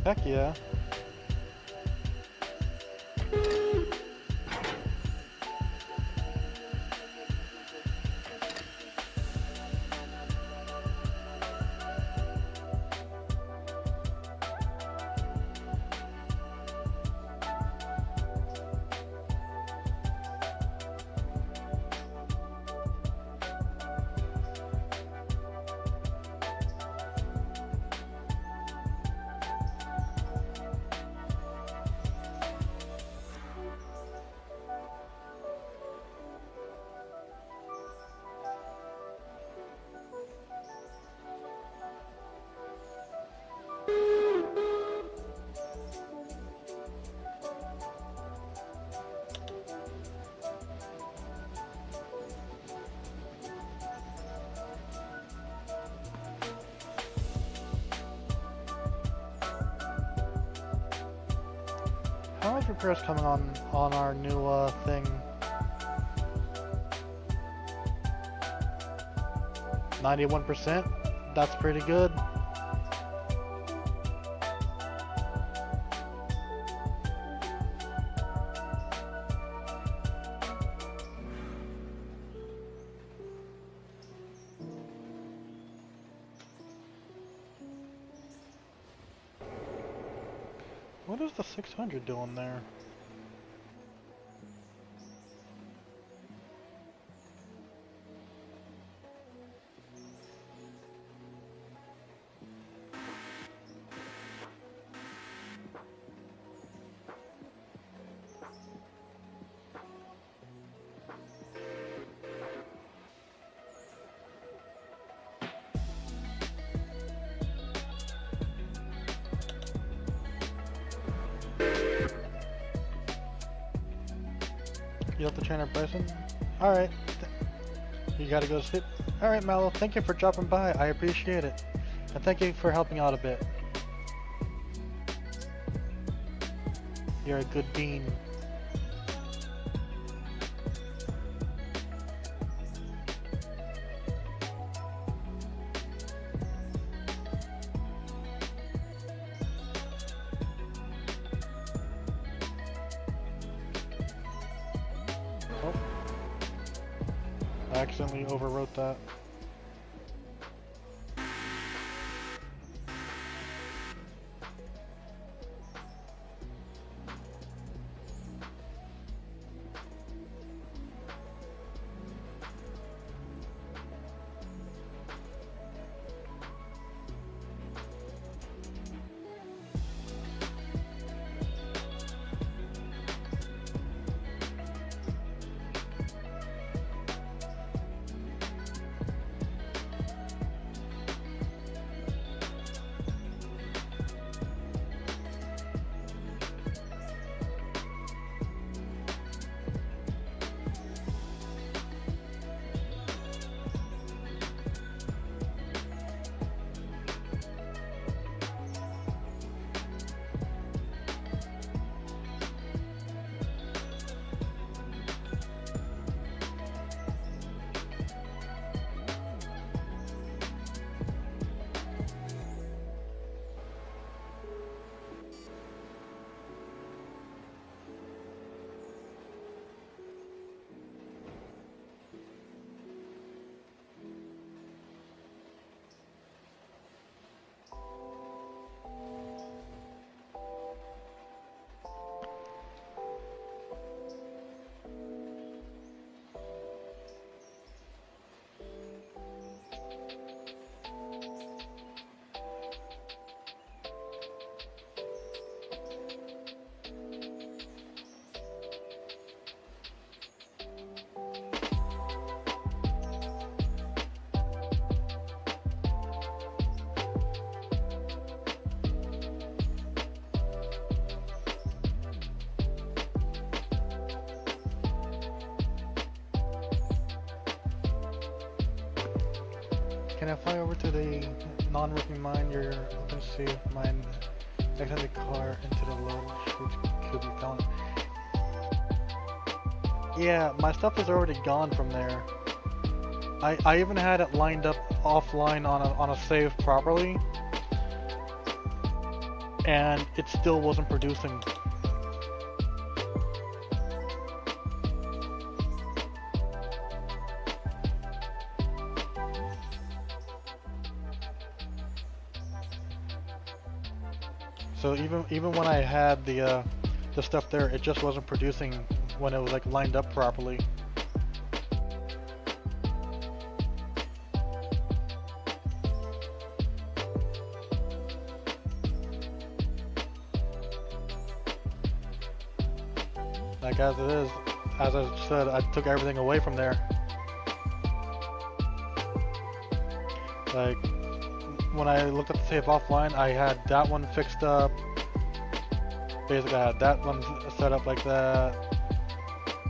Heck yeah. of repairs coming on our new thing. 91%. That's pretty good. What is the 600 doing there? You have to train our person? Alright. You gotta go sleep? Alright, Mallow, thank you for dropping by. I appreciate it. And thank you for helping out a bit. You're a good bean. Oh. I accidentally overwrote that. Can I fly over to the non-working mine? You're looking to see if mine exited the car into the load chute could be found. Yeah, my stuff is already gone from there. I even had it lined up offline on a save properly, and it still wasn't producing. So even when I had the stuff there, it just wasn't producing when it was like lined up properly. Like as it is, as I said, I took everything away from there. Like when I looked at the save offline, I had that one fixed up. Basically, I had that one set up like that.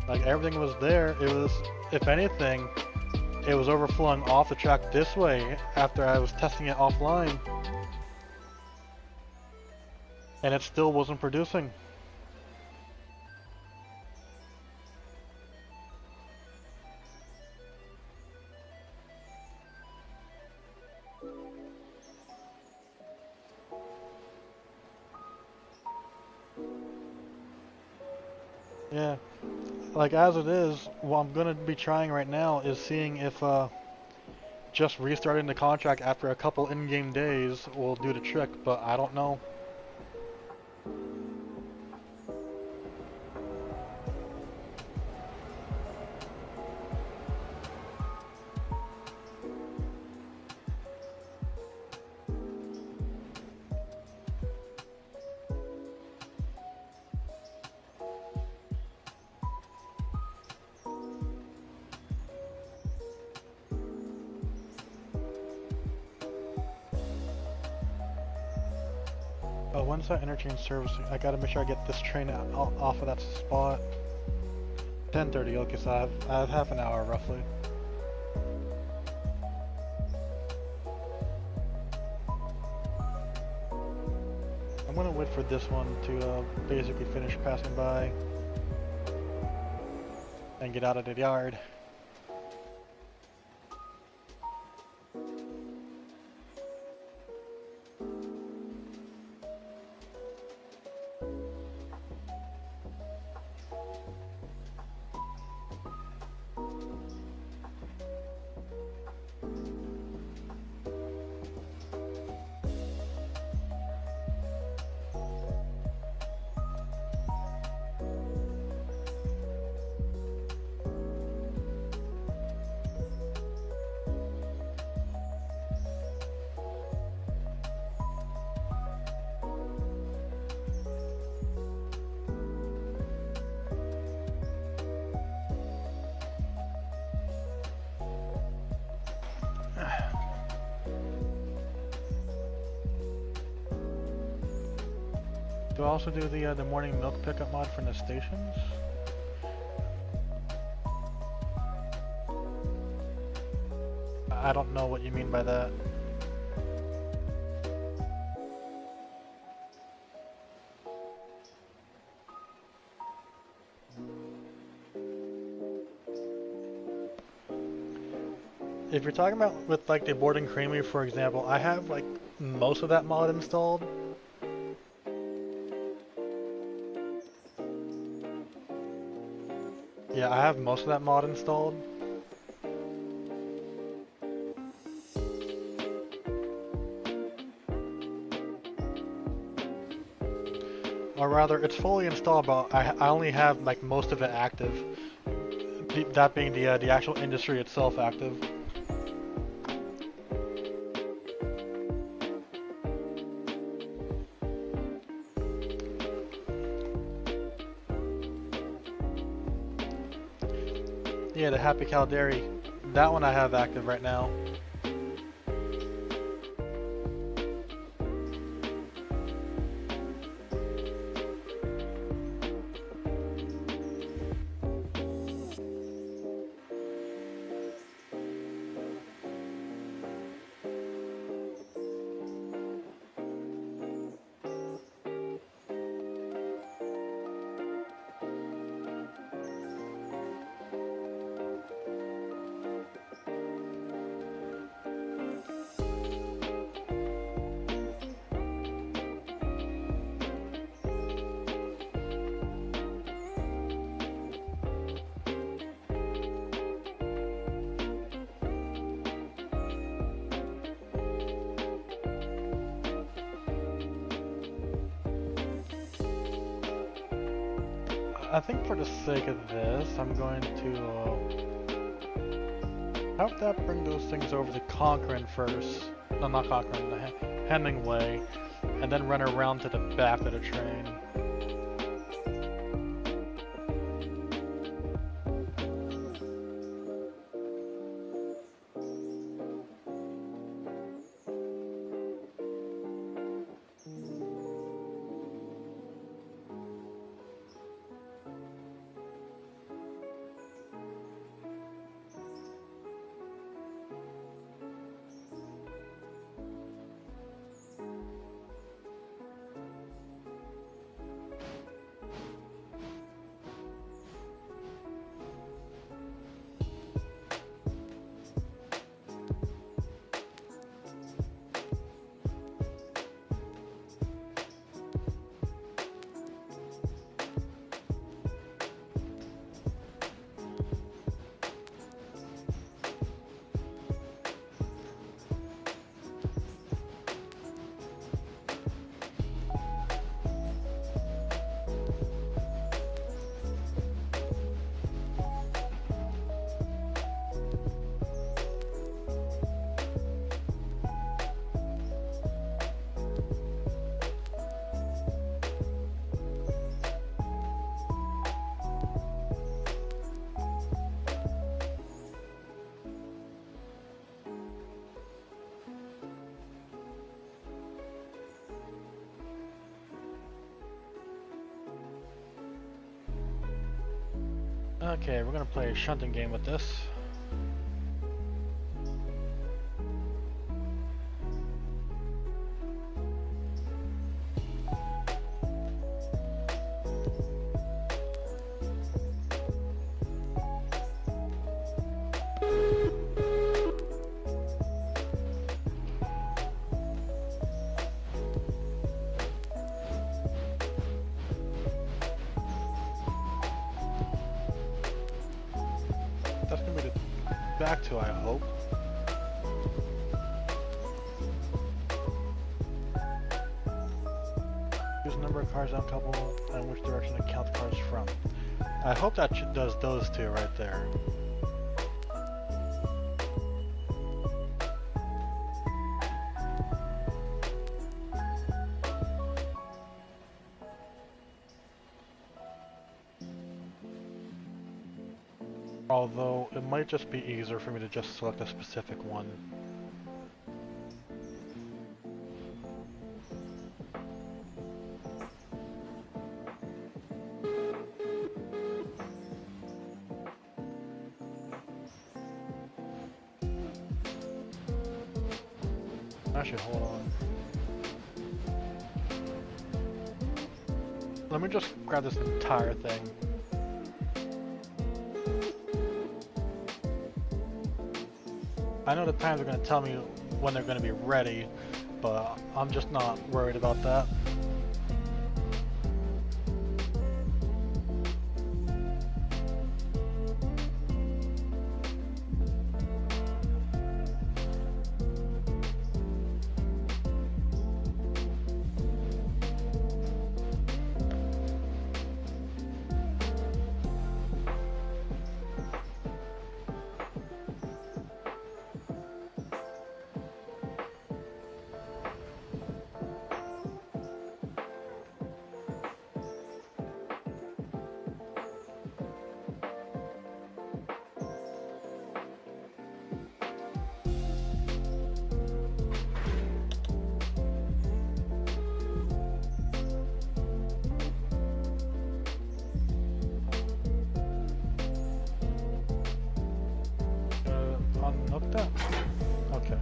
Like everything was there. It was, if anything, it was overflowing off the track this way after I was testing it offline. And it still wasn't producing. Yeah, like as it is, what I'm gonna be trying right now is seeing if just restarting the contract after a couple in-game days will do the trick, but I don't know. Oh, when's that interchange service? I gotta make sure I get this train off of that spot. 10:30. Okay, so I have half an hour roughly. I'm gonna wait for this one to basically finish passing by and get out of the yard. Do I also do the morning milk pickup mod from the stations? I don't know what you mean by that. If you're talking about with like the boarding creamery, for example, I have like most of that mod installed. Yeah, I have most of that mod installed. Or rather, it's fully installed, but I only have like most of it active. That being the actual industry itself active. Yeah, the Happy Cow Dairy. That one I have active right now. I think for the sake of this, I'm going to have that bring those things over to Conklin first. No, not Conklin, Hemingway, and then run around to the back of the train. Okay, we're gonna play a shunting game with this. That's gonna be the back to, I hope. Use the number of cards uncoupled and which direction to count the cards from. I hope that does those two right there. Although, it might just be easier for me to just select a specific one. Actually, hold on. Let me just grab this entire thing. I know the times are going to tell me when they're going to be ready, but I'm just not worried about that. Unhook that? Okay.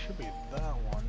Should be that one.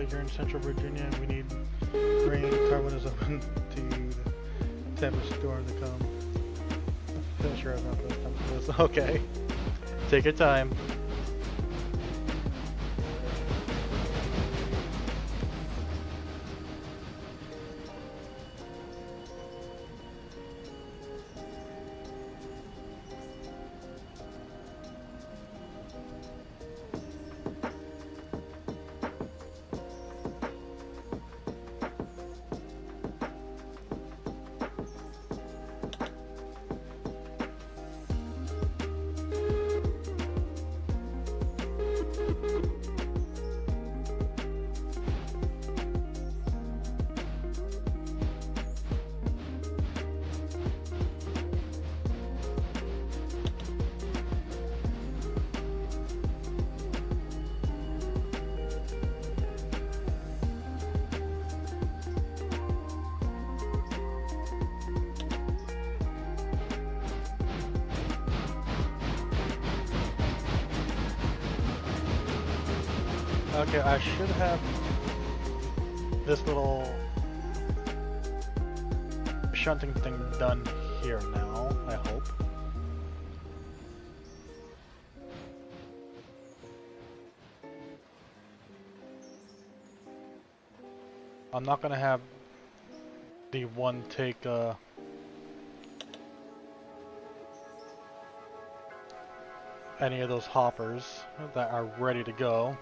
like you're in Central Virginia and we need rain. Car windows open to tap a storm to come. I'm sure I'm not going to come to this. Okay. Take your time. Okay, I should have this little shunting thing done here now, I hope. I'm not gonna have the one take any of those hoppers that are ready to go.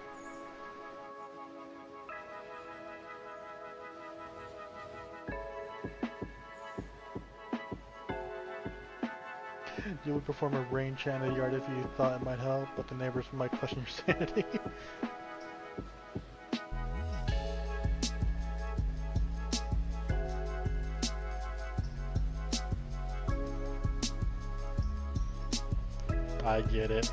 You would perform a rain chant in the yard if you thought it might help, but the neighbors might question your sanity. I get it.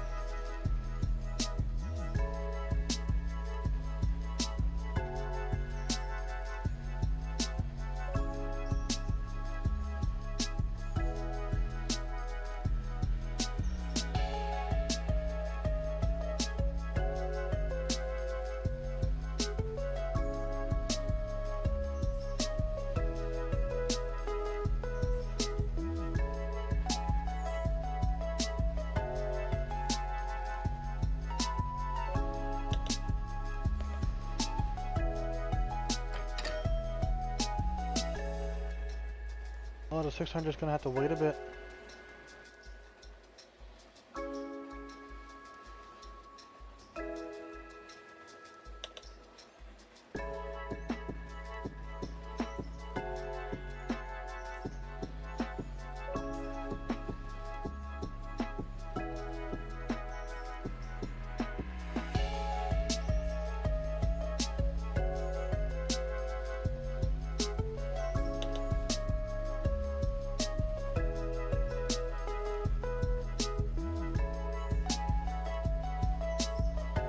Oh, the 600 is gonna have to wait a bit.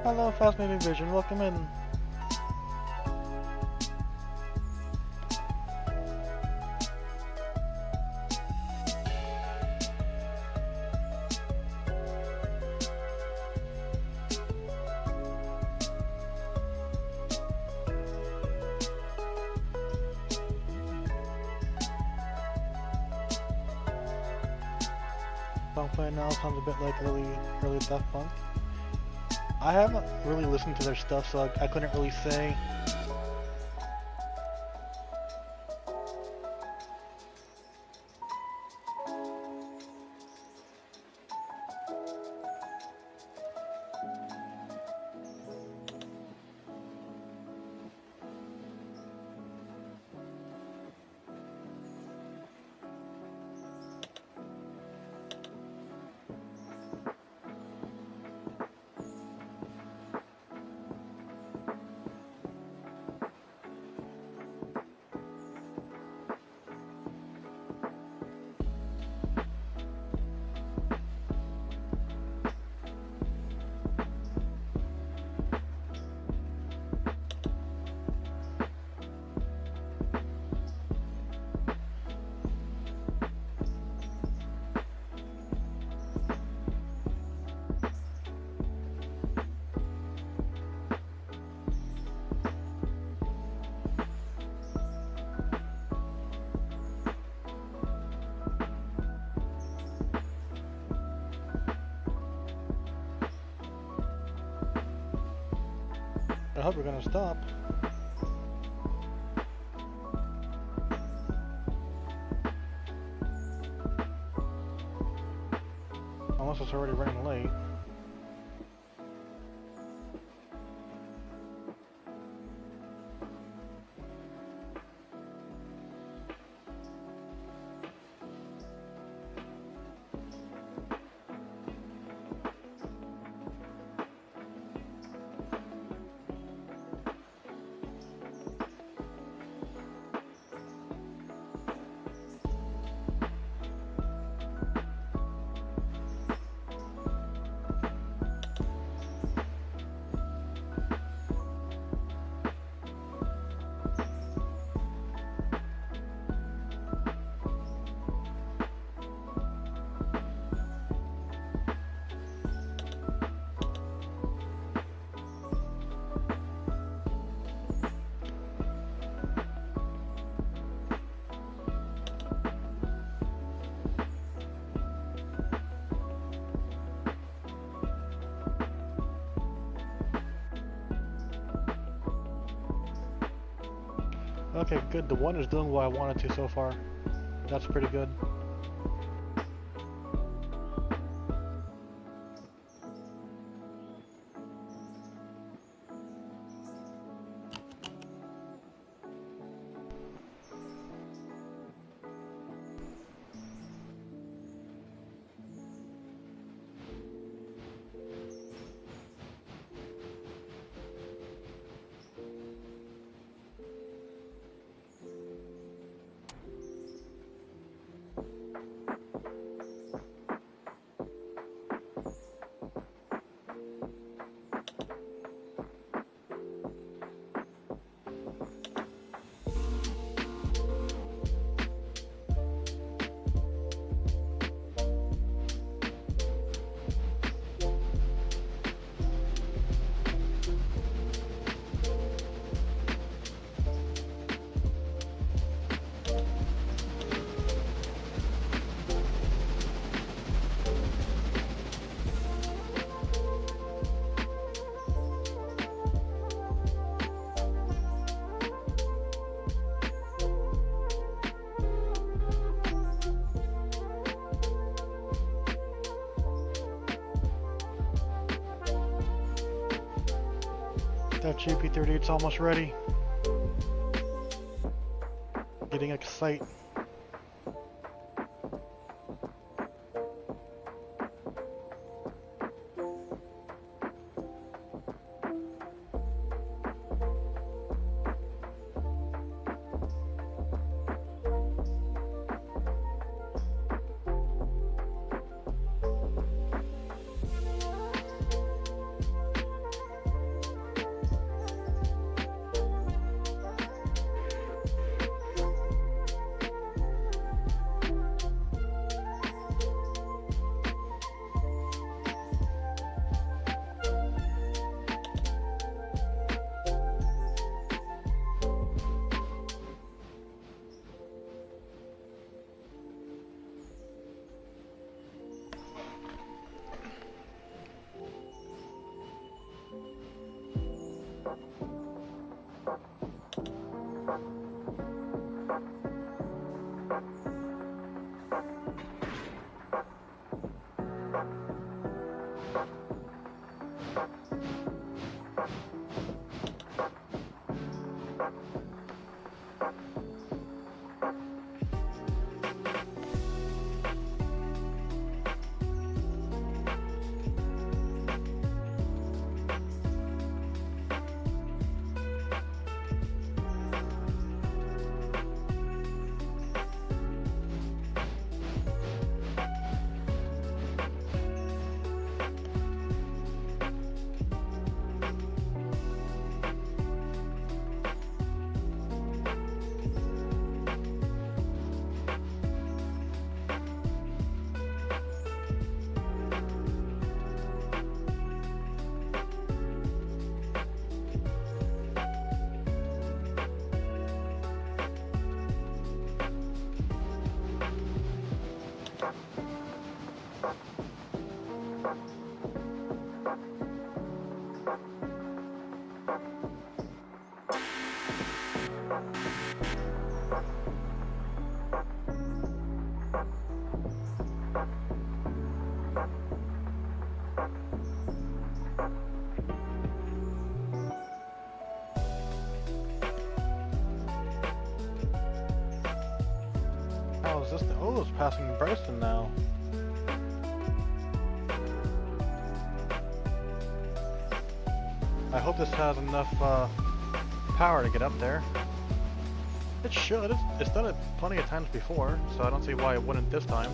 Hello, Fascinating Vision. Welcome in. Song playing now sounds a bit like early Daft Punk. I haven't really listened to their stuff, so I couldn't really say. I hope we're gonna stop. Unless it's already running late. Okay, good. The one is doing what I wanted to so far. That's pretty good. That GP38's almost ready. Getting excited. Oh, it's passing Burston now. I hope this has enough power to get up there. It should. It's done it plenty of times before, so I don't see why it wouldn't this time.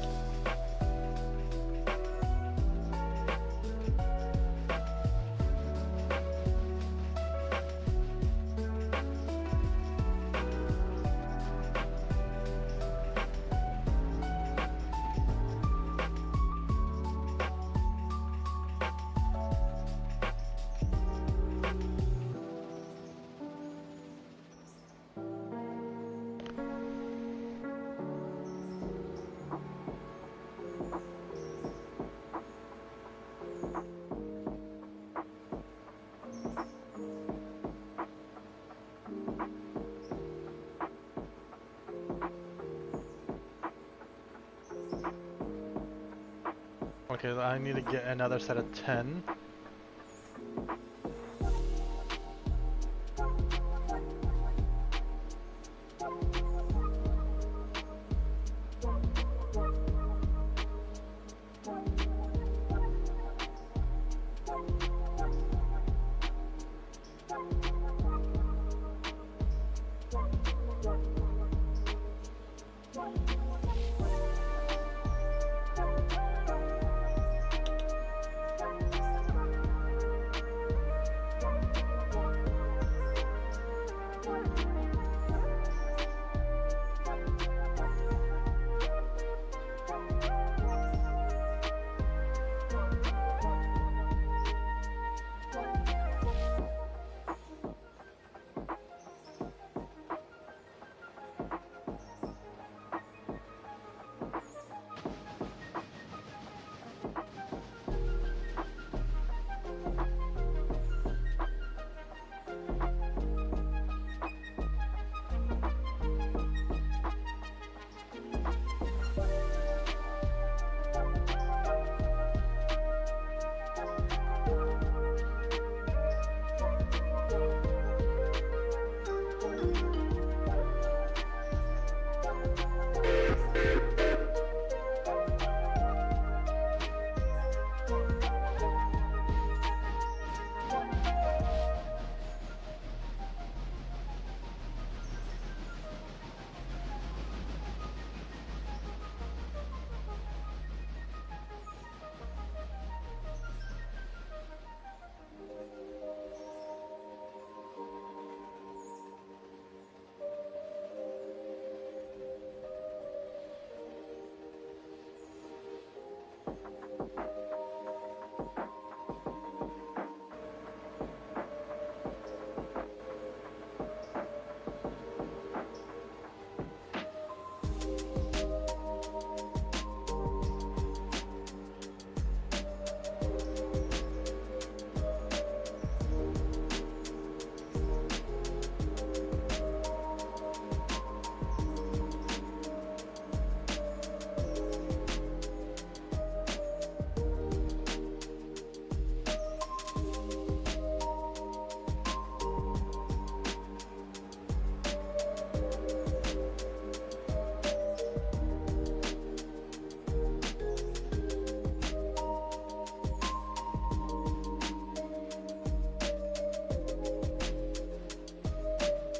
Okay, I need to get another set of 10.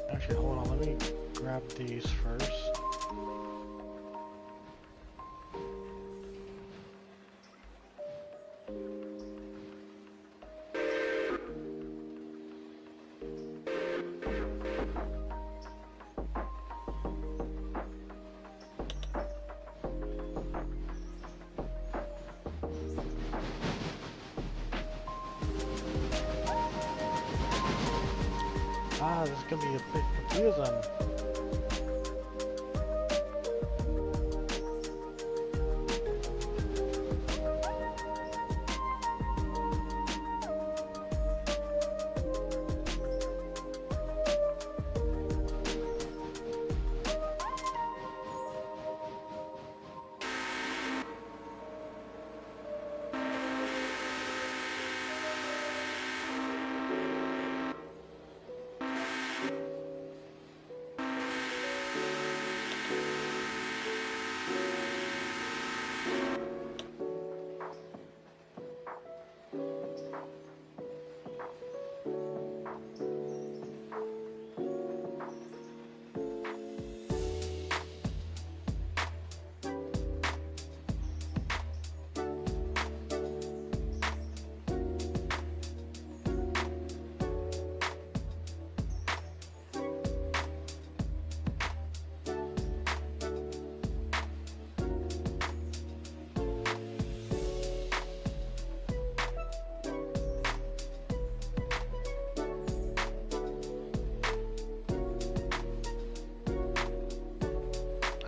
Actually, hold on, let me grab these first. Ah, this is gonna be a bit confusing.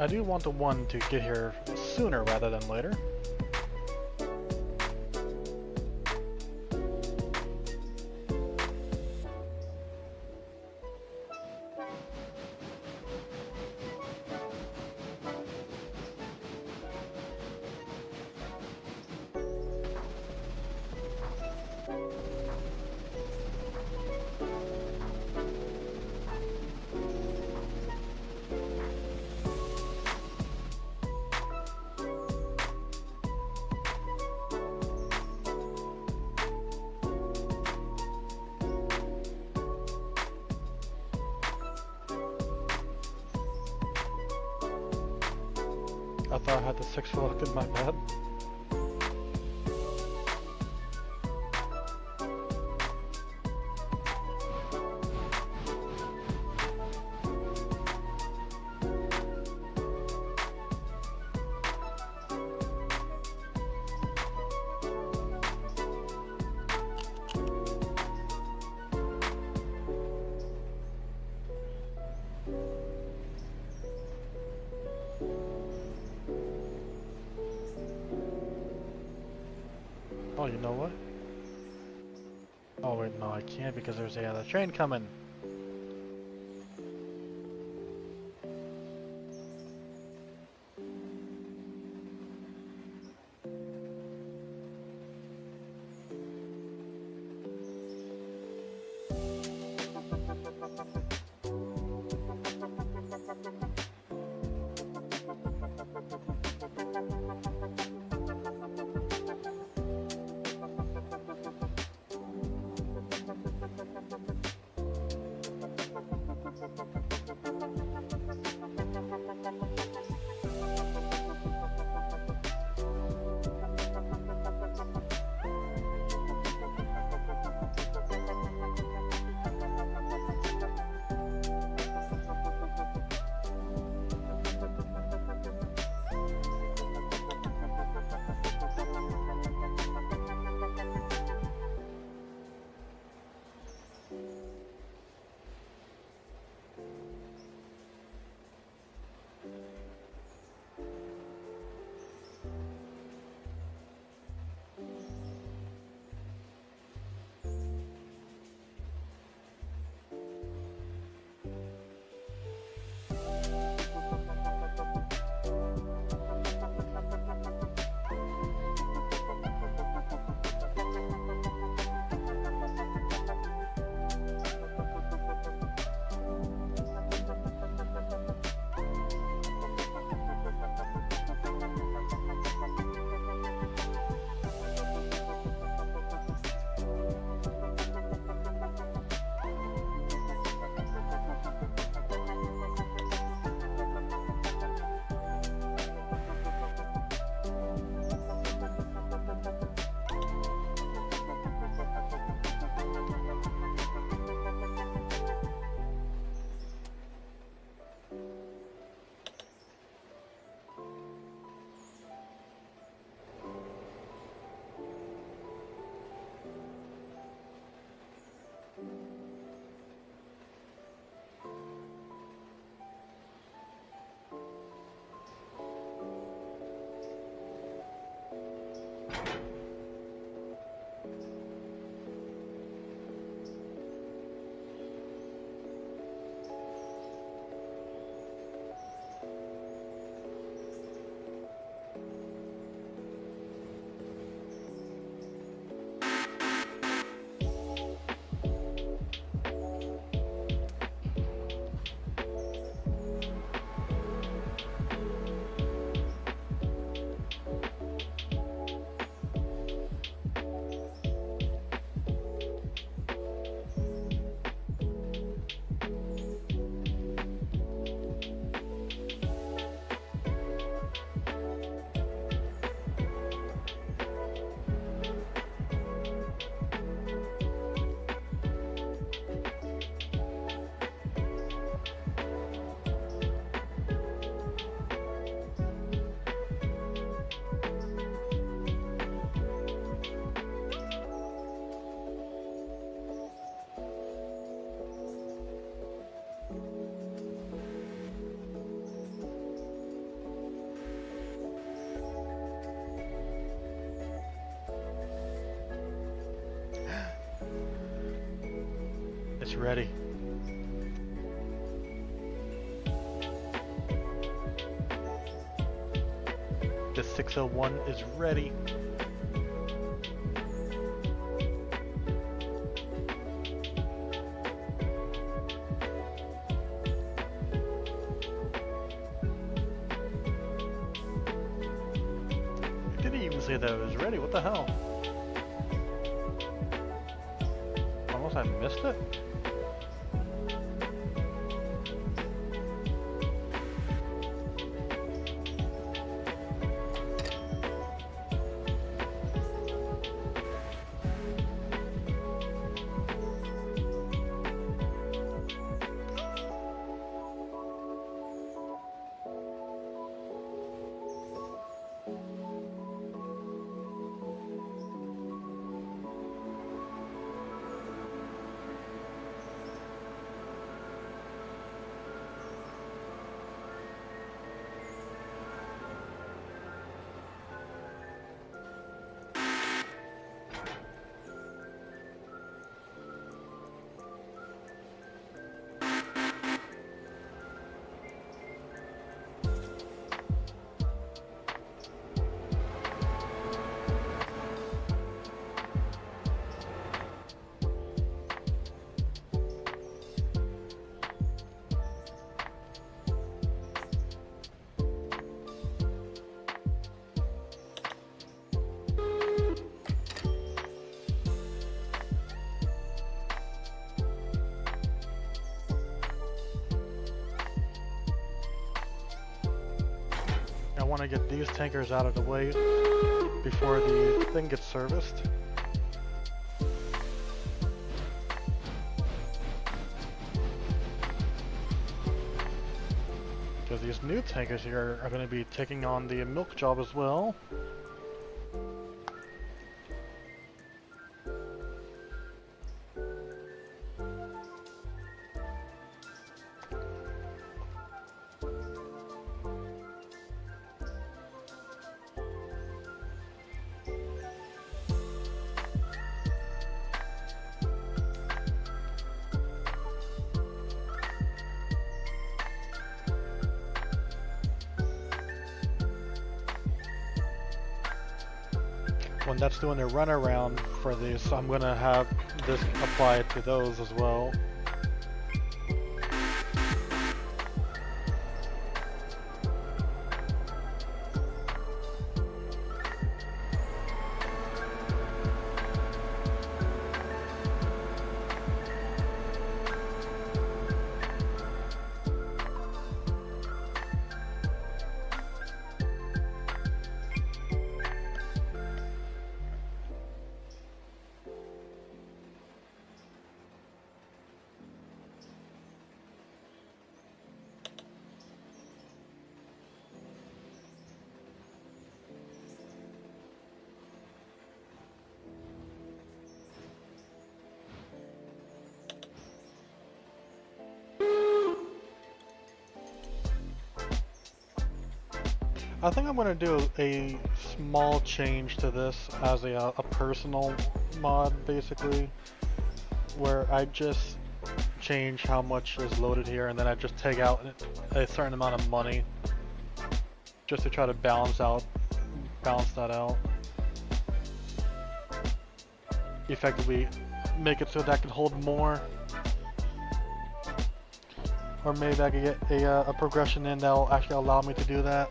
I do want the one to get here sooner rather than later. I thought I had the 6 selected, my bad. Oh, you know what? Oh wait, no, I can't because there's a other train coming. It's ready. The 601 is ready. It didn't even say that it was ready. What the hell? Unless I missed it? I want to get these tankers out of the way before the thing gets serviced. Because these new tankers here are going to be taking on the milk job as well. When that's doing their runaround for these, I'm gonna have this apply to those as well. I think I'm going to do a small change to this as a personal mod, basically, where I just change how much is loaded here, and then I just take out a certain amount of money just to try to balance that out. Effectively make it so that I can hold more. Or maybe I could get a progression in that will actually allow me to do that.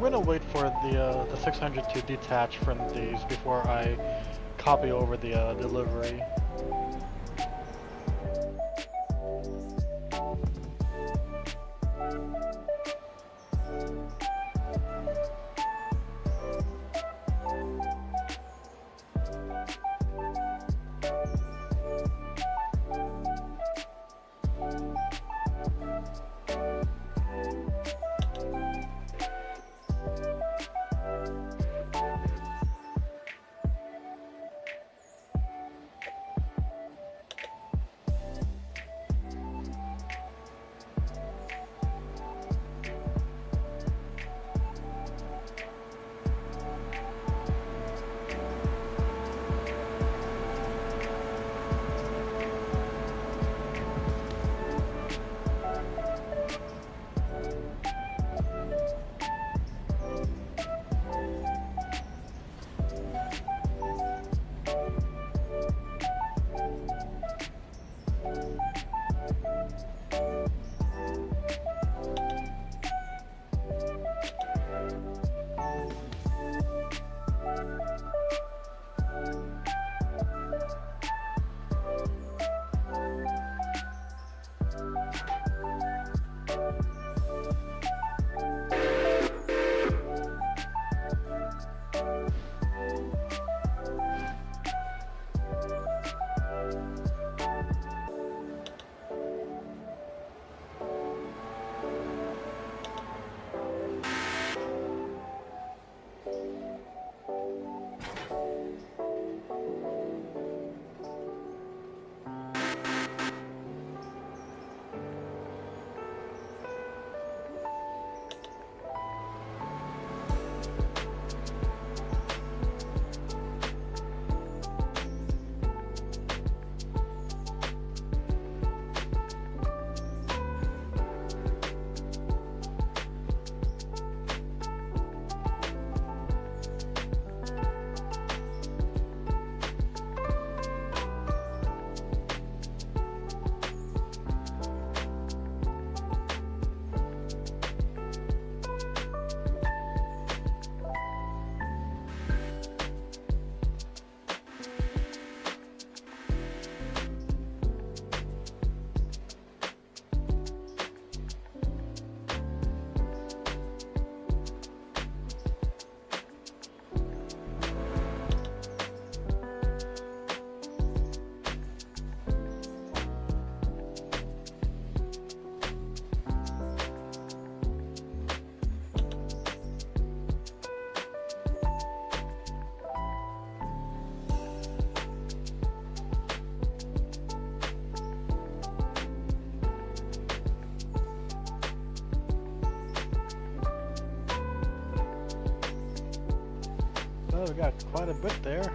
gonna wait for the 600 to detach from these before I copy over the delivery. Oh, we got quite a bit there.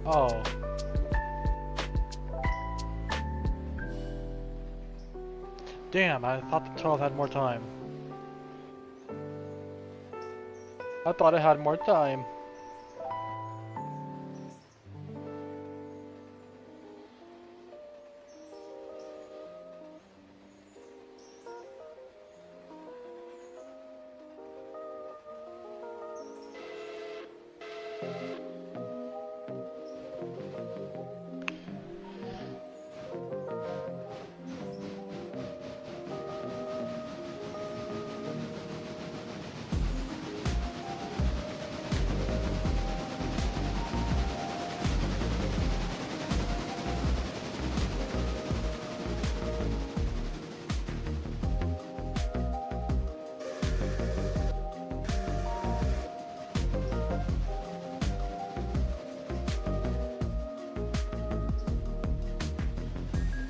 Oh. Damn, I thought the 12 had more time. I thought it had more time.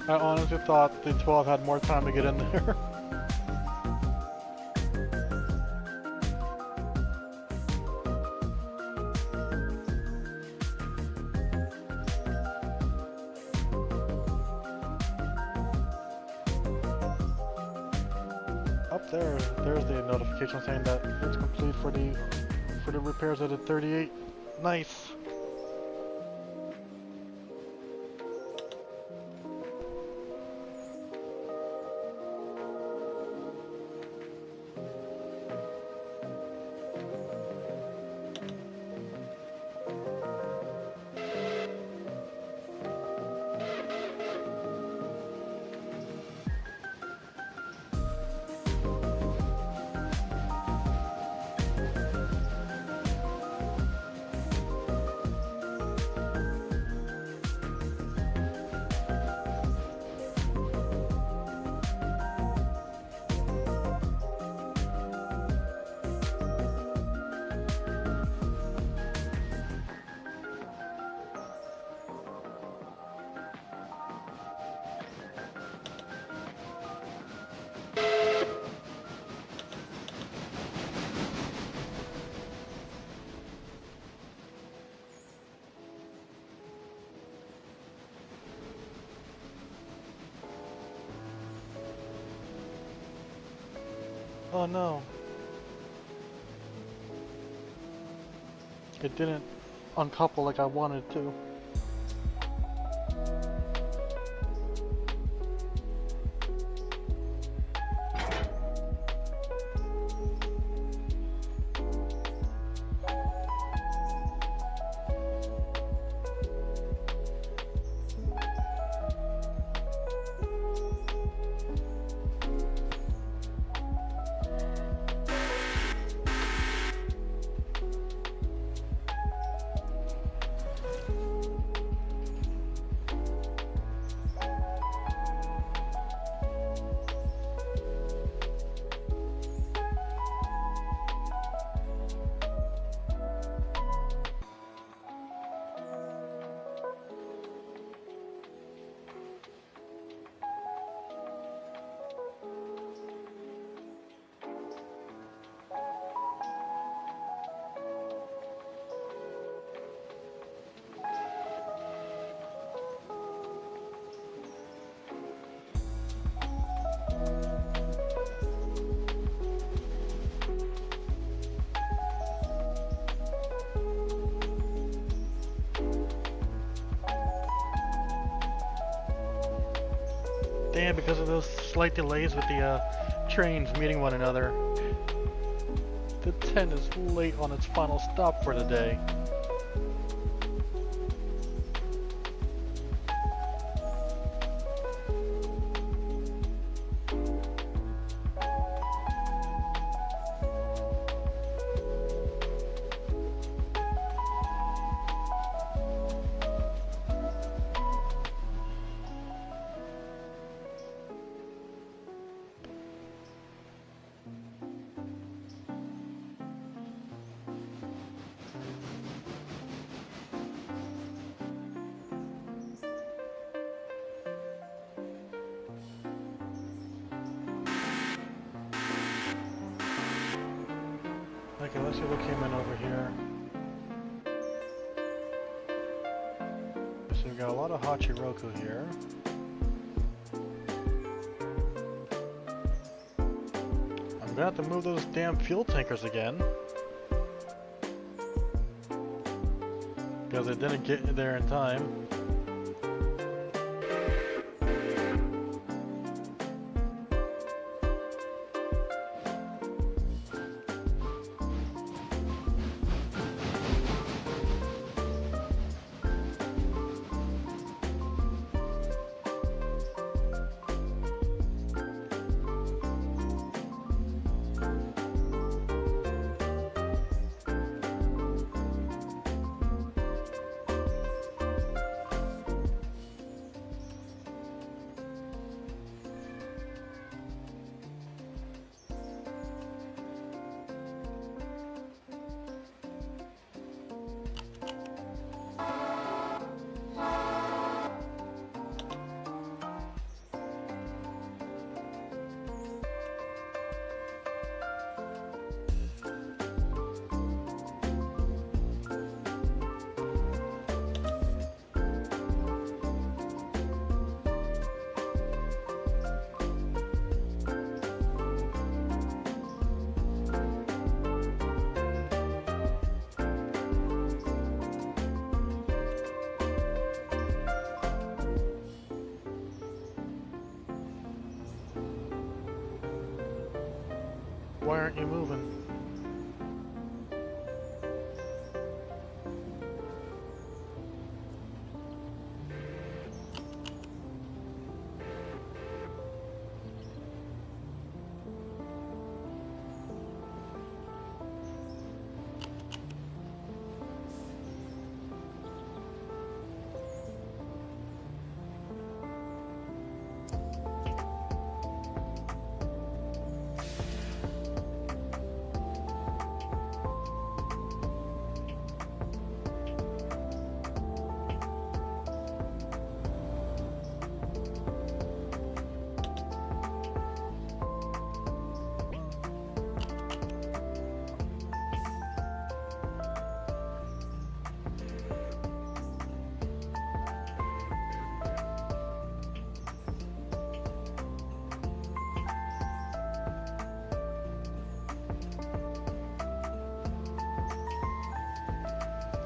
I honestly thought the 12 had more time to get in there. Up there, there's the notification saying that it's complete for the for the repairs at a 38. Nice. Oh no. It didn't uncouple like I wanted to. Damn, because of those slight delays with the trains meeting one another, the 10 is late on its final stop for the day. Okay, let's see what came in over here. So we've got a lot of Hachiroku here. I'm gonna have to move those damn fuel tankers again. Because I didn't get there in time. Why aren't you moving?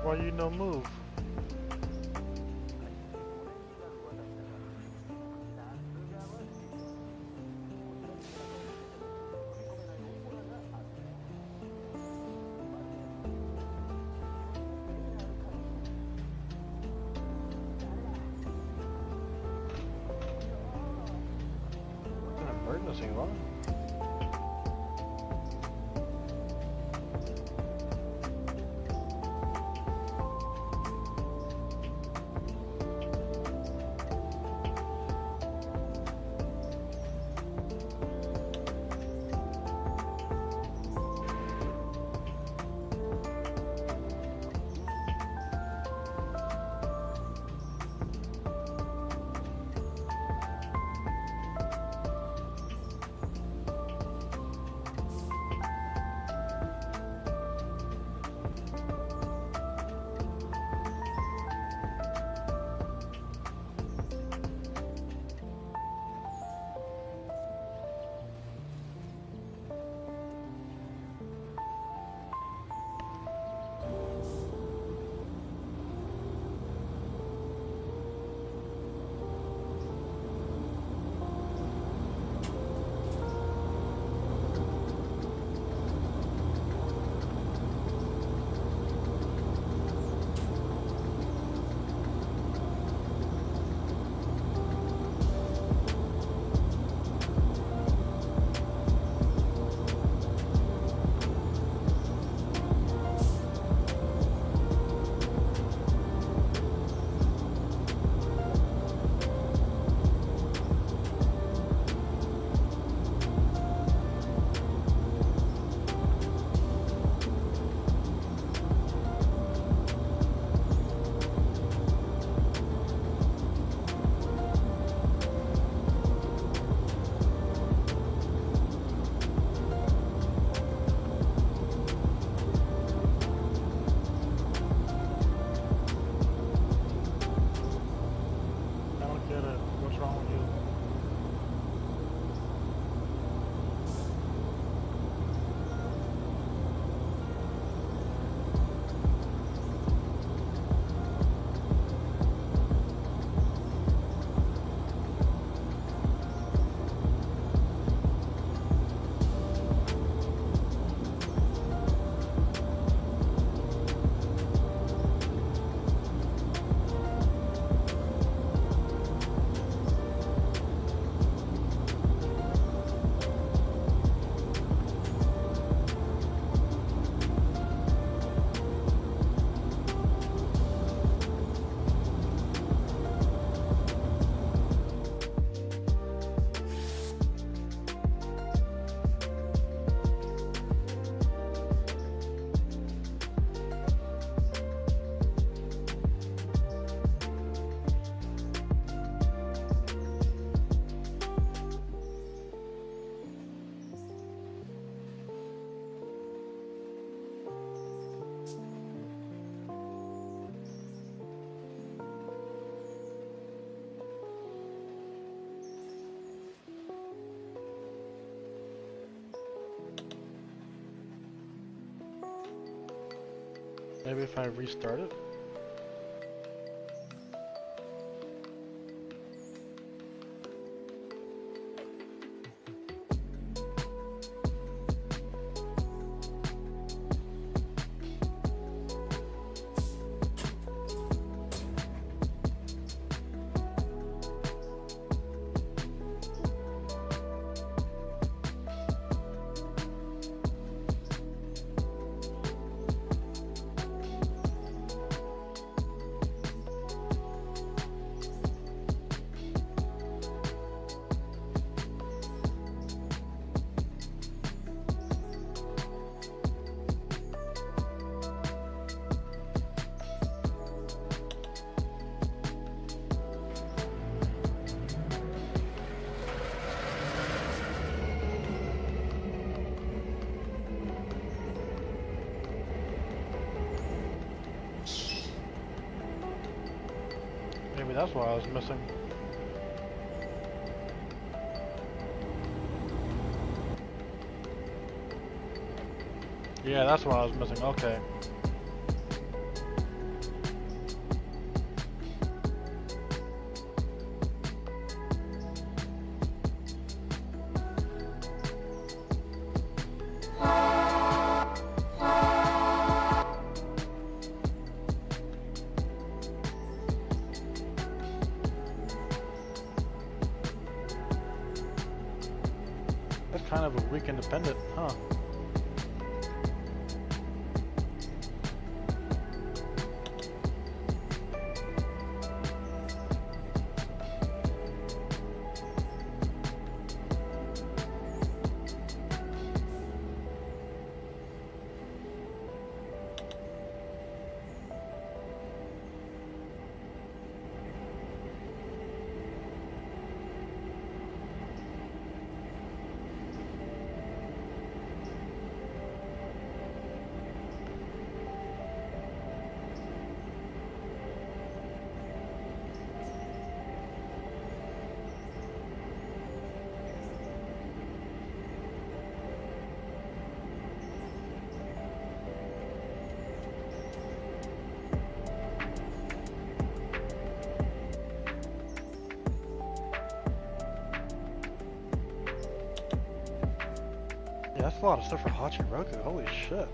Why you no move? An emergency, what? Maybe if I restart it? that's what I was missing. Yeah, that's what I was missing. Okay. That's kind of a weak independent, huh? Yeah, that's a lot of stuff for Hachiroku. Holy shit.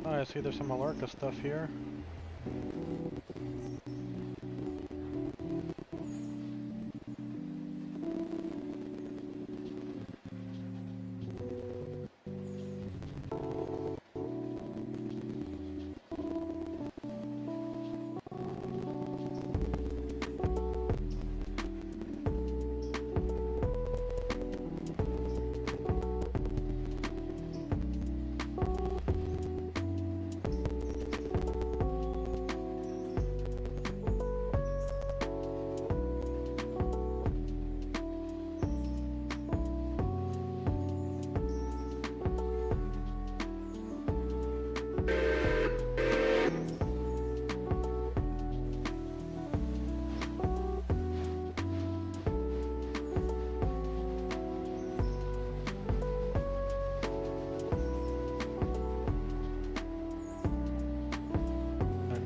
Oh, I see there's some Alarka stuff here.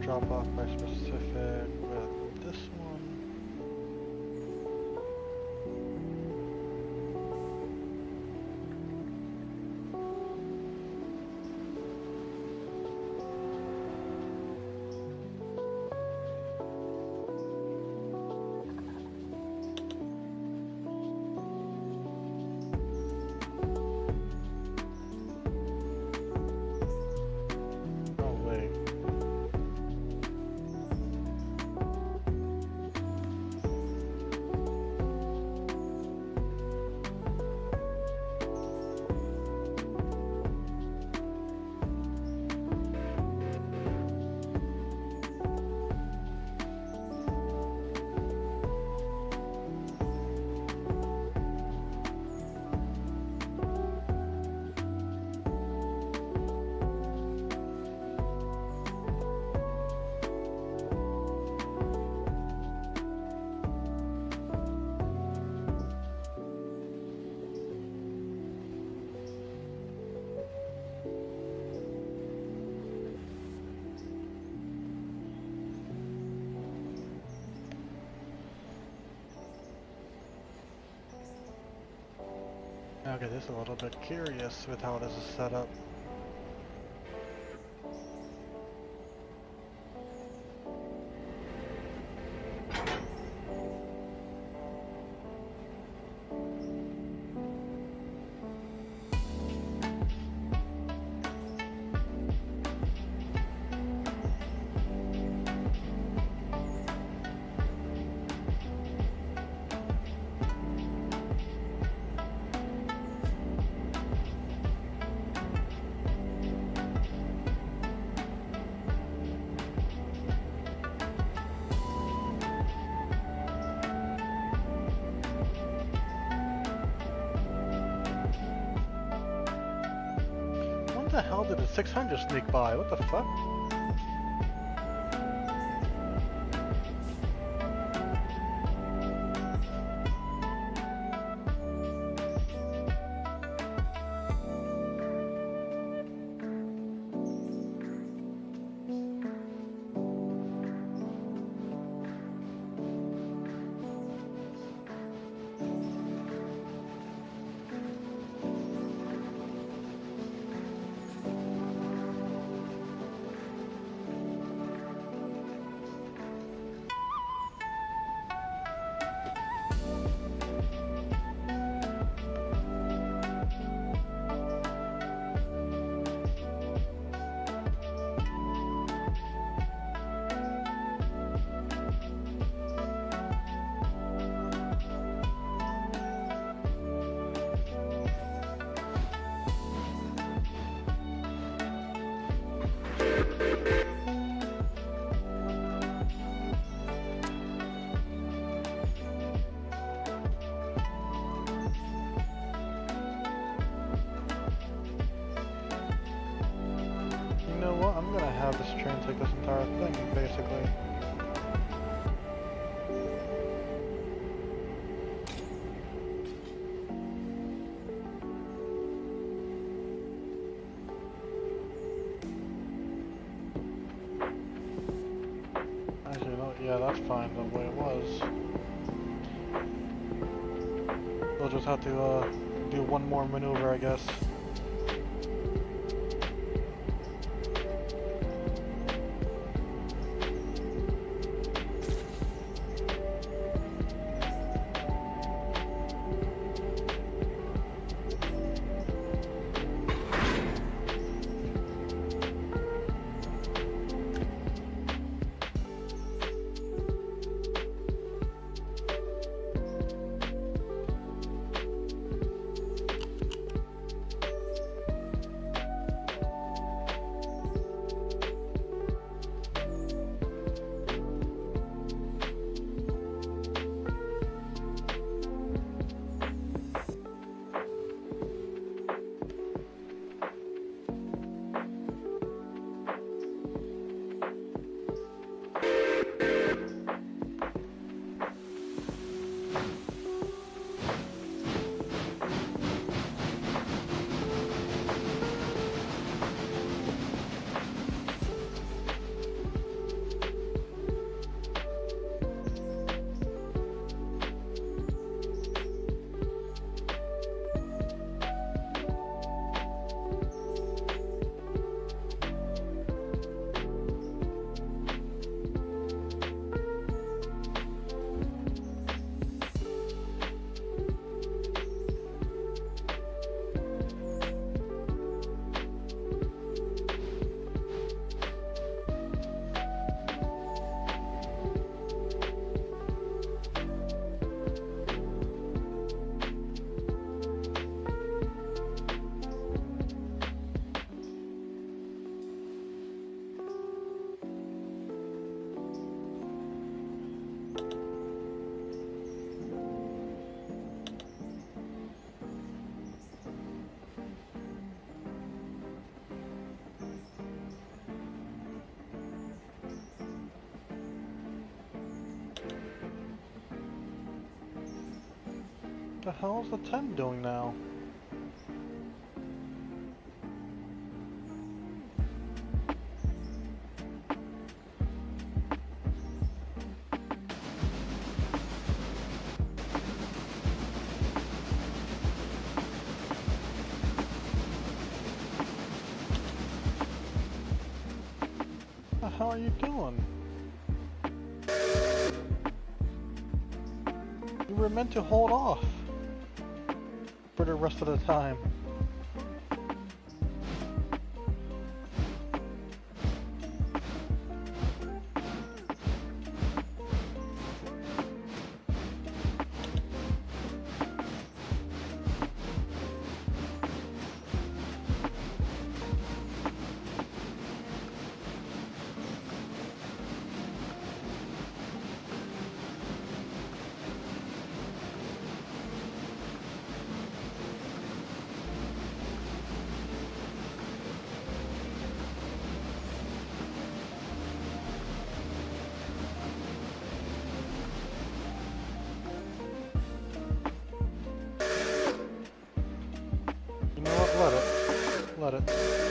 Drop off by specific with this one. Oh wait. Okay, this is a little bit curious with how this is set up. When the hell did the 600 sneak by? What the fuck? You know what? I'm gonna have this train take this entire thing, basically. Actually, no, yeah, that's fine the way it was. We'll just have to do one more maneuver, I guess. What the hell is the 10 doing now? hell are you doing? You were meant to hold off for the rest of the time. You know what? Let it. Let it.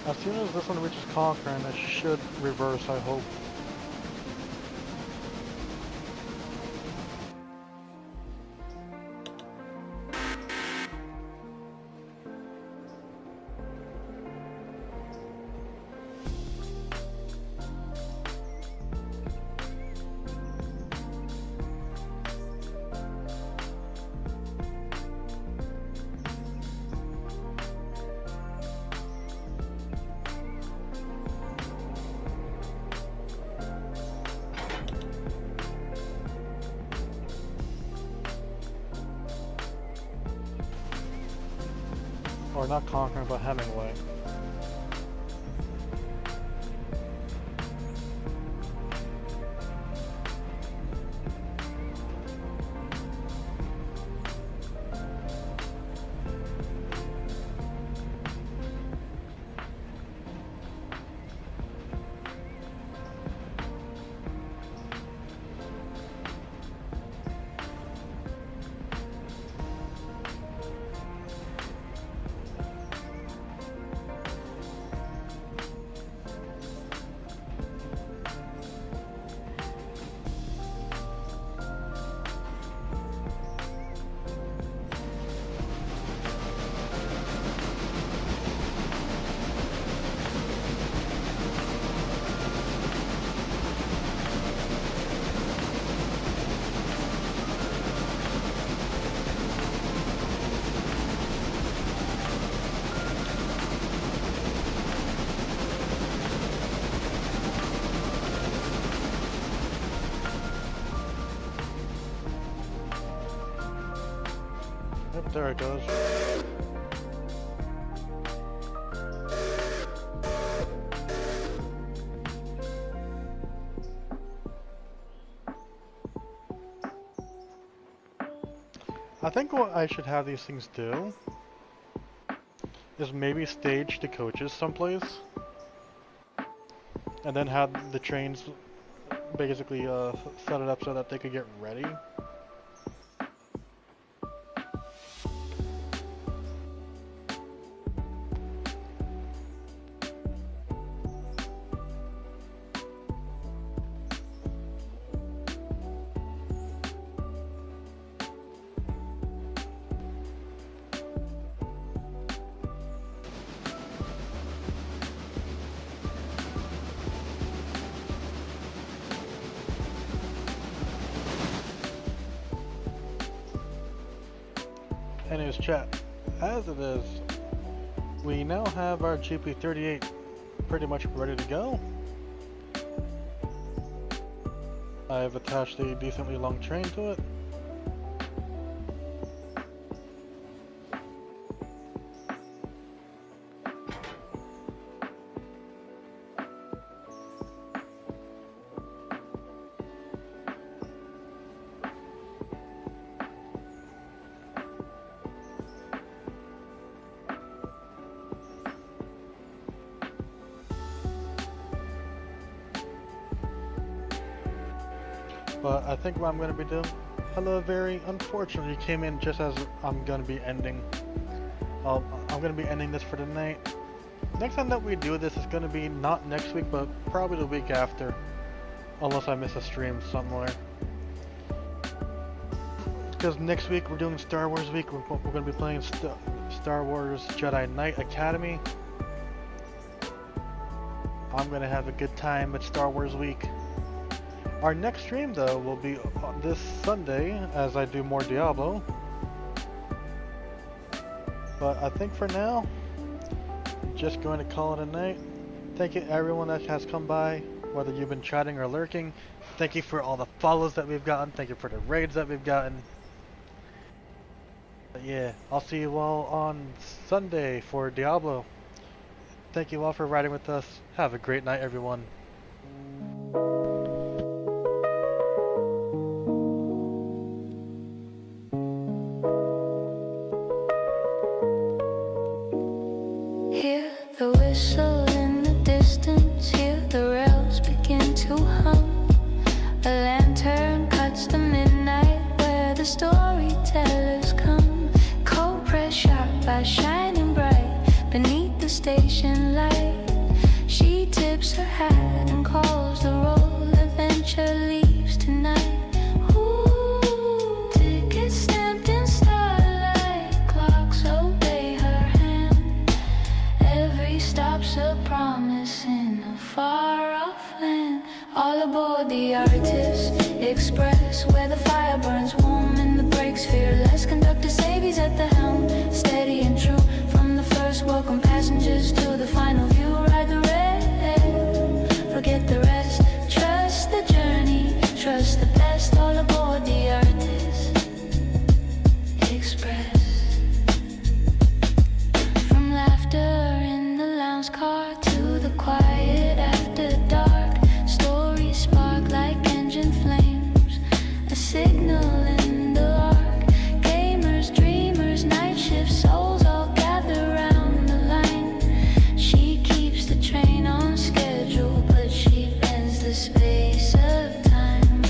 As soon as this one reaches Conquering, it should reverse, I hope. Or not Conquering, but Hemingway. Yep, there it goes. I think what I should have these things do is maybe stage the coaches someplace and then have the trains basically set it up so that they could get ready. Anyways, chat, as it is, we now have our GP38 pretty much ready to go. I've attached a decently long train to it. But I think what I'm going to be doing... Hello, Very. Unfortunately, you came in just as I'm going to be ending. I'm going to be ending this for the night. Next time that we do this is going to be not next week, but probably the week after. Unless I miss a stream somewhere. Because next week we're doing Star Wars week. We're going to be playing Star Wars Jedi Knight Academy. I'm going to have a good time at Star Wars week. Our next stream though will be this Sunday as I do more Diablo. But I think for now, I'm just going to call it a night. Thank you everyone that has come by, whether you've been chatting or lurking. Thank you for all the follows that we've gotten. Thank you for the raids that we've gotten. But yeah, I'll see you all on Sunday for Diablo. Thank you all for riding with us. Have a great night, everyone. Hear the whistle in the distance, hear the rails begin to hum. A lantern cuts the midnight where the storytellers come. Cold press sharp by shining bright beneath the station light. She tips her hat and calls the roll. Adventure leaves tonight. Ooh, tickets stamped in starlight. Clocks obey her hand. Every stop's a promise in a far-off land. All aboard the Artist Express, where the fire burns warm and the brakes fearless. Conductor Savy's at the helm, steady and true. From the first, welcome passengers to the final view. Ride the rail, forget the rest. Trust the journey, trust the best. All aboard the Artist Express. From laughter in the lounge car to the quiet after dark. Stories spark like engine flames, a signal in the arc. Gamers, dreamers, night shift souls all gather round the line. She keeps the train on schedule, but she bends the space of time.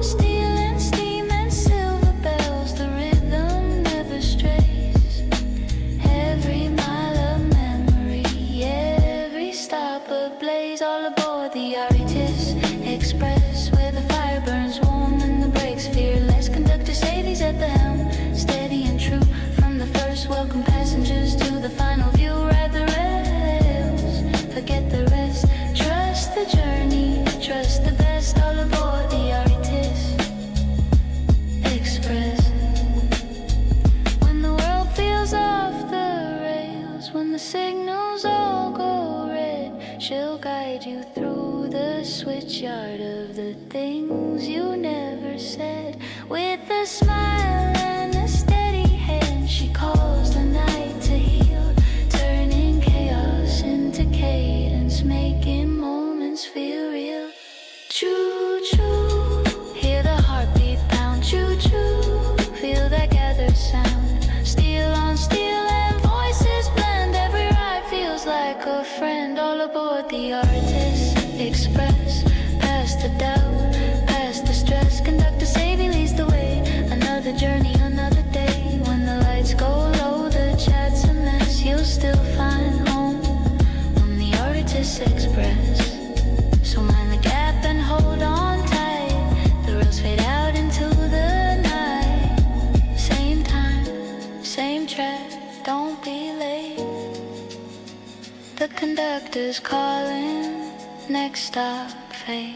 Steel and steam and silver bells, the rhythm never strays. Every mile of memory, every stop ablaze. All aboard the Artist Express, where the fire burns warm and the brakes fearless. Conductor Savy's at the helm, steady and true. From the first, welcome passengers to the final view. Ride the rails, forget the rest. Trust the journey, trust the best. All aboard the Artist Express. When the world feels off the rails, when the signals all go red, she'll guide you through the switchyard of the things you never said. With a smile and a steady hand, she calls the night to heal, turning chaos into cadence, making moments feel real. Choo choo, hear the heartbeat pound. Choo choo, feel that gathered sound. Steel on steel and voices blend. Every ride feels like a friend. All aboard the Artist Express, past the doubt, past the stress. Conductor Savy leads the way. Another journey, another day. When the lights go low, the chat's a mess. You'll still find home on the Artist Express. So mind the gap and hold on tight. The rails fade out into the night. Same time, same track, don't be late. The conductor's calling, next stop, fate.